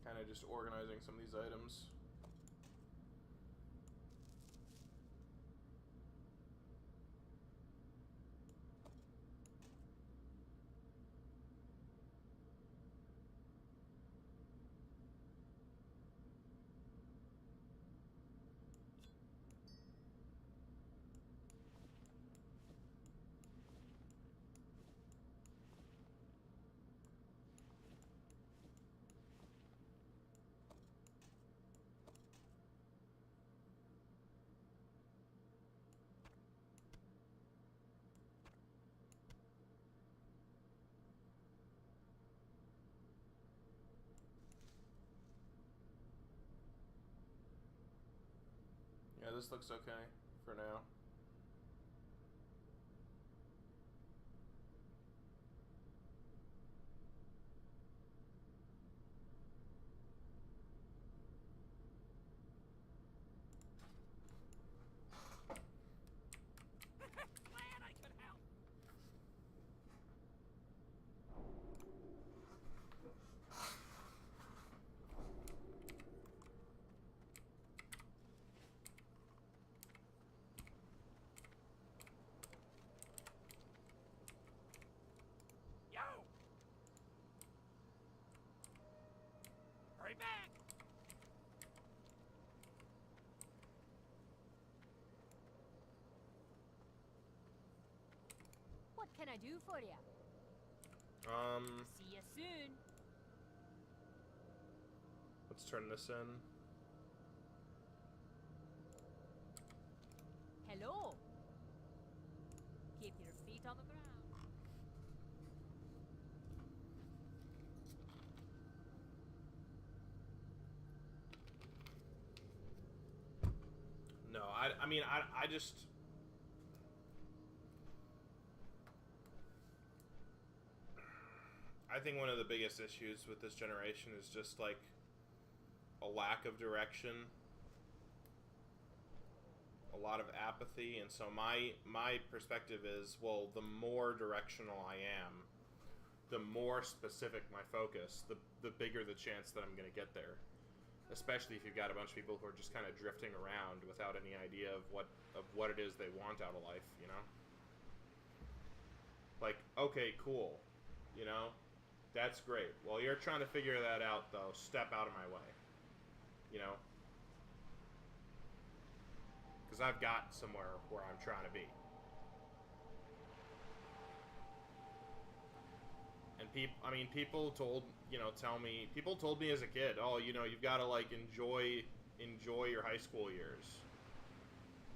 Kind of just organizing some of these items. this looks okay for now. Glad I could help. Yo! Hurry back! What can I do for you? See you soon. Let's turn this in. Hello. Keep your feet on the ground. No, I mean, I just... I think one of the biggest issues with this generation is just, like, a lack of direction. A lot of apathy, and so my perspective is, well, the more directional I am, the more specific my focus, the bigger the chance that I'm going to get there. Especially if you've got a bunch of people who are just kind of drifting around without any idea of what it is they want out of life, you know? Like, okay, cool, you know? That's great. Well, you're trying to figure that out, though. Step out of my way, you know? Because I've got somewhere where I'm trying to be. And people told me as a kid, oh, you know, you've got to, like, enjoy your high school years,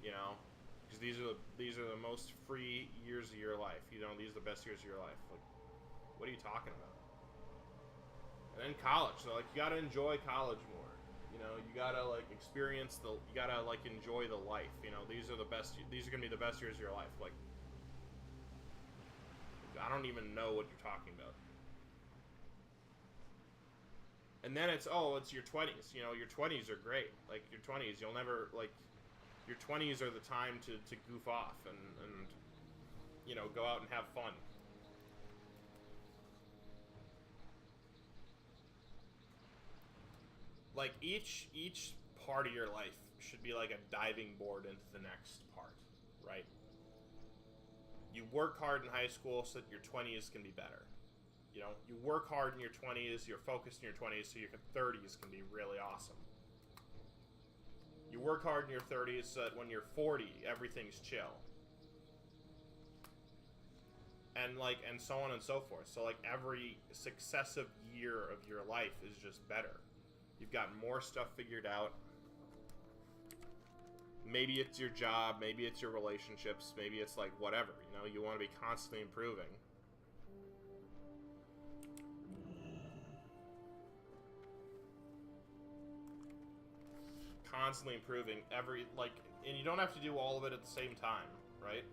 you know, because these are the most free years of your life. You know, these are the best years of your life. Like, what are you talking about? And then college, so, like, you got to enjoy college more. You know, you gotta, like, you gotta, like, enjoy the life. You know, these are gonna be the best years of your life. Like, I don't even know what you're talking about. And then it's your 20s. You know, your 20s are great. Like, your 20s, you'll never, like, your 20s are the time to goof off and, you know, go out and have fun. Like, each part of your life should be like a diving board into the next part, right? You work hard in high school so that your 20s can be better. You know, you work hard in your 20s, you're focused in your 20s so your 30s can be really awesome. You work hard in your 30s so that when you're 40, everything's chill. And, like, and so on and so forth. So, like, every successive year of your life is just better. You've got more stuff figured out. Maybe it's your job, maybe it's your relationships, maybe it's, like, whatever, you know? You want to be constantly improving. Constantly improving and you don't have to do all of it at the same time, right?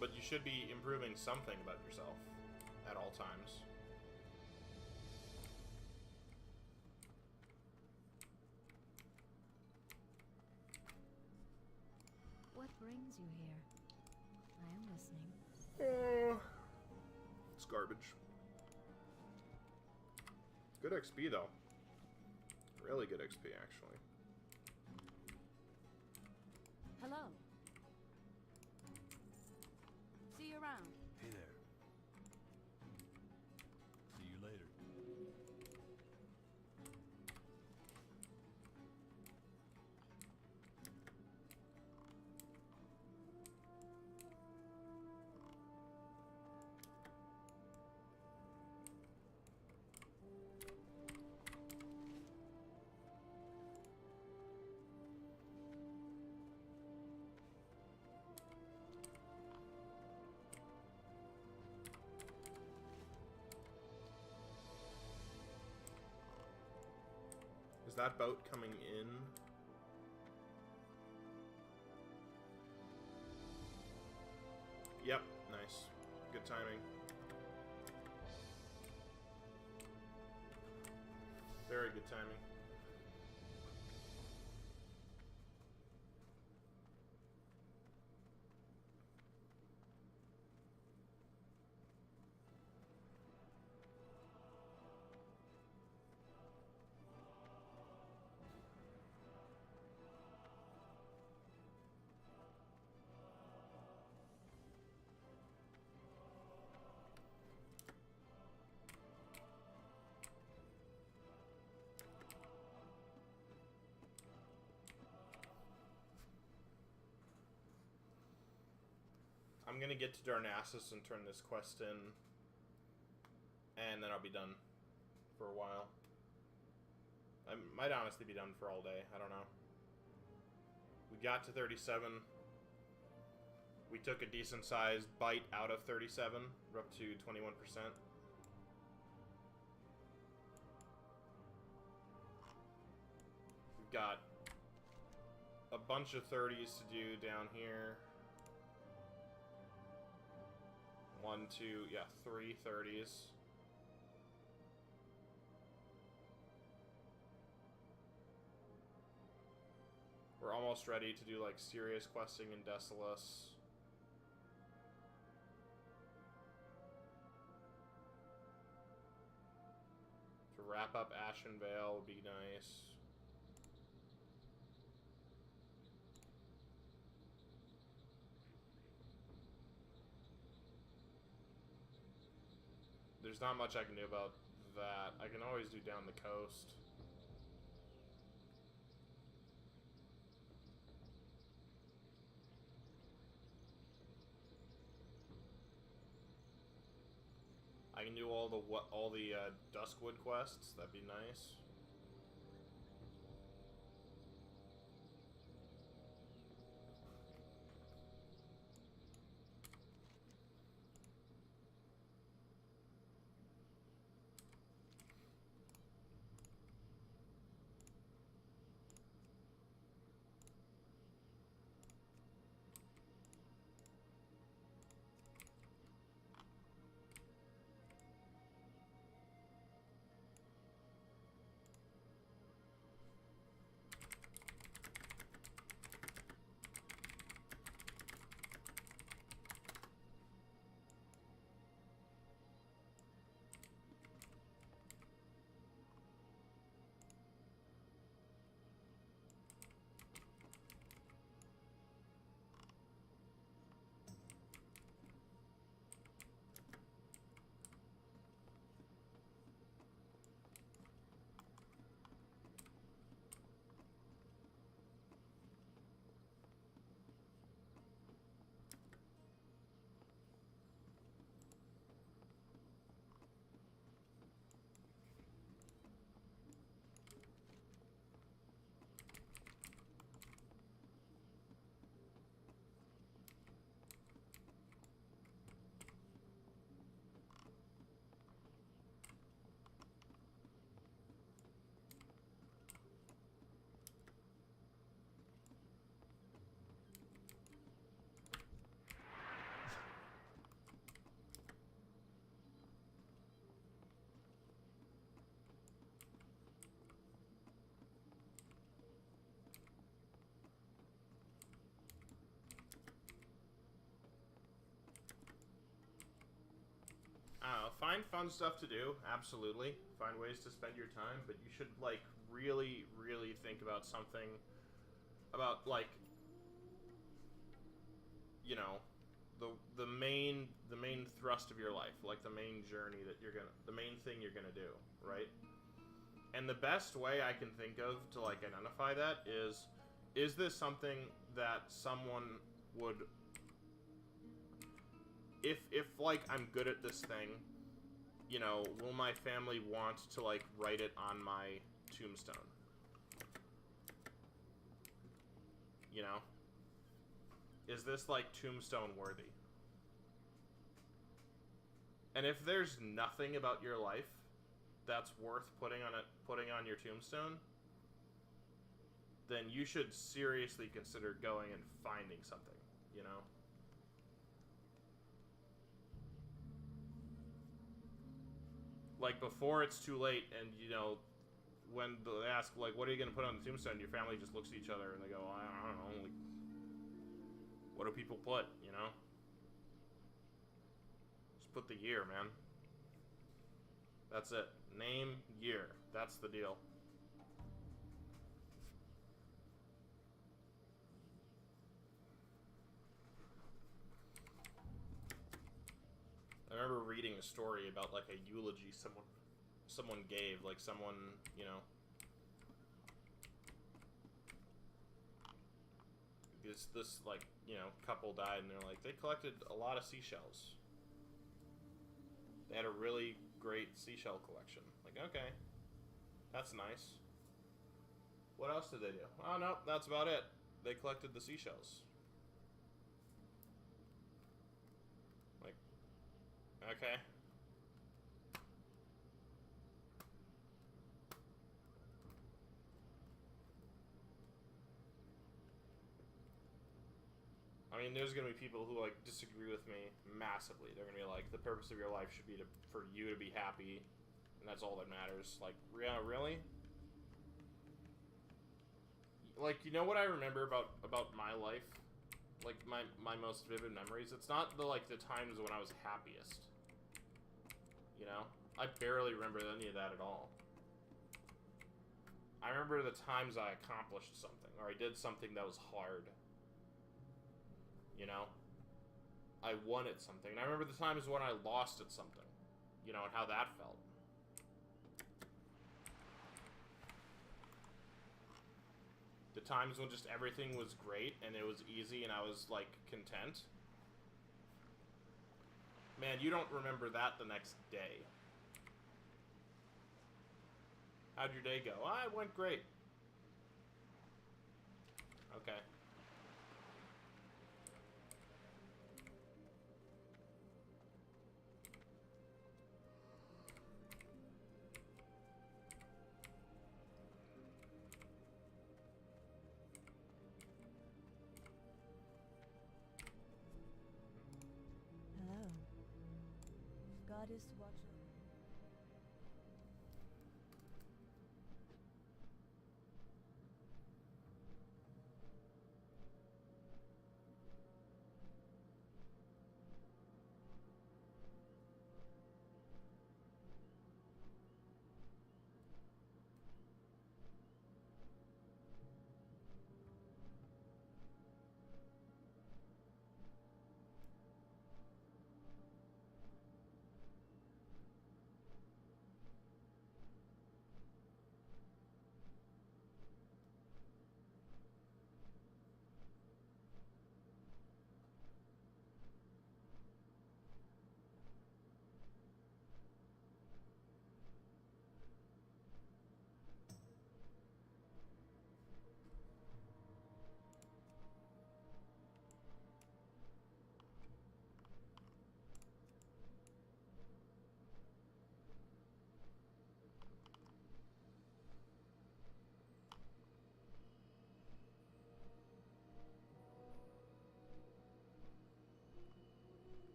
But you should be improving something about yourself at all times. What brings you here? I am listening. It's garbage. Good XP, though. Really good XP, actually. Hello. See you around. Hey there. See you later. Is that boat coming in? Yep, nice. Good timing. Very good timing. I'm gonna get to Darnassus and turn this quest in, and then I'll be done for a while. I might honestly be done for all day, I don't know. We got to 37. We took a decent sized bite out of 37. We're up to 21%. We've got a bunch of 30s to do down here. 1, 2, yeah, 3 30s. We're almost ready to do like serious questing in Desolus. To wrap up Ashenvale would be nice. There's not much I can do about that. I can always do down the coast. I can do all the Duskwood quests. That'd be nice. Find fun stuff to do, absolutely. Find ways to spend your time, but you should, like, really, really think about something about, like, you know, the main thrust of your life, like the main journey that the main thing you're gonna do, right? And the best way I can think of to, like, identify that is this something that someone would, if like, I'm good at this thing, you know, will my family want to, like, write it on my tombstone? You know? Is this, like, tombstone worthy? And if there's nothing about your life that's worth putting on your tombstone, then you should seriously consider going and finding something, you know? Like, before it's too late, and, you know, when they ask, like, what are you going to put on the tombstone, your family just looks at each other and they go, I don't know, like, what do people put, you know? Just put the year, man. That's it. Name, year. That's the deal. I remember reading a story about, like, a eulogy someone gave, like, someone, you know, this like, you know, couple died, and they're like, they collected a lot of seashells. They had a really great seashell collection. Like, okay, that's nice. What else did they do? Oh, no, that's about it. They collected the seashells. Like, okay. I mean, there's gonna be people who, like, disagree with me massively. They're gonna be like, the purpose of your life should be for you to be happy, and that's all that matters. Like, yeah, really? Like, you know what I remember about my life? Like, my most vivid memories? It's not the times when I was happiest. You know? I barely remember any of that at all. I remember the times I accomplished something, or I did something that was hard. You know? I won at something. And I remember the times when I lost at something. You know, and how that felt. The times when just everything was great and it was easy and I was, like, content. Man, you don't remember that the next day. How'd your day go? Ah, it went great. Okay. Hello. Goddess watcher.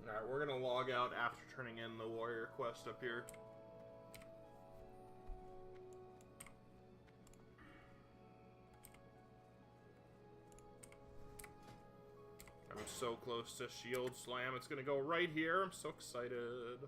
Alright, we're gonna log out after turning in the warrior quest up here. I'm so close to Shield Slam. It's gonna go right here. I'm so excited.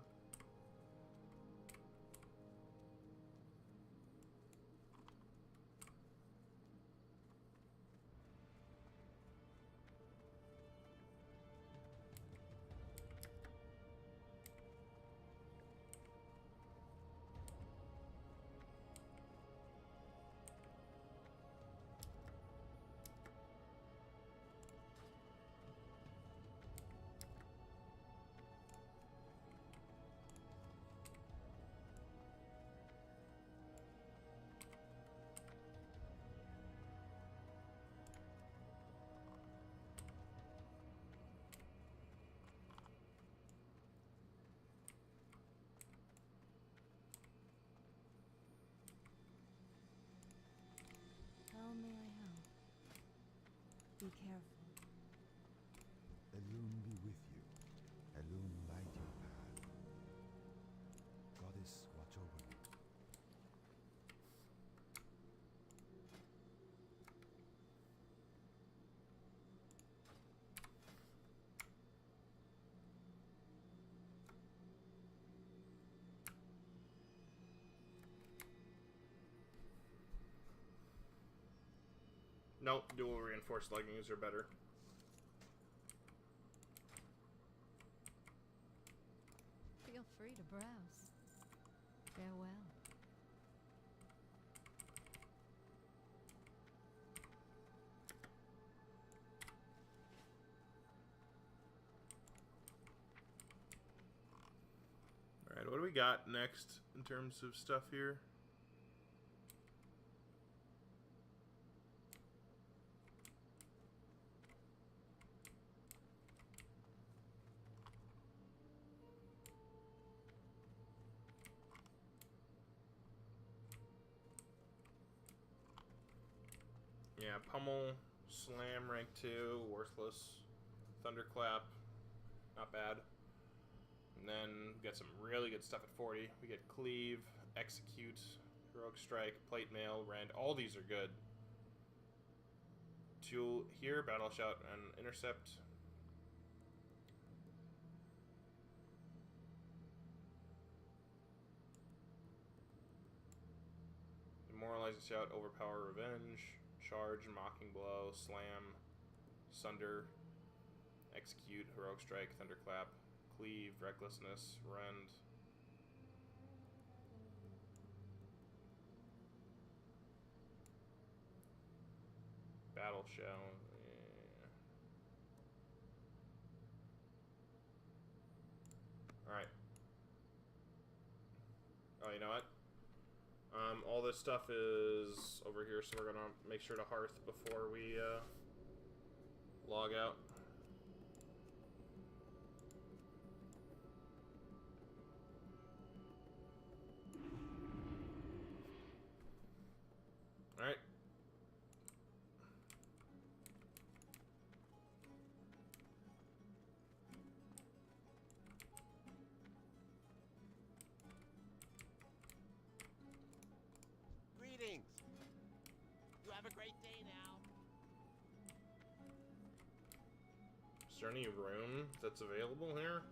Be careful. Elune be with you. Elune light your path. Goddess watch over you. Nope, dual reinforced leggings are better. Feel free to browse. Farewell. Alright, what do we got next in terms of stuff here? Yeah, Pummel, Slam, rank 2, worthless. Thunderclap, not bad. And then we got some really good stuff at 40. We get Cleave, Execute, Heroic Strike, Plate Mail, Rend. All these are good. To here, Battle Shout, and Intercept. Demoralizing Shout, Overpower, Revenge, Charge, Mocking Blow, Slam, Sunder, Execute, Heroic Strike, Thunderclap, Cleave, Recklessness, Rend. Battle Shell. Yeah. Alright. Oh, you know what? All this stuff is over here, so we're gonna make sure to hearth before we log out. Alright. Greetings. You have a great day now. Is there any room that's available here?